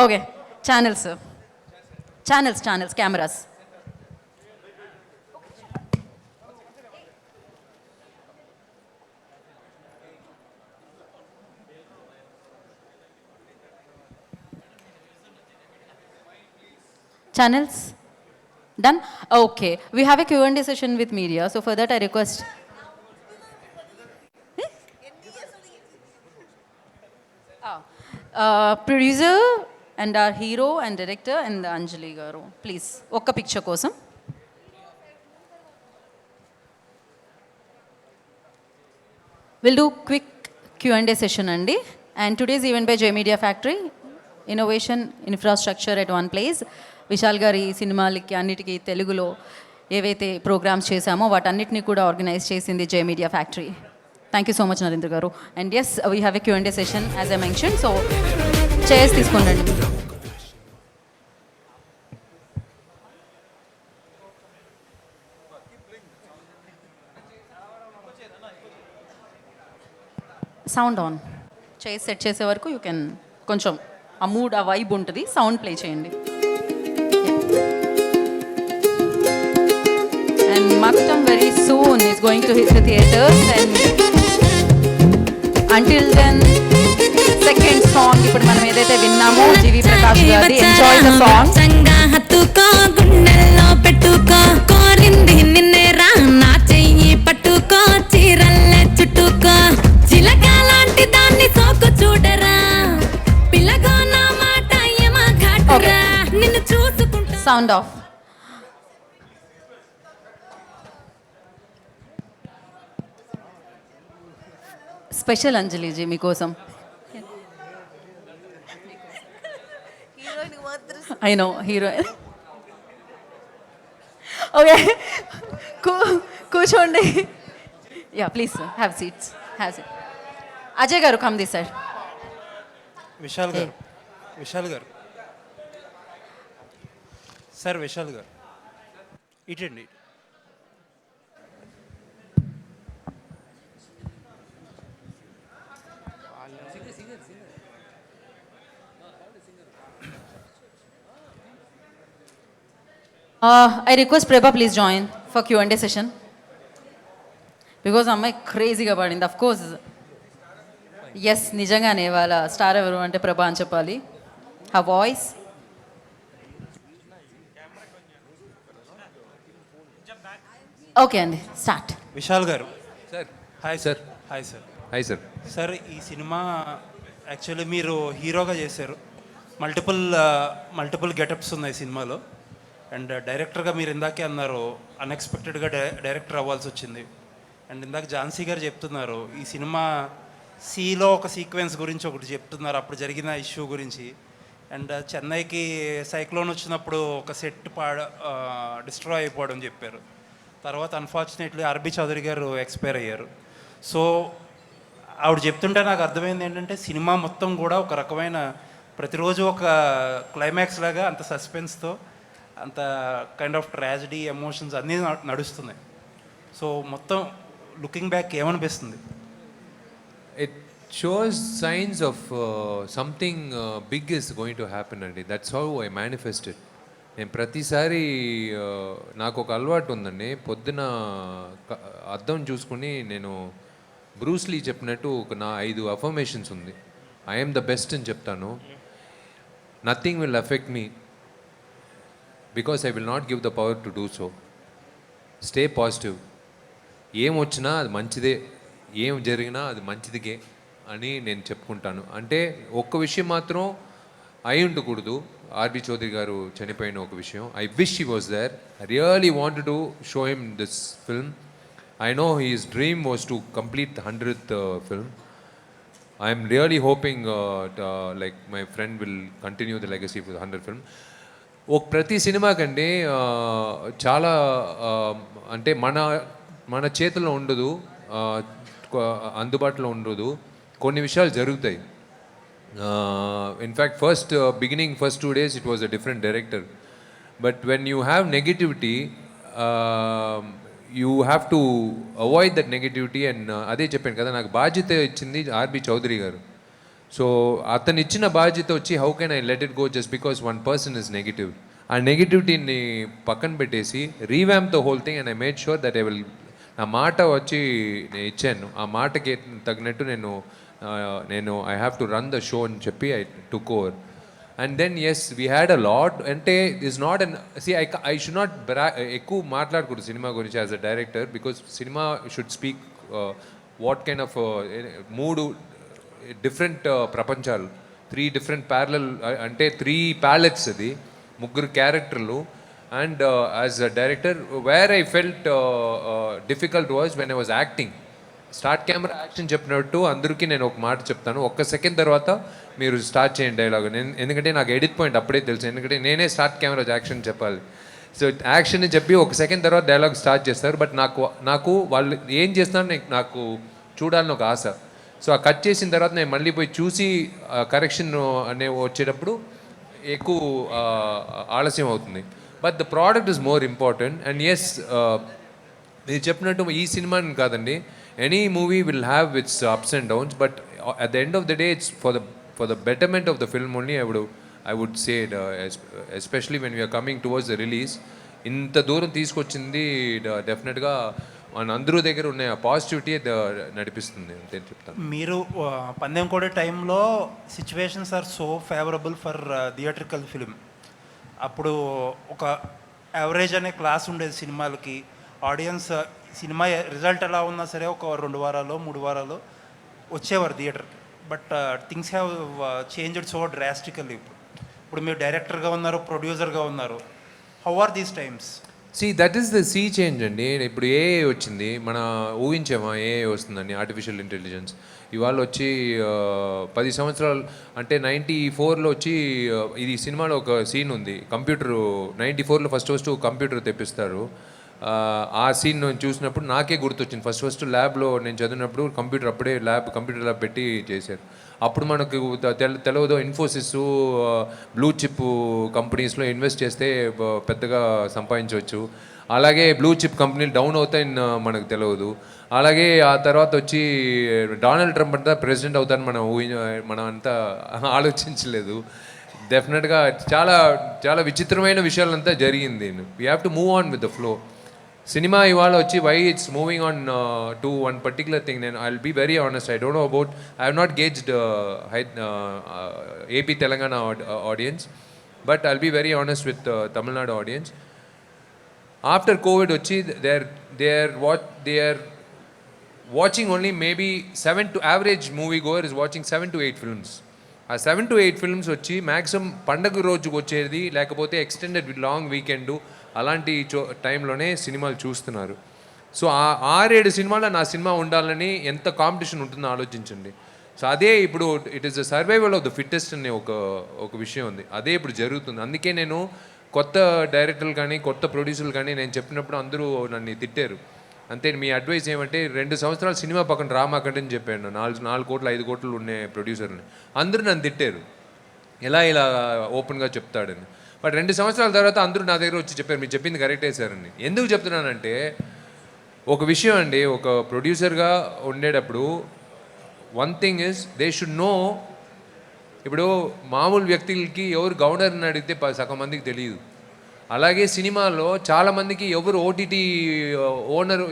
Okay channels cameras. Channels? Done? Okay. We have a Q&A session with media. So for that I request... producer and our hero and director and Anjali garu. Please, okka picture kosam. We'll do quick Q&A session andi. And today's event by J Media Factory. Innovation infrastructure at one place. Vishal గారి సినిమాలకి అన్నిటికీ తెలుగులో ఏవైతే ప్రోగ్రామ్స్ చేశామో వాటన్నిటిని కూడా ఆర్గనైజ్ చేసింది J media factory. Thank you so much Narendra గారు. And yes, we have a Q&A session as I mention. So chairs తీసుకోండి. Sound on. చైర్స్ సెట్ చేసే వరకు యూ కెన్ కొంచెం ఆ మూడ్, ఆ వైబ్ ఉంటుంది. సౌండ్ ప్లే చేయండి. And Makatam very soon is going to hit the theatres. And until then, second song ఇప్పుడు మనం ఏదైతే విన్నామో జీవి ప్రకాష్ గారి ఎంజాయ్ ద సాంగ్. సంగా హత్తుకో గుండెల్లో పెట్టుకో కోరింది నిన్నే రా నా చెయ్యి పట్టుకో చీరల్లే చుట్టుకో చిలక లాంటి దాన్ని సోకు చూడరా పిల్లగో నా మాట ఏమా ఘాటురా నిన్ను చూసుకుంటా. Sound of. స్పెషల్ అంజలిజీ మీకోసం. I know heroine. ఓకే, కూర్చోండి. Yeah please have seats. Ajay గారు కమ్ దిస్ సైడ్. విశాల్ గారు సార్, విశాల్ గారు ఇటండి. I request Prabha please join for Q&A session. Because అమ్మాయి క్రేజీగా పాడింది. అఫ్ కోర్స్ ఎస్, నిజంగానే వాళ్ళ స్టార్ ఎవరు అంటే ప్రభా అని చెప్పాలి. ఆ వాయిస్. ఓకే అండి, స్టార్ట్. విశాల్ గారు sir. Hi sir. Hi sir. Hi sir. Sir, ఈ సినిమా యాక్చువల్లీ మీరు హీరోగా చేశారు. మల్టిపుల్ గెటప్స్ ఉన్నాయి సినిమాలో. అండ్ డైరెక్టర్గా మీరు ఇందాకే అన్నారు అన్ఎక్స్పెక్టెడ్గా డైరెక్టర్ అవ్వాల్సి వచ్చింది. అండ్ ఇందాక ఝాన్సీ గారు చెప్తున్నారు ఈ సినిమా సీలో ఒక సీక్వెన్స్ గురించి ఒకటి చెప్తున్నారు, అప్పుడు జరిగిన ఇష్యూ గురించి. అండ్ చెన్నైకి సైక్లోన్ వచ్చినప్పుడు ఒక సెట్ డిస్ట్రాయ్ అయిపోవడం చెప్పారు. తర్వాత అన్ఫార్చునేట్లీ ఆర్బి చౌదరి గారు ఎక్స్పైర్ అయ్యారు. సో ఆవిడ చెప్తుంటే నాకు అర్థమైంది ఏంటంటే సినిమా మొత్తం కూడా ఒక రకమైన ప్రతిరోజు ఒక క్లైమాక్స్ లాగా అంత సస్పెన్స్తో, అంత కైండ్ ఆఫ్ ట్రాజడీ, ఎమోషన్స్ అన్నీ నడుస్తున్నాయి. సో మొత్తం లుకింగ్ బ్యాక్ ఏమనిపిస్తుంది? It shows signs of something big is going to happen అండి. That's how I manifested. నేను ప్రతిసారి నాకు ఒక అలవాటు ఉందండి, పొద్దున అద్దం చూసుకుని నేను బ్రూస్లీ చెప్పినట్టు నా 5 అఫర్మేషన్స్ ఉంది. ఐఎమ్ ద బెస్ట్ అని చెప్తాను. Nothing will affect me because I will not give the power to do so. Stay positive. ఏం వచ్చినా అది మంచిదే, ఏం జరిగినా అది మంచిదికే అని నేను చెప్పుకుంటాను. అంటే ఒక్క విషయం మాత్రం అయి ఉండకూడదు, ఆర్బి చౌదరి గారు చనిపోయిన ఒక విషయం. I wish he was there. I really wanted to show him this film. I know his dream was to complete the 100th film. I am really hoping like my friend will continue the legacy for the 100th film. ప్రతి సినిమా కంటే చాలా అంటే మన చేతిలో ఉండదు, అందుబాటులో ఉండదు. కొన్ని విషయాలు జరుగుతాయి. In fact first 2 days it was a different director. But when you have negativity, you have to avoid that negativity. And అదే చెప్పాను కదా, నాకు బాధ్యత ఇచ్చింది ఆర్బి చౌదరి గారు. సో అతను ఇచ్చిన బాధ్యత వచ్చి how can I let it go just because one person is negative. ఆ నెగిటివిటీని పక్కన పెట్టేసి revamp the whole thing. And I made sure that I will, నా మాట వచ్చి నేను ఇచ్చాను, ఆ మాటకి తగినట్టు నేను I have to run the show అని చెప్పి I took over. And then yes, we had a lot. Ante is not an, see, I should not ekku maatladukodu cinema gurinchi as a director, because cinema should speak what kind of mood, different prapanchalu, 3 different parallel ante 3 palettes adi, 3 characterlu. And as a director, where I felt difficult was when I was acting. Start camera action చెప్పినట్టు అందరికీ నేను ఒక మాట చెప్తాను, 1 సెకండ్ తర్వాత మీరు స్టార్ట్ చేయండి డైలాగ్. ఎందుకంటే నాకు ఎడిట్ పాయింట్ అప్పుడే తెలుసు, ఎందుకంటే నేనే స్టార్ట్ కెమెరా యాక్షన్ చెప్పాలి. సో యాక్షన్ చెప్పి 1 సెకండ్ తర్వాత డైలాగ్ స్టార్ట్ చేస్తారు. బట్ నాకు వాళ్ళు ఏం చేస్తారో నాకు చూడాలని ఒక ఆశ. సో ఆ కట్ చేసిన తర్వాత నేను మళ్ళీ పోయి చూసి కరెక్షన్ అనే వచ్చేటప్పుడు ఎక్కువ ఆలస్యం అవుతుంది. But the product is more important. And yes, మీరు చెప్పినట్టు ఈ సినిమాని కాదండి, any movie will have its ups and downs, but at the end of the day it's for the betterment of the film only. I would say it, especially when we are coming towards the release, inta dooram తీసుకొచ్చింది డెఫినెట్ గా మన అందరూ దగ్గర ఉన్న పాజిటివిటీ నడిపిస్తుంది అంటే చెప్తాను. మీరు పందెం కోడే టైంలో situations are so favourable for theatrical film. అప్పుడు ఒక యావరేజ్ అనే క్లాస్ ఉండేది సినిమాలకి. ఆడియన్స్ సినిమా రిజల్ట్ ఎలా ఉన్నా సరే ఒక 2 వారాలు 3 వారాలు వచ్చేవారు థియేటర్కి. But things have changed so drastically. ఇప్పుడు మీరు డైరెక్టర్గా ఉన్నారు, ప్రొడ్యూసర్గా ఉన్నారు. How are these times? That is the sea change అండి. ఇప్పుడు ఏఐ వచ్చింది, మన ఊహించామా ఏఐ వస్తుందని, ఆర్టిఫిషియల్ ఇంటెలిజెన్స్. ఇవాళ వచ్చి 10 సంవత్సరాలు అంటే 94లో వచ్చి ఇది సినిమాలో ఒక సీన్ ఉంది, కంప్యూటరు 94లో ఫస్ట్ కంప్యూటర్ తెప్పిస్తారు. ఆ సీన్ చూసినప్పుడు నాకే గుర్తొచ్చింది. ఫస్ట్ ల్యాబ్లో నేను చదివినప్పుడు కంప్యూటర్ అప్పుడే కంప్యూటర్ ల్యాబ్ పెట్టి చేశారు. అప్పుడు మనకు తెలియదు ఇన్ఫోసిస్, బ్లూ చిప్ కంపెనీస్లో ఇన్వెస్ట్ చేస్తే పెద్దగా సంపాదించవచ్చు. అలాగే బ్లూ చిప్ కంపెనీలు డౌన్ అవుతాయని మనకు తెలియదు. అలాగే ఆ తర్వాత వచ్చి డొనాల్డ్ ట్రంప్ అంతా ప్రెసిడెంట్ అవుతారని మనం అంతా ఆలోచించలేదు. డెఫినెట్గా చాలా చాలా విచిత్రమైన విషయాలంతా జరిగింది. We have to move on with the flow. సినిమా ఇవాళ వచ్చి why it's moving on to one particular thing. నేను I will be very honest, I don't know about, I have not gauged AP Telangana audience, but I will be very honest with Tamil Nadu audience. After Covid వచ్చి they are watching only maybe 7 to average movie goer is watching 7 to 8 films. ఆ 7 to 8 ఫిల్మ్స్ వచ్చి మ్యాక్సిమం పండగ రోజుకు వచ్చేది, లేకపోతే ఎక్స్టెండెడ్ లాంగ్ వీకెండ్ అలాంటి టైంలోనే సినిమాలు చూస్తున్నారు. సో ఆ 6-7 సినిమాలో నా సినిమా ఉండాలని ఎంత కాంపిటీషన్ ఉంటుందో ఆలోచించండి. సో అదే ఇప్పుడు it is the survival of the fittest అనే ఒక విషయం ఉంది. అదే ఇప్పుడు జరుగుతుంది. అందుకే నేను కొత్త డైరెక్టర్లు కానీ కొత్త ప్రొడ్యూసర్లు కానీ నేను చెప్పినప్పుడు అందరూ నన్ను తిట్టారు. అంతే, మీ అడ్వైస్ ఏమంటే 2 సంవత్సరాలు సినిమా పక్కన రామాకండి అని చెప్పాను. 4 కోట్లు 5 కోట్లు ఉండే ప్రొడ్యూసర్ని అందరూ నన్ను తిట్టారు, ఇలా ఓపెన్గా చెప్తాడని. బట్ 2 సంవత్సరాల తర్వాత అందరూ నా దగ్గర వచ్చి చెప్పారు, మీరు చెప్పింది కరెక్టే సార్ అని. ఎందుకు చెప్తున్నానంటే ఒక విషయం అండి, ఒక ప్రొడ్యూసర్గా ఉండేటప్పుడు one thing is they should know. ఇప్పుడు మామూలు వ్యక్తులకి ఎవరు గవర్నర్ని అడిగితే సగం మందికి తెలియదు. అలాగే సినిమాలో చాలామందికి ఎవరు ఓటీటీ ఓనర్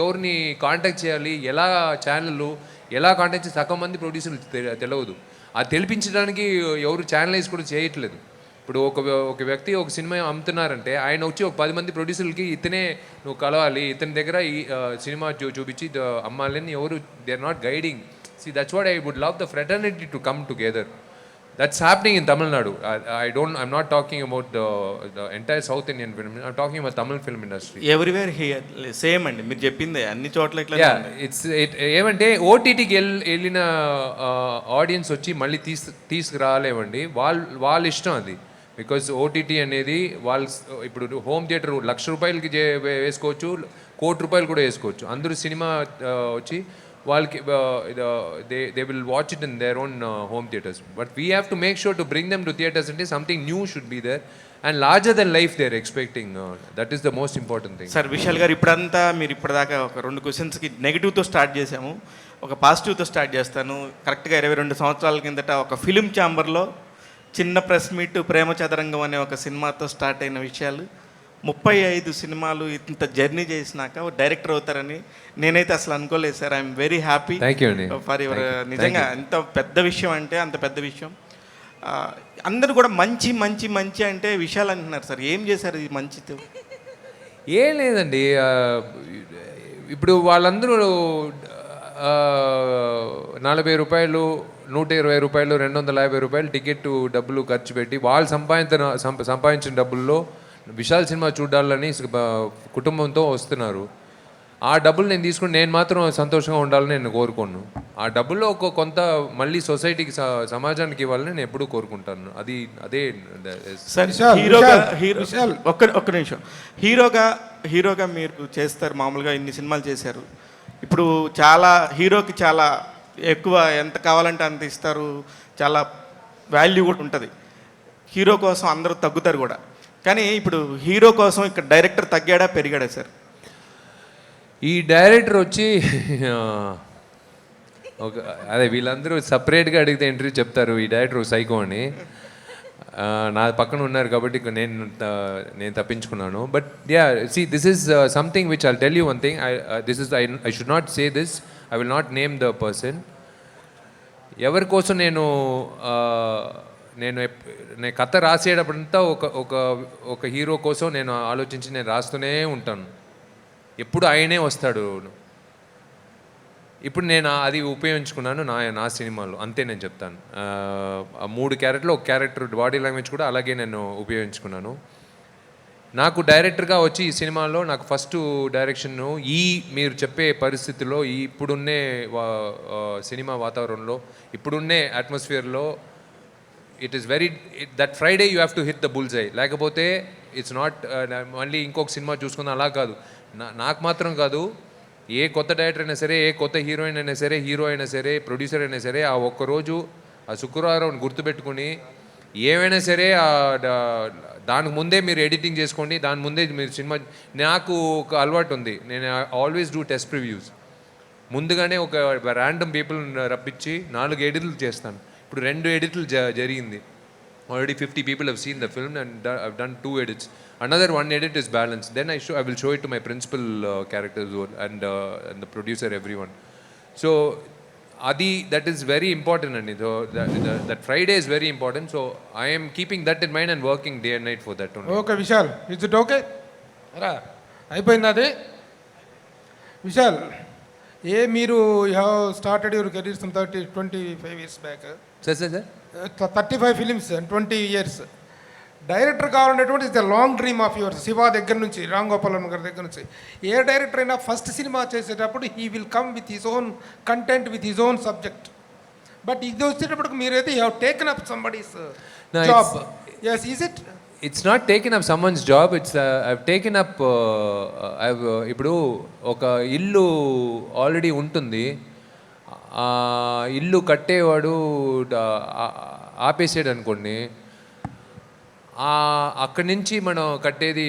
ఎవరిని కాంటాక్ట్ చేయాలి, ఎలా ఛానళ్ళు ఎలా కాంటాక్ట్ చేసి సగం మంది ప్రొడ్యూసర్లు తెలియదు. అది తెలిపించడానికి ఎవరు ఛానలైజ్ కూడా చేయట్లేదు. ఇప్పుడు ఒక వ్యక్తి ఒక సినిమా అమ్ముతున్నారంటే ఆయన వచ్చి ఒక 10 మంది ప్రొడ్యూసర్లకి ఇతనే నువ్వు కలవాలి, ఇతని దగ్గర ఈ సినిమా చూపించి అమ్మాలని ఎవరు they are not guiding. See that's what I would love the fraternity to come together. That's happening in Tamil Nadu. I'm not talking about the entire South Indian film. I'm talking about Tamil film industry. Everywhere here same అండి, మీరు చెప్పిందే అన్ని చోట్ల ఇట్లా. ఏమంటే ఓటీటీకి వెళ్ళిన ఆడియన్స్ వచ్చి మళ్ళీ తీసుకురాలేమండి, వాళ్ళ ఇష్టం అది. బికాజ్ ఓటీటీ అనేది వాళ్ళు ఇప్పుడు హోమ్ థియేటర్ 1,00,000 రూపాయలకి వేసుకోవచ్చు, 1 కోటి రూపాయలు కూడా వేసుకోవచ్చు. అందరూ సినిమా వచ్చి వాళ్ళకి they will watch it in their own home theaters, but we have to make sure to bring them to theaters and something new should be there and larger than life they are expecting. That is the most important thing. Sir Vishal గారు, ఇప్పుడంతా మీరు ఇప్పటిదాకా ఒక 2 క్వశ్చన్స్కి నెగిటివ్తో స్టార్ట్ చేసాము, ఒక పాజిటివ్తో స్టార్ట్ చేస్తాను. కరెక్ట్గా 22 సంవత్సరాల కిందట ఒక ఫిలిం ఛాంబర్లో చిన్న ప్రెస్ మీట్ ప్రేమ చదరంగం అనే ఒక సినిమాతో స్టార్ట్ అయిన విషయాలు 35 సినిమాలు ఇంత జర్నీ చేసినాక డైరెక్టర్ అవుతారని నేనైతే అసలు అనుకోలేదు sir. I'm very happy for your. నిజంగా ఎంత పెద్ద విషయం అంటే అంత పెద్ద విషయం. అందరూ కూడా మంచి మంచి మంచి అంటే విషయాలు అంటున్నారు సార్, ఏం చేశారు ఈ మంచితో? ఏం లేదండి, ఇప్పుడు వాళ్ళందరూ 40 రూపాయలు, 120 రూపాయలు, 250 రూపాయలు టికెట్ డబ్బులు ఖర్చు పెట్టి వాళ్ళు సంపాదించిన డబ్బుల్లో విశాల్ సినిమా చూడాలని కుటుంబంతో వస్తున్నారు. ఆ డబ్బులు నేను తీసుకుని నేను మాత్రం సంతోషంగా ఉండాలని నేను కోరుకోను. ఆ డబ్బుల్లో కొంత మళ్ళీ సొసైటీకి సమాజానికి ఇవ్వాలని నేను ఎప్పుడూ కోరుకుంటాను. అదే ఒక్క నిమిషం. హీరోగా మీరు చేస్తారు, మామూలుగా ఇన్ని సినిమాలు చేశారు. ఇప్పుడు హీరోకి చాలా ఎక్కువ ఎంత కావాలంటే అంత ఇస్తారు, చాలా వాల్యూ కూడా ఉంటుంది. హీరో కోసం అందరూ తగ్గుతారు కూడా. కానీ ఇప్పుడు హీరో కోసం ఇక్కడ డైరెక్టర్ తగ్గాడా పెరిగాడా సార్? ఈ డైరెక్టర్ వచ్చి అదే వీళ్ళందరూ సపరేట్గా అడిగితే ఇంటర్వ్యూ చెప్తారు ఈ డైరెక్టర్ సైకో అని. నా పక్కన ఉన్నారు కాబట్టి నేను తప్పించుకున్నాను. But this is something which I'll tell you one thing. I should not say this, I will not name the person. ఎవరి కోసం నేను కథ రాసేటప్పుడంతా ఒక హీరో కోసం నేను ఆలోచించి నేను రాస్తూనే ఉంటాను. ఎప్పుడు ఆయనే వస్తాడు. ఇప్పుడు నేను అది ఉపయోగించుకున్నాను నా సినిమాలో, అంతే నేను చెప్తాను. ఆ 3 క్యారెక్టర్లో ఒక క్యారెక్టర్ బాడీ లాంగ్వేజ్ కూడా అలాగే నేను ఉపయోగించుకున్నాను. నాకు డైరెక్టర్గా వచ్చి ఈ సినిమాలో నాకు ఫస్ట్ డైరెక్షన్ మీరు చెప్పే పరిస్థితుల్లో ఇప్పుడున్నే సినిమా వాతావరణంలో ఇప్పుడున్నే అట్మాస్ఫియర్లో it is very that Friday you have to hit the bull's eye, లేకపోతే ఇట్స్ నాట్ మళ్ళీ ఇంకొక సినిమా చూసుకుందాం అలా కాదు. నాకు మాత్రం కాదు, ఏ కొత్త డైరెక్టర్ అయినా సరే, ఏ కొత్త హీరోయిన్ అయినా సరే, హీరో అయినా సరే, ప్రొడ్యూసర్ అయినా సరే, ఆ ఒక్కరోజు ఆ శుక్రవారం గుర్తుపెట్టుకుని ఏమైనా సరే దానికి ముందే మీరు ఎడిటింగ్ చేసుకోండి, దాని ముందే మీరు సినిమా. నాకు ఒక అలవాటు ఉంది, నేను ఆల్వేస్ డూ టెస్ట్ రివ్యూస్. ముందుగానే ఒక ర్యాండమ్ పీపుల్ రప్పించి 4 ఎడిట్లు చేస్తాను. ఇప్పుడు 2 ఎడిట్లు జరిగింది. Already 50 people have seen the film and I've done 2 edits. Another 1 edit is balanced. Then I will show it to my principal characters and the producer, everyone. So that is very important, and so that Friday is very important. So I am keeping that in mind and working day and night for that only. Okay, Vishal, is it okay? Ra అయిపోయింది అది. Vishal, మీరు you have started your career some 25 years back. Sir. 35 films and 20 years. Director కావాలనేటువంటి is the long dream of your. Siva దగ్గర నుంచి, రామ్ గోపాలన్ గారి దగ్గర నుంచి, ఏ డైరెక్టర్ అయినా ఫస్ట్ సినిమా చేసేటప్పుడు he will come with his own content, with his own subject. But ఇది వచ్చేటప్పటికి మీరైతే you have taken up somebody's job. yes, is it? It's not taken up someone's job. It's I've taken up ఇప్పుడు ఒక ఇల్లు ఆల్రెడీ ఉంటుంది, ఆ ఇల్లు కట్టేవాడు ఆపేసాడు అనుకోండి, అక్కడి నుంచి మనం కట్టేది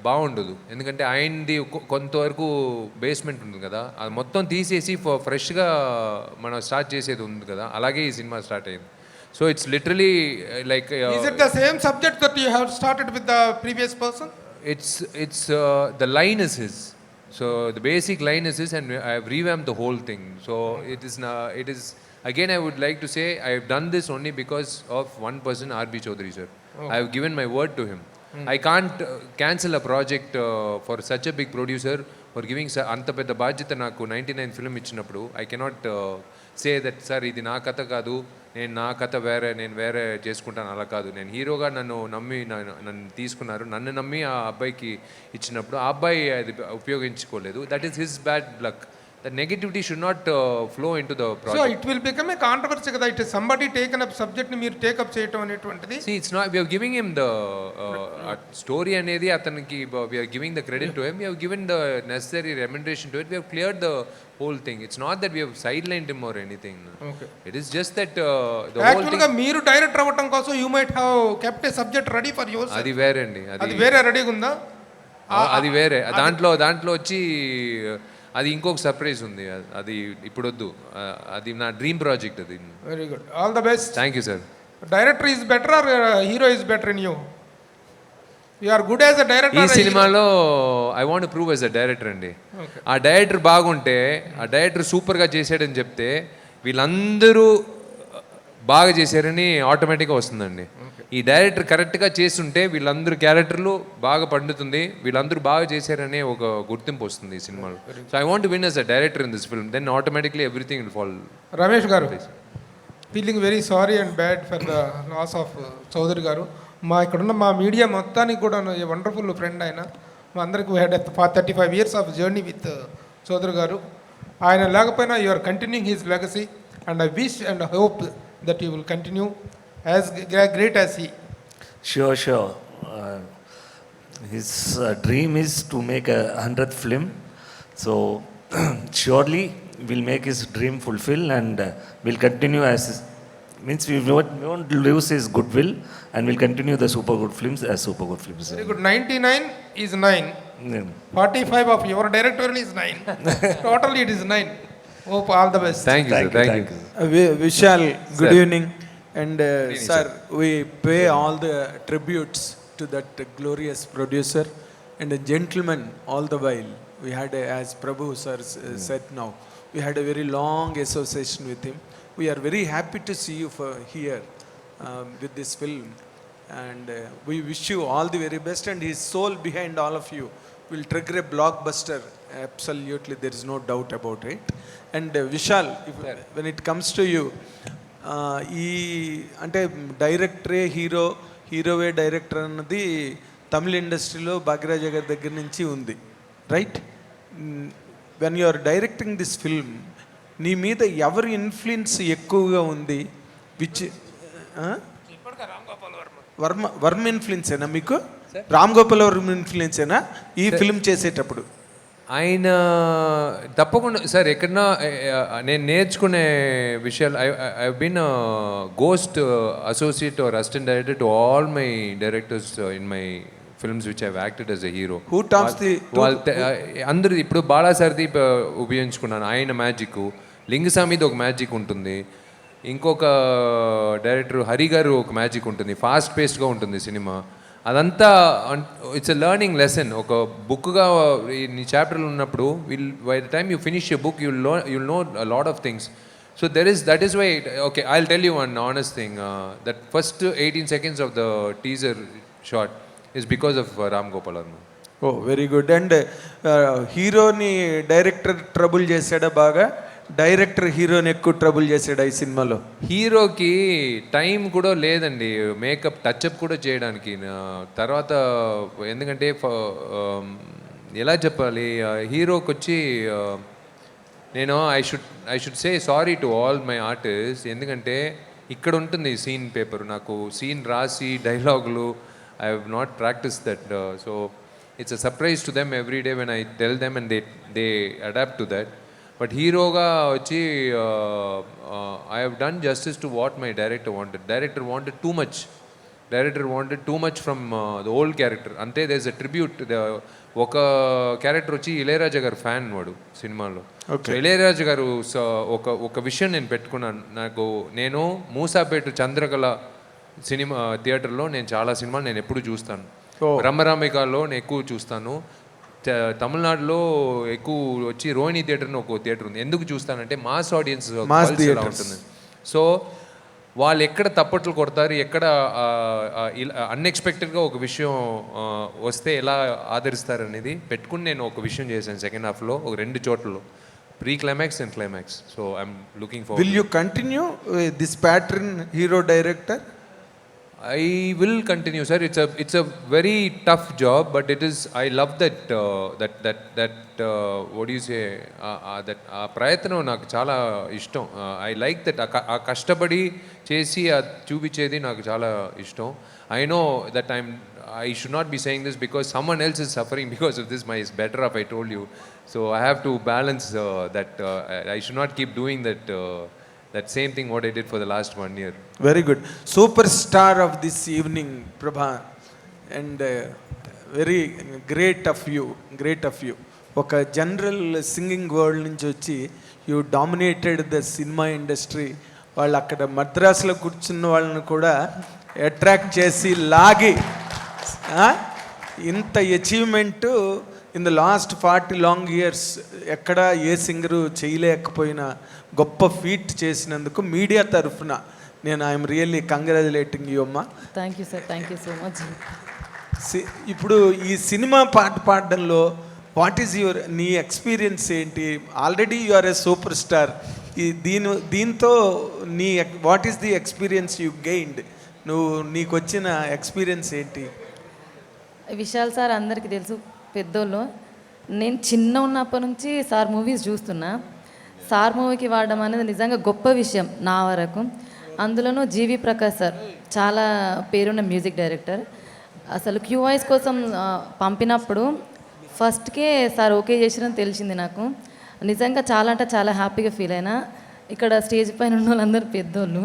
బాగుండదు. ఎందుకంటే ఆయనది కొంతవరకు బేస్మెంట్ ఉంది కదా, అది మొత్తం తీసేసి ఫ్రెష్గా మనం స్టార్ట్ చేసేది ఉంది కదా, అలాగే ఈ సినిమా స్టార్ట్ అయింది. So it's literally like is it the same subject that you have started with the previous person? It's the line is his. So the basic line is his, and I have revamped the whole thing. So it is again, I would like to say I have done this only because of one person, R.B. Chaudhary sir. Okay. I have given my word to him. I can't cancel a project for such a big producer for giving anta pedda bajyata naaku 99 film ichinapudu. I cannot say that sir idi na katha kaadu, నేను నా కథ వేరే, నేను వేరే చేసుకుంటాను, అలా కాదు. నేను హీరోగా నన్ను తీసుకున్నారు, నన్ను నమ్మి ఆ అబ్బాయికి ఇచ్చినప్పుడు ఆ అబ్బాయి అది ఉపయోగించుకోలేదు. That is his bad luck. The negativity should not flow into the project. So it will become a controversy kada, it is somebody taken up subject ni meer take up cheyadam అనేటువంటిది. See, it's not, we are giving him the story అనేది అతనికి, we are giving the credit to him, we have given the necessary remuneration to it, we have cleared the whole thing. It's not that we have sidelined him or anything. Okay. It is just that the whole thing. Actually మీరు డైరెక్టర్ అవ్వడం కోసం you might have kept a subject ready for yourself. అది వేరే అండి, అది వేరే రెడీగా ఉందా? అది వేరే, దాంట్లో వచ్చి అది ఇంకొక సర్ప్రైజ్ ఉంది, అది ఇప్పుడు వద్దు, అది నా డ్రీమ్ ప్రాజెక్ట్ అది. Very good, all the best. Thank you sir. Director is better or hero is better in you? You are good as a director. ఈ సినిమాలో I want prove as a director అండి. ఆ డైరెక్టర్ బాగుంటే, ఆ డైరెక్టర్ సూపర్గా చేశాడని చెప్తే వీళ్ళందరూ బాగా చేశారని ఆటోమేటిక్గా వస్తుందండి. ఈ డైరెక్టర్ కరెక్ట్గా చేస్తుంటే వీళ్ళందరూ క్యారెక్టర్లు బాగా పండుతుంది, వీళ్ళందరూ బాగా చేశారనే ఒక గుర్తింపు వస్తుంది ఈ సినిమాలో. So I want win as a director in this film, then automatically everything will fall. Ramesh గారు, feeling very sorry and bad for the loss of Chowdary గారు. ఇక్కడున్న మా మీడియా మొత్తానికి కూడా వండర్ఫుల్ ఫ్రెండ్ ఆయన. మా అందరికి we had 35 years of journey with Chowdary గారు. ఆయన లేకపోయినా you are continuing his legacy and I wish and hope that you will continue as great as he. Sure. His dream is to make a 100th film. So surely we'll make his dream fulfill, and we'll continue as means we won't lose his goodwill, and we'll continue the super good films as super good films. Very good. 99 is 9. 45 of your directorial is 9. Totally it is 9. Hope all the best. Thank you, sir. Thank you. Vishal, good sir. evening. And sir, we pay all the tributes to that glorious producer and a gentleman all the while. We had, as Prabhu sir said now, we had a very long association with him. We are very happy to see you here with this film. And we wish you all the very best, and his soul behind all of you will trigger a blockbuster. Absolutely, there is no doubt about it. And Vishal, when it comes to you, ఈ అంటే డైరెక్టరే హీరోవే డైరెక్టర్ అన్నది తమిళ ఇండస్ట్రీలో భాగ్యరాజ గారి దగ్గర నుంచి ఉంది, right? When you are directing this film, నీ మీద ఎవరి ఇన్ఫ్లుయెన్స్ ఎక్కువగా ఉంది? విచ్ వర్మ ఇన్ఫ్లుయెన్సేనా మీకు? రామ్ గోపాల్ వర్మ ఇన్ఫ్లుయెన్సేనా ఈ ఫిల్మ్ చేసేటప్పుడు? ఆయన తప్పకుండా సార్, ఎక్కడన్నా నేను నేర్చుకునే విషయాలు, I been ghost associate or assistant director to all my directors in my films which I've acted as a hero. అందరూ ఇప్పుడు బాలా సార్ది ఉపయోగించుకున్నాను, ఆయన మ్యాజిక్. లింగస్వామిది ఒక మ్యాజిక్ ఉంటుంది, ఇంకొక డైరెక్టర్ హరి గారు ఒక మ్యాజిక్ ఉంటుంది, ఫాస్ట్ పేస్డ్గా ఉంటుంది సినిమా. అదంతా ఇట్స్ ఎ లెర్నింగ్ లెసన్. ఒక బుక్గా నీ చాప్టర్లు ఉన్నప్పుడు by the time you finish a book you'll know lot of things. So that is why, okay, I will tell you one honest thing, that first 18 seconds of the teaser shot is because of Ram Gopal Varma. Oh very good. And హీరోని డైరెక్టర్ ట్రబుల్ చేశాడా బాగా? డైరెక్టర్ హీరోని ఎక్కువ ట్రబుల్ చేశాడా ఈ సినిమాలో? హీరోకి టైం కూడా లేదండి మేకప్ టచ్అప్ కూడా చేయడానికి. తర్వాత ఎందుకంటే ఎలా చెప్పాలి, హీరోకి వచ్చి నేను I should say sorry to all my artist. ఎందుకంటే ఇక్కడ ఉంటుంది సీన్ పేపర్, నాకు సీన్ రాసి డైలాగులు I have not practice that. So it's a surprise to them every day when I tell them and they adapt to that. But హీరోగా వచ్చి I have done justice to what my director wanted. Director wanted too much from the old character. అంతే దేర్ ఇస్ అ ట్రిబ్యూట్. ఒక క్యారెక్టర్ వచ్చి ఇళయరాజా గారు ఫ్యాన్ వాడు సినిమాలో. ఇళయరాజా గారు ఒక విషయం నేను పెట్టుకున్నాను. నేను మూసాపేట చంద్రకళ సినిమా థియేటర్లో నేను చాలా సినిమాలు నేను ఎప్పుడు చూస్తాను. బ్రహ్మరాంబికలో నేను ఎక్కువ చూస్తాను. తమిళనాడులో ఎక్కువ వచ్చి రోహిణి థియేటర్ అని ఒక థియేటర్ ఉంది. ఎందుకు చూస్తానంటే మాస్ ఆడియన్స్ ఉంటుంది. సో వాళ్ళు ఎక్కడ తప్పట్లు కొడతారు, ఎక్కడ అన్ఎక్స్పెక్టెడ్గా ఒక విషయం వస్తే ఎలా ఆదరిస్తారు అనేది పెట్టుకుని నేను ఒక విషయం చేశాను సెకండ్ హాఫ్లో, ఒక 2 చోట్లలో, pre climax and climax. So I'm looking for. Will you continue this pattern hero director? I will continue, sir. It's a very tough job, but it is. I love that. What do you say? That ప్రయత్నం నాకు చాలా ఇష్టం. I like that. ఆ కష్టపడి చేసి చూపించేది నాకు చాలా ఇష్టం. I know that I should not be saying this because someone else is suffering because of this. It's better if I told you. So I have to balance that. I should not keep doing that. That same thing what I did for the last 1 year. Very good. Superstar of this evening, Prabha, and very great of you. ఒక జనరల్ సింగింగ్ వరల్డ్ నుంచి వచ్చి you dominated the cinema industry. వాళ్ళు అక్కడ మద్రాసులో కూర్చున్న వాళ్ళని కూడా అట్రాక్ట్ చేసి లాగి ఇంత achievement in the last 40 long years ఎక్కడ ఏ సింగరు చేయలేకపోయినా గొప్ప ఫీట్ చేసినందుకు మీడియా తరఫున నేను ఐఎమ్ రియల్లీ కంగ్రాచులేటింగ్ యూ అమ్మా. Thank you sir, thank you so much. ఇప్పుడు ఈ సినిమా పాట పాడడంలో వాట్ ఈజ్ యువర్ నీ ఎక్స్పీరియన్స్ ఏంటి? Already you are a super star. దీంతో నీ what is the experience you gained? నీకు వచ్చిన ఎక్స్పీరియన్స్ ఏంటి? విశాల్ సార్ అందరికీ తెలుసు, పెద్దోళ్ళు. నేను చిన్న ఉన్నప్పటి నుంచి సార్ మూవీస్ చూస్తున్నా. సార్ మూవీకి వాడడం అనేది నిజంగా గొప్ప విషయం నా వరకు. అందులోనూ జీవి ప్రకాష్ సార్ చాలా పేరున్న మ్యూజిక్ డైరెక్టర్. అసలు క్యూవాయిస్ కోసం పంపినప్పుడు ఫస్ట్కే సార్ ఓకే చేసిరని తెలిసింది నాకు. నిజంగా చాలా అంటే చాలా హ్యాపీగా ఫీల్ అయినా. ఇక్కడ స్టేజ్ పైన ఉన్న వాళ్ళందరూ పెద్దోళ్ళు,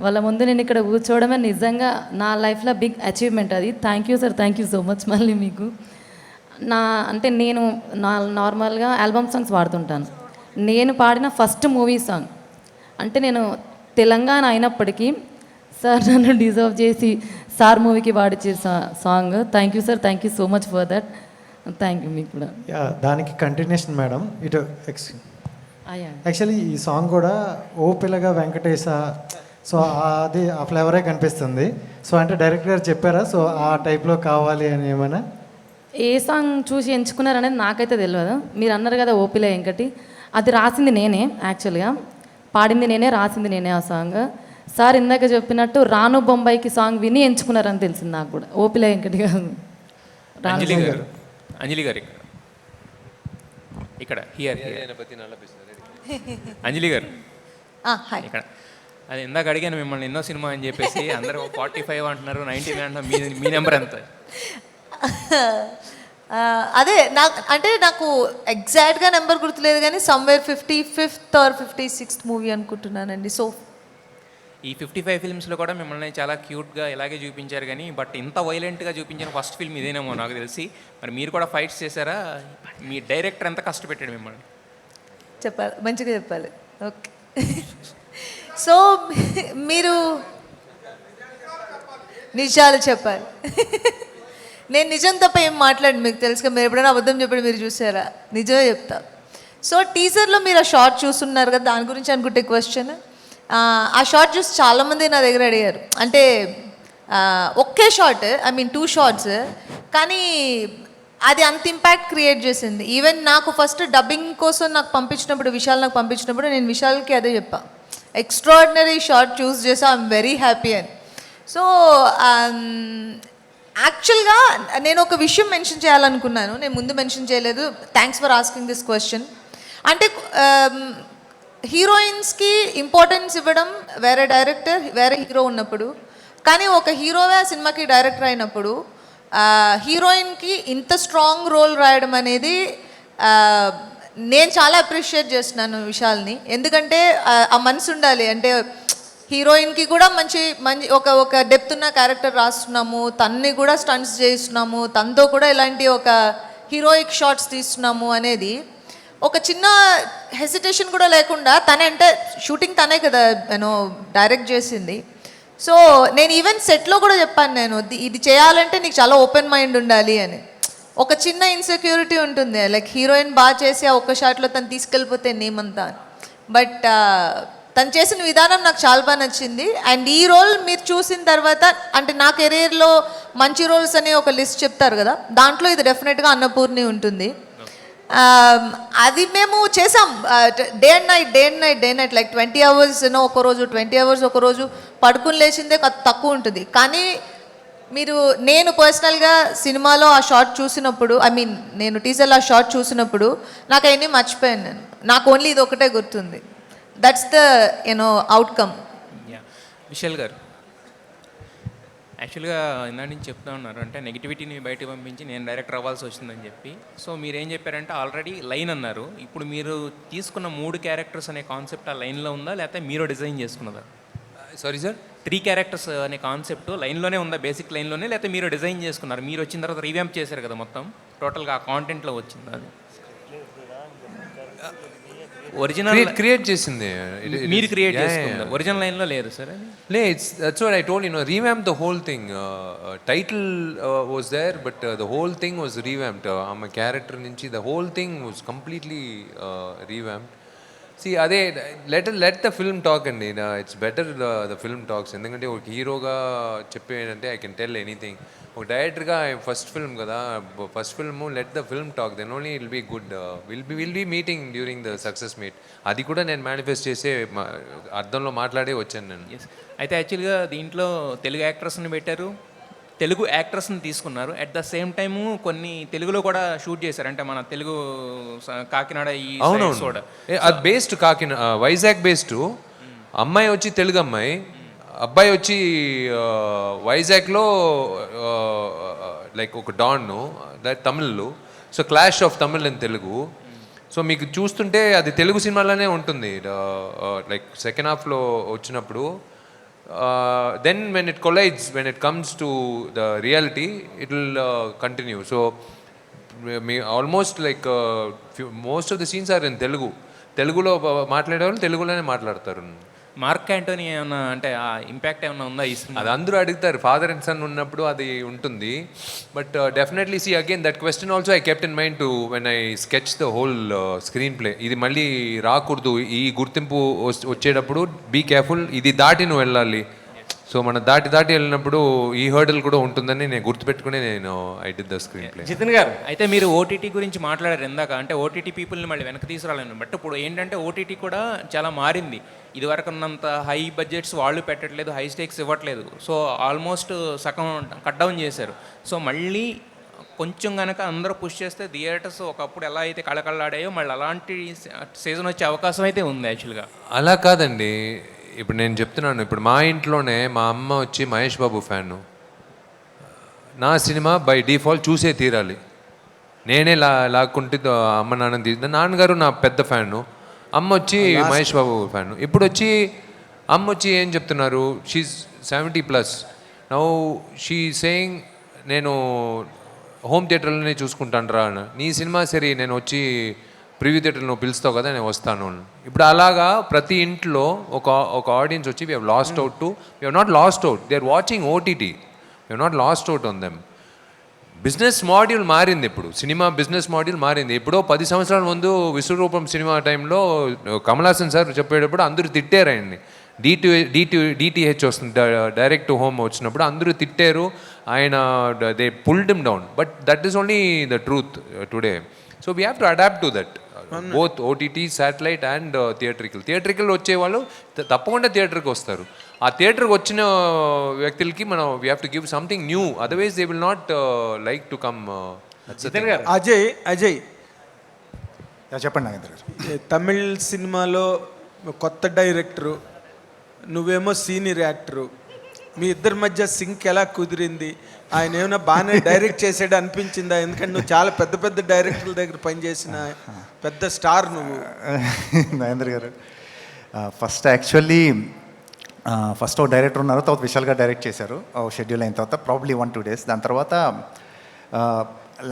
వాళ్ళ ముందు నేను ఇక్కడ కూర్చోవడమే నిజంగా నా లైఫ్లో బిగ్ అచీవ్మెంట్ అది. Thank you sir, thank you so much. మళ్ళీ మీకు నేను నార్మల్గా ఆల్బమ్ సాంగ్స్ పాడుతుంటాను. నేను పాడిన ఫస్ట్ మూవీ సాంగ్ అంటే నేను తెలంగాణ అయినప్పటికీ సార్ నన్ను డిజర్వ్ చేసి సార్ మూవీకి పాడిచ్చే song. Thank you sir, thank you so much for that. Thank you మీకు కూడా. దానికి కంటిన్యూషన్ మేడం. ఇటు యాక్చువల్లీ ఈ సాంగ్ కూడా ఓ పిల్లగా వెంకటేశ, సో అది ఆ ఫ్లేవరే కనిపిస్తుంది. సో అంటే డైరెక్టర్ గారు చెప్పారా సో ఆ టైప్లో కావాలి అని ఏమైనా? ఏ సాంగ్ చూసి ఎంచుకున్నారనేది నాకైతే తెలియదు. మీరు అన్నారు కదా ఓపిల వెంకటి, అది రాసింది నేనే, యాక్చువల్గా పాడింది నేనే, రాసింది నేనే ఆ సాంగ్. సార్ ఇందాక చెప్పినట్టు రాను బొంబాయికి సాంగ్ విని ఎంచుకున్నారని తెలిసింది నాకు కూడా, ఓపిల వెంకటి కాదు. అంజలి గారు ఇక్కడ హియర్ అంజలి గారు ఇక్కడ అది ఇందాక అడిగాను మిమ్మల్ని ఎన్నో సినిమా అని చెప్పేసి అందరూ 45 అంటున్నారు, 90 అంటున్నారు, మీ నెంబర్ ఎంత? అదే నాకు ఎగ్జాక్ట్గా నెంబర్ గుర్తులేదు కానీ somewhere 55th or 56th movie అనుకుంటున్నానండి. సో ఈ 55 ఫిల్మ్స్లో కూడా మిమ్మల్ని చాలా క్యూట్గా ఇలాగే చూపించారు కానీ బట్ ఇంత వైలెంట్గా చూపించిన ఫస్ట్ ఫిల్మ్ ఇదేనేమో నాకు తెలిసి. మరి మీరు కూడా ఫైట్స్ చేశారా? మీ డైరెక్టర్ ఎంత కష్టపెట్టాడు మిమ్మల్ని? చెప్పాలి, మంచిగా చెప్పాలి. ఓకే, సో మీరు నిజాలు చెప్పాలి. నేను నిజం తప్ప ఏం మాట్లాడి మీకు తెలుసుగా, మీరు ఎప్పుడైనా అబద్ధం చెప్పడం మీరు చూసారా? నిజమే చెప్తా. సో టీజర్లో మీరు ఆ షార్ట్ చూస్తున్నారు కదా, దాని గురించి అనుకుంటే క్వశ్చన్. ఆ షార్ట్ చూసి చాలామంది నా దగ్గర అడిగారు, అంటే ఒకే షార్ట్, ఐ మీన్ 2 షార్ట్స్, కానీ అది అంత ఇంపాక్ట్ క్రియేట్ చేసింది. ఈవెన్ నాకు ఫస్ట్ డబ్బింగ్ కోసం నాకు పంపించినప్పుడు, విశాల్ నాకు పంపించినప్పుడు నేను విశాల్కి అదే చెప్పా, ఎక్స్ట్రాడినరీ షార్ట్ చూస్ చేసా, ఐఎమ్ వెరీ హ్యాపీ అని. సో యాక్చువల్గా నేను ఒక విషయం మెన్షన్ చేయాలనుకున్నాను, నేను ముందు మెన్షన్ చేయలేదు. Thanks for asking this question. అంటే హీరోయిన్స్కి ఇంపార్టెన్స్ ఇవ్వడం వేరే డైరెక్టర్, వేరే హీరో ఉన్నప్పుడు, కానీ ఒక హీరోవే ఆ సినిమాకి డైరెక్టర్ అయినప్పుడు హీరోయిన్కి ఇంత స్ట్రాంగ్ రోల్ రాయడం అనేది నేను చాలా అప్రిషియేట్ చేస్తున్నాను విశాల్ని. ఎందుకంటే ఆ మనసు ఉండాలి, అంటే హీరోయిన్కి కూడా మంచి ఒక డెప్త్ ఉన్న క్యారెక్టర్ రాస్తున్నాము, తన్ని కూడా స్టంట్స్ చేస్తున్నాము, తనతో కూడా ఇలాంటి ఒక హీరోయిక్ షాట్స్ తీస్తున్నాము అనేది ఒక చిన్న హెసిటేషన్ కూడా లేకుండా, తనే అంటే షూటింగ్ తనే కదా డైరెక్ట్ చేసింది. సో నేను ఈవెన్ సెట్లో కూడా చెప్పాను, నేను ఇది చేయాలంటే నీకు చాలా ఓపెన్ మైండ్ ఉండాలి అని. ఒక చిన్న ఇన్సెక్యూరిటీ ఉంటుంది, లైక్ హీరోయిన్ బాగా చేసి ఆ ఒక్క షాట్లో తను తీసుకెళ్ళిపోతే నేమంతా. బట్ తను చేసిన విధానం నాకు చాలా బాగా నచ్చింది. అండ్ ఈ రోల్ మీరు చూసిన తర్వాత, అంటే నా కెరీర్లో మంచి రోల్స్ అని ఒక లిస్ట్ చెప్తారు కదా, దాంట్లో ఇది డెఫినెట్గా అన్నపూర్ణి ఉంటుంది. అది మేము చేసాం day and night like 20 hours ఒకరోజు, 20 hours ఒకరోజు, పడుకుని లేచిందే తక్కువ ఉంటుంది. కానీ నేను పర్సనల్గా సినిమాలో ఆ షార్ట్ చూసినప్పుడు, ఐ మీన్ నేను టీజర్లో ఆ షార్ట్ చూసినప్పుడు నాకు అవన్నీ మర్చిపోయాను. నాకు ఓన్లీ ఇది ఒకటే గుర్తుంది. That's the outcome. విశాల్ గారు యాక్చువల్గా ఇందా నుంచి చెప్తా ఉన్నారు, అంటే నెగిటివిటీని బయటకు పంపించి నేను డైరెక్టర్ అవ్వాల్సి వచ్చిందని చెప్పి. సో మీరు ఏం చెప్పారంటే ఆల్రెడీ లైన్ అన్నారు. ఇప్పుడు మీరు తీసుకున్న 3 క్యారెక్టర్స్ అనే కాన్సెప్ట్ ఆ లైన్లో ఉందా, లేకపోతే మీరు డిజైన్ చేసుకున్నదా? సారీ సార్, 3 క్యారెక్టర్స్ అనే కాన్సెప్ట్ లైన్లోనే ఉందా, బేసిక్ లైన్లోనే, లేకపోతే మీరు డిజైన్ చేసుకున్నారు? మీరు వచ్చిన తర్వాత రీవ్యాంప్ చేశారు కదా మొత్తం, టోటల్గా ఆ కాంటెంట్లో వచ్చింది అది ఒరిజినల్ క్రియేట్ చేసింది మీరు క్రియేట్ చేసుకుంది, ఒరిజినల్ లైన్లో లేదు సార్? లే, that's what I told you, revamp the whole thing. Title was there but the whole thing was revamped. ఆమె క్యారెక్టర్ నుంచి the whole thing was completely revamped. See అదే లెట్ ద ఫిల్మ్ టాక్ అండి, it's better the film talks. ఎందుకంటే ఒక హీరోగా చెప్పేంటే ఐ కెన్ టెల్ ఎనీథింగ్. ఒక డైరెక్టర్గా ఫస్ట్ ఫిల్మ్ కదా, first film let the film talk, then only will be good. Will be meeting during the success meet. అది కూడా నేను మేనిఫెస్ట్ చేసే అర్థంలో మాట్లాడే వచ్చాను నేను. అయితే యాక్చువల్గా దీంట్లో తెలుగు యాక్ట్రెస్ని పెట్టారు, తెలుగు యాక్ట్రెస్ని తీసుకున్నారు. అట్ ద సేమ్ టైము కొన్ని తెలుగులో కూడా షూట్ చేశారు, అంటే మన తెలుగు కాకినాడ ఈ అవునవును, అది బేస్డ్ వైజాగ్ బేస్డ్. అమ్మాయి వచ్చి తెలుగు అమ్మాయి, అబ్బాయి వచ్చి వైజాగ్లో లైక్ ఒక డాన్ను Tamil. So clash of Tamil and Telugu. So మీకు చూస్తుంటే అది తెలుగు సినిమాలోనే ఉంటుంది. లైక్ సెకండ్ హాఫ్లో వచ్చినప్పుడు then when it collides, when it comes to the reality it will continue. So me almost like most of the scenes are in తెలుగులో మాట్లాడేవాళ్ళు తెలుగులోనే మాట్లాడతారు. మార్క్ యాంటోనీ ఏమన్నా అంటే ఆ ఇంపాక్ట్ ఏమన్నా ఉందా ఈ సినిమా? అది అందరూ అడుగుతారు, ఫాదర్ అండ్ సన్ ఉన్నప్పుడు అది ఉంటుంది. But definitely see again that question also I kept in mind to when I sketch the whole screenplay. ఇది మళ్ళీ రాకూడదు, ఈ గుర్తింపు వచ్చేటప్పుడు బీ కేర్ఫుల్, ఇది దాటి నువ్వు వెళ్ళాలి. సో మనం దాటి వెళ్ళినప్పుడు ఈ హర్డల్ కూడా ఉంటుందని నేను గుర్తుపెట్టుకుని నేను I did the screen play. Jithin గారు, అయితే మీరు ఓటీటీ గురించి మాట్లాడారు ఇందాక, అంటే ఓటీటీ పీపుల్ని మళ్ళీ వెనక్కి తీసుకురాలేను. బట్ ఇప్పుడు ఏంటంటే ఓటీటీ కూడా చాలా మారింది. ఇదివరకు ఉన్నంత హై బడ్జెట్స్ వాళ్ళు పెట్టట్లేదు, హై స్టేక్స్ ఇవ్వట్లేదు. సో ఆల్మోస్ట్ సగం కట్ డౌన్ చేశారు. సో మళ్ళీ కొంచెం కనుక అందరూ పుష్ చేస్తే థియేటర్స్ ఒకప్పుడు ఎలా అయితే కళకళలాడాయో మళ్ళీ అలాంటి సీజన్ వచ్చే అవకాశం అయితే ఉంది యాక్చువల్గా. అలా కాదండి, ఇప్పుడు నేను చెప్తున్నాను, ఇప్పుడు మా ఇంట్లోనే మా అమ్మ వచ్చి మహేష్ బాబు ఫ్యాను. నా సినిమా బై డిఫాల్ట్ చూసే తీరాలి. నేనే లాక్కుంటే అమ్మ నాన్నని తీసి, నాన్నగారు నా పెద్ద ఫ్యాను, అమ్మ వచ్చి మహేష్ బాబు ఫ్యాను. ఇప్పుడు వచ్చి అమ్మ వచ్చి ఏం చెప్తున్నారు, షీఈ్ 70+. నౌ షీ సేయింగ్ నేను హోమ్ థియేటర్లోనే చూసుకుంటాను రా అని. నీ సినిమా సరే నేను వచ్చి ప్రివ్యూ థియేటర్లో నువ్వు పిలుస్తావు కదా నేను వస్తాను. ఇప్పుడు అలాగా ప్రతి ఇంట్లో ఒక ఆడియన్స్ వచ్చి we have lost out to, we have not lost out, they are watching OTT, we have not lost out on them. Business module మారింది, ఇప్పుడు సినిమా బిజినెస్ మాడ్యూల్ మారింది. ఎప్పుడో 10 సంవత్సరాల ముందు విశ్వరూపం సినిమా టైంలో కమల్ హాసన్ సార్ చెప్పేటప్పుడు అందరూ తిట్టారండి. డిటిహెచ్ వస్తుంది, డైరెక్ట్ టు హోమ్ వచ్చినప్పుడు అందరూ తిట్టారు ఆయన, they pulled him down. But that is only the truth today. So we have to adapt to that, both OTT, satellite and theatrical వచ్చేవాళ్ళు తప్పకుండా థియేటర్కి వస్తారు. ఆ థియేటర్కి వచ్చిన వ్యక్తులకి మనం we have to give something new, otherwise they will not like to come. Ajay చెప్పండి నాగేంద్ర గారు. తమిళ్ సినిమాలో కొత్త డైరెక్టరు, నువ్వేమో సీనియర్ యాక్టరు, మీ ఇద్దరి మధ్య సింక్ ఎలా కుదిరింది? ఆయన ఏమైనా బాగానే డైరెక్ట్ చేసాడు అనిపించిందా? ఎందుకంటే నువ్వు చాలా పెద్ద పెద్ద డైరెక్టర్ల దగ్గర పనిచేసిన పెద్ద స్టార్ నువ్వు. నరేంద్ర గారు, ఫస్ట్ యాక్చువల్లీ ఫస్ట్ ఒక డైరెక్టర్ ఉన్నారు, తర్వాత విశాల్ గారు డైరెక్ట్ చేశారు షెడ్యూల్ అయిన తర్వాత, ప్రాబ్లీ 1-2 days. దాని తర్వాత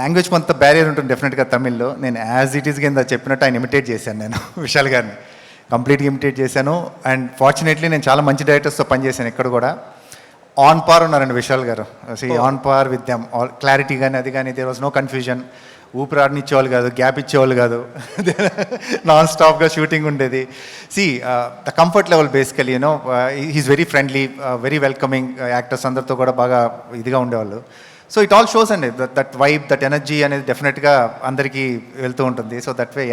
లాంగ్వేజ్ కొంత బ్యారియర్ ఉంటుంది డెఫినెట్గా తమిళ్లో. నేను యాజ్ ఇట్ ఈస్ కింద చెప్పినట్టు ఆయన ఇమిటేట్ చేశాను, నేను విశాల్ గారిని కంప్లీట్గా ఇమిటేట్ చేశాను. అండ్ ఫార్చునేట్లీ నేను చాలా మంచి డైరెక్టర్స్తో పనిచేశాను, ఇక్కడ కూడా ఆన్ పార్ ఉన్నారండి విశాల్ గారు. On par with them, clarity కానీ అది కానీ, దేర్ వాజ్ నో కన్ఫ్యూజన్. ఊపిరాడిని ఇచ్చేవాళ్ళు కాదు, గ్యాప్ ఇచ్చేవాళ్ళు కాదు, నాన్ స్టాప్గా షూటింగ్ ఉండేది. The comfort level basically you know, he's very friendly, very welcoming. Actors అందరితో కూడా బాగా ఇదిగా ఉండేవాళ్ళు. సో ఇట్ ఆల్ షోస్ అండి, దట్ వైబ్, దట్ ఎనర్జీ అనేది డెఫినెట్గా అందరికీ వెళ్తూ ఉంటుంది. సో దట్ వే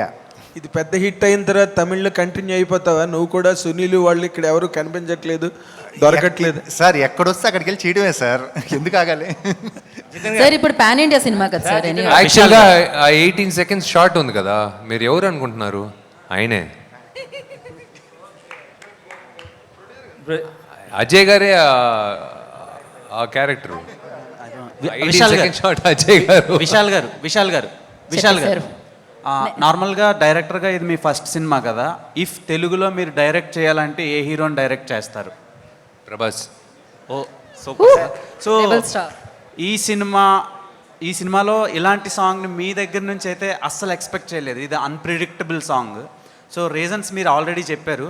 ఇది పెద్ద హిట్ అయిన తర్వాత తమిళ్లో కంటిన్యూ అయిపోతావా నువ్వు కూడా? సునీల్ వాళ్ళు ఇక్కడ ఎవరు కనిపించట్లేదు, దొరకట్లేదు. సార్ ఎక్కడొస్తే అక్కడికి వెళ్ళి చేయడమే సార్, ఎందుకు ఆగాలి? సార్ ఇప్పుడు పాన్ ఇండియా సినిమా కదా సార్. యాక్చువల్గా 18 seconds షార్ట్ ఉంది కదా, మీరు ఎవరు అనుకుంటున్నారు? ఆయనే, అజయ్ గారే ఆ క్యారెక్టర్. విశాల్ గారు నార్మల్గా డైరెక్టర్గా ఇది మీ ఫస్ట్ సినిమా కదా, ఇఫ్ తెలుగులో మీరు డైరెక్ట్ చేయాలంటే ఏ హీరోని డైరెక్ట్ చేస్తారు? ప్రభాస్. ఓ సో ఈ సినిమాలో ఇలాంటి సాంగ్ని మీ దగ్గర నుంచి అయితే అస్సలు ఎక్స్పెక్ట్ చేయలేదు. ఇది అన్ప్రిడిక్టబుల్ సాంగ్. సో రీజన్స్ మీరు ఆల్రెడీ చెప్పారు.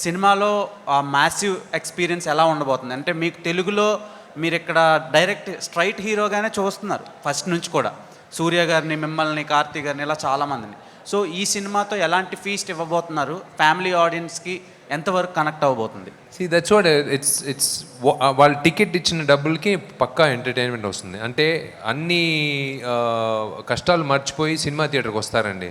సినిమాలో ఆ మ్యాసివ్ ఎక్స్పీరియన్స్ ఎలా ఉండబోతుంది అంటే, మీకు తెలుగులో మీరు ఇక్కడ డైరెక్ట్ స్ట్రైట్ హీరోగానే చూస్తున్నారు ఫస్ట్ నుంచి కూడా, సూర్య గారిని, మిమ్మల్ని, కార్తీ గారిని, ఇలా చాలామందిని. సో ఈ సినిమాతో ఎలాంటి ఫీస్ట్ ఇవ్వబోతున్నారు? ఫ్యామిలీ ఆడియన్స్కి ఎంతవరకు కనెక్ట్ అవ్వబోతుంది? దట్స్ వాట్ ఇట్స్ వాళ్ళు టికెట్ ఇచ్చిన డబ్బులకి పక్కా ఎంటర్టైన్మెంట్ వస్తుంది. అంటే అన్ని కష్టాలు మర్చిపోయి సినిమా థియేటర్కి వస్తారండి.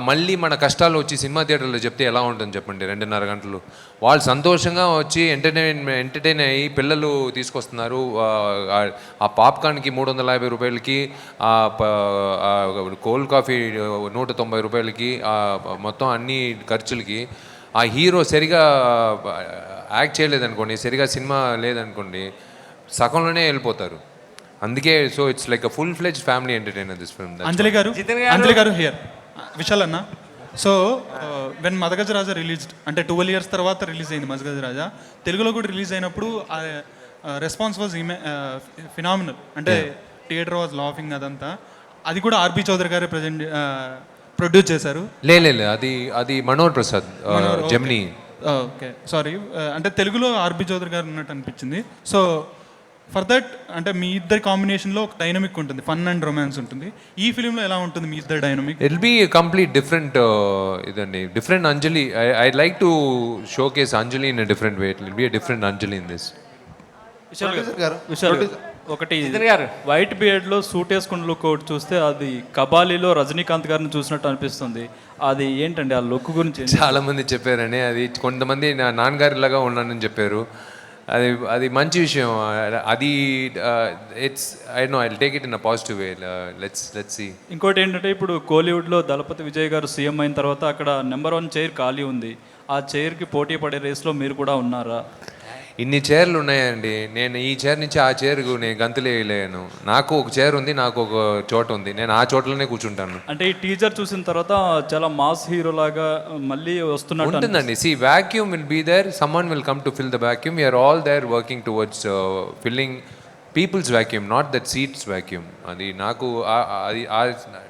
మళ్ళీ మన కష్టాలు వచ్చి సినిమా థియేటర్లో చెప్తే ఎలా ఉంటుంది చెప్పండి? 2.5 గంటలు వాళ్ళు సంతోషంగా వచ్చి ఎంటర్టైన్ అయ్యి పిల్లలు తీసుకొస్తున్నారు. ఆ పాప్కార్న్కి 350 రూపాయలకి, కోల్డ్ కాఫీ 190 రూపాయలకి, మొత్తం అన్ని ఖర్చులకి ఆ హీరో సరిగా యాక్ట్ చేయలేదనుకోండి, సరిగా సినిమా లేదనుకోండి, సగంలోనే వెళ్ళిపోతారు. అందుకే so it's like a full fledged family entertainer this film. Anjali గారు హియర్. విశాల్ అన్న, so when Madagaja Raja released అంటే 12 years తర్వాత రిలీజ్ అయింది మదగజ రాజా. తెలుగులో కూడా రిలీజ్ అయినప్పుడు రెస్పాన్స్ వాజ్ ఫినామినల్. అంటే థియేటర్ వాజ్ లాఫింగ్ అదంతా. అది కూడా ఆర్బి చౌదరి గారే ప్రొడ్యూస్ చేశారు. లేదు, అది Manohar Prasad Gemini. Okay, sorry. అంటే తెలుగులో ఆర్బి చౌదరి గారు ఉన్నట్టు అనిపించింది. సో ఫర్ దట్ అంటే మీ ఇద్దరి కాంబినేషన్లో ఒక డైనమిక్ ఉంటుంది, ఫన్ అండ్ రొమాన్స్ ఉంటుంది. ఈ ఫిలింలో ఎలా ఉంటుంది మీ ఇద్దరు dynamic? It will be complete different ఇదండి, different Anjali. I like to showcase Anjali in a different way. It will be a different Anjali in this. ఒకటి వైట్ బియర్డ్లో సూట్ వేసుకున్న లుక్ ఒకటి చూస్తే అది కబాలీలో రజనీకాంత్ గారిని చూసినట్టు అనిపిస్తుంది. అది ఏంటండి ఆ లుక్ గురించి? చాలా మంది చెప్పారని, అది కొంతమంది నా నాన్నగారిలాగా ఉన్నానని చెప్పారు. అది మంచి విషయం. అది it's I know I take it in a positive way. Let's see. ఇంకోటి ఏంటంటే ఇప్పుడు కోలీవుడ్లో దళపతి విజయ్ గారు సీఎం అయిన తర్వాత అక్కడ నెంబర్ 1 చైర్ ఖాళీ ఉంది. ఆ చైర్కి పోటీ పడే రేస్లో మీరు కూడా ఉన్నారా? ఇన్ని చైర్లు ఉన్నాయండి. నేను ఈ చైర్ నుంచి ఆ చైర్కు నేను గంతులేయలేను. నాకు ఒక చైర్ ఉంది, నాకు ఒక చోట ఉంది, నేను ఆ చోట్లోనే కూర్చుంటాను. అంటే ఈ టీజర్ చూసిన తర్వాత చాలా మాస్ హీరో లాగా మళ్ళీ వస్తున్నట్టు ఉంటుందండి. See vacuum will be there, someone will come to fill the vacuum. We're all there working towards filling people's vacuum, not that seats vacuum. అది నాకు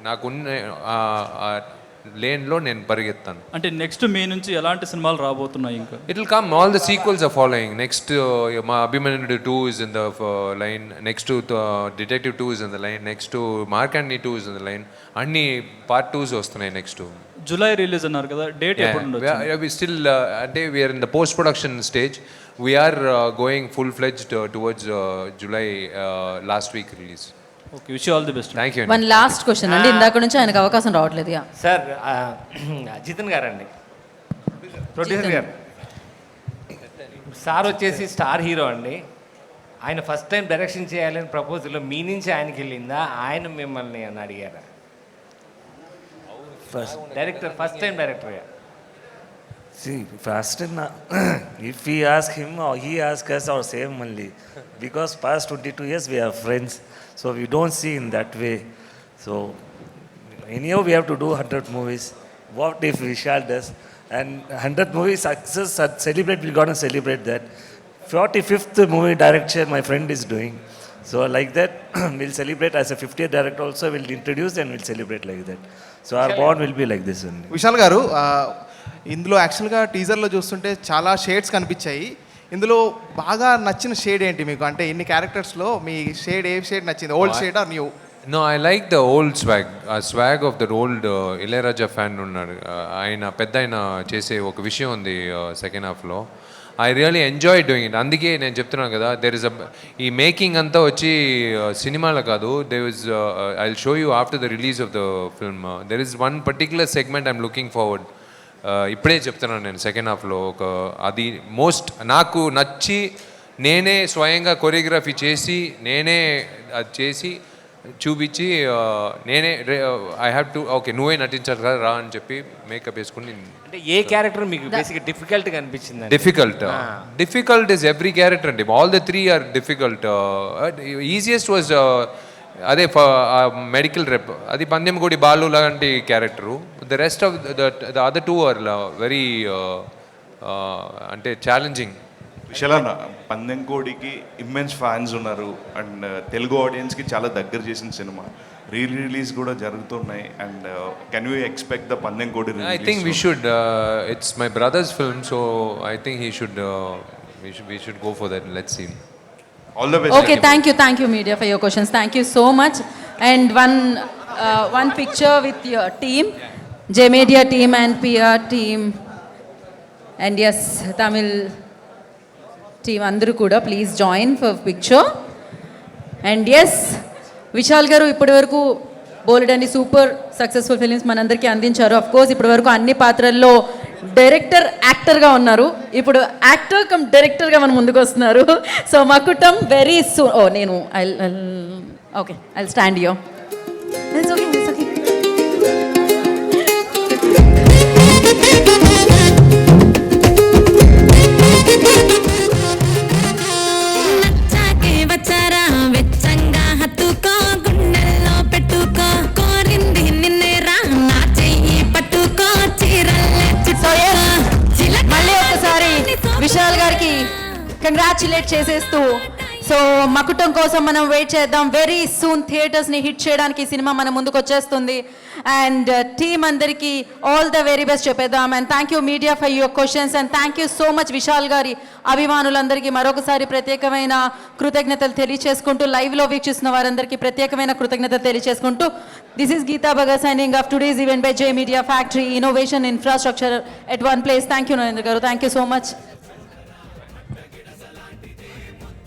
నాకున్న లేన్లో నేను పరిగెత్తాను. అంటే నెక్స్ట్ మీ నుంచి ఎలాంటి సినిమాలు రాబోతున్నాయి? ఇంకా it will come, all the sequels are following. Next మా Abhimanyudu 2 is in the line, next detective 2 is in the line, next Mark Antony 2 is in the line. అన్ని పార్ట్ 2s వస్తున్నాయి నెక్స్ట్. జూలై రిలీజ్ అన్నారు కదా, డేట్ ఎప్పుడు ఉండొచ్చు? స్టిల్ అంటే we're in the post production stage. We're going full fledged towards July last week release. Okay, wish you all the best. Thank you. One last question అండి, ఇందాక నుంచి ఆయనకు అవకాశం రావట్లేదు. సార్ జితన్ గారండి, ప్రొడ్యూసర్ గారు. సార్ వచ్చేసి స్టార్ హీరో అండి. ఆయన ఫస్ట్ టైం డైరెక్షన్ చేయాలని ప్రపోజల్లో మీ నుంచి ఆయనకి వెళ్ళిందా, ఆయన మిమ్మల్ని అని అడిగారా? డైరెక్టర్ ఫస్ట్ టైం డైరెక్టర్గా. See, first if we ask him or he asks us or same only, because past 22 years we are friends, so we don't see in that way. So anyhow we have to do 100 movies. What if Vishal does and 100 movies success celebrate, we're gonna celebrate that. 45th movie direction my friend is doing, so like that we'll celebrate. As a 50th director also we'll introduce and we'll celebrate like that. So our bond will be like this only. Vishal గారు, ఇందులో యాక్చువల్గా టీజర్లో చూస్తుంటే చాలా షేడ్స్ కనిపించాయి. ఇందులో బాగా నచ్చిన షేడ్ ఏంటి మీకు? అంటే ఇన్ని క్యారెక్టర్స్లో మీ షేడ్ ఏ షేడ్ నచ్చింది, old shade are new? No, I like the old swag of the old Ilaiyaraaja fan ఉన్నాడు. ఆయన పెద్ద ఆయన చేసే ఒక విషయం ఉంది సెకండ్ హాఫ్లో. I really enjoy doing it. అందుకే నేను చెప్తున్నాను కదా, దెర్ ఇస్ ఈ మేకింగ్ అంతా వచ్చి సినిమాలో కాదు. There is I will show you after the release of the film. There is one particular segment I'm looking forward. ఇప్పుడే చెప్తున్నాను నేను సెకండ్ హాఫ్లో అది మోస్ట్ నాకు నచ్చి, నేనే స్వయంగా కొరియోగ్రఫీ చేసి, నేనే అది చేసి చూపించి, నేనే ఐ హ్యావ్ టు ఓకే నువ్వే నటించాలి కదా రా అని చెప్పి మేకప్ వేసుకుని. అంటే ఏ క్యారెక్టర్ మీకు బేసిక్గా డిఫికల్ట్గా అనిపించింది? డిఫికల్ట్ ఇస్ ఎవ్రీ క్యారెక్టర్ అండి. All the 3 are difficult. Easiest was అదే మెడికల్ రెప్, అది పందెంకోడి బాలు లాంటి character. The rest of the other 2 are very అంటే ఛాలెంజింగ్. విశాల్ అన్న, పందెంకోడికి ఇమ్మెన్స్ ఫ్యాన్స్ ఉన్నారు అండ్ తెలుగు ఆడియన్స్కి చాలా దగ్గర చేసిన సినిమా. రిలీజ్ కూడా జరుగుతున్నాయి and can you expect the Pandem Kodi? I think we should. It's my brother's film, so I think he should we should go for that. Let's see. All the best. Okay, thank you media for your questions. Thank you so much. And one picture with your team, J Media team and PR team, and yes, Tamil team andaru kuda please join for picture. And yes, Vishal garu ippadi varaku బోల్డ్ అని సూపర్ సక్సెస్ఫుల్ ఫిలిమ్స్ మనందరికీ అందించారు. అఫ్ కోర్స్ ఇప్పటి వరకు అన్ని పాత్రల్లో డైరెక్టర్ యాక్టర్గా ఉన్నారు, ఇప్పుడు యాక్టర్ కమ్ డైరెక్టర్గా మన ముందుకు వస్తున్నారు. So Makutam very soon. నేను ఐ స్టాండ్ యో. విశాల్ గారికి కంగ్రాచులేట్ చేసేస్తూ, సో మకుటం కోసం మనం వెయిట్ చేద్దాం. వెరీ సూన్ థియేటర్స్ని హిట్ చేయడానికి సినిమా మన ముందుకు వచ్చేస్తుంది. అండ్ టీమ్ అందరికీ ఆల్ ద వెరీ బెస్ట్ చెప్పేద్దాం. And thank you media for your questions and thank you so much Vishal గారి అభిమానులందరికీ మరొకసారి ప్రత్యేకమైన కృతజ్ఞతలు తెలియచేసుకుంటూ, లైవ్లో వీక్షిస్తున్న వారందరికీ ప్రత్యేకమైన కృతజ్ఞతలు తెలియచేసుకుంటూ, this is Geeta Bhagat signing off today's event by J media factory, innovation infrastructure at one place. Thank you Narendra garu, thank you so much.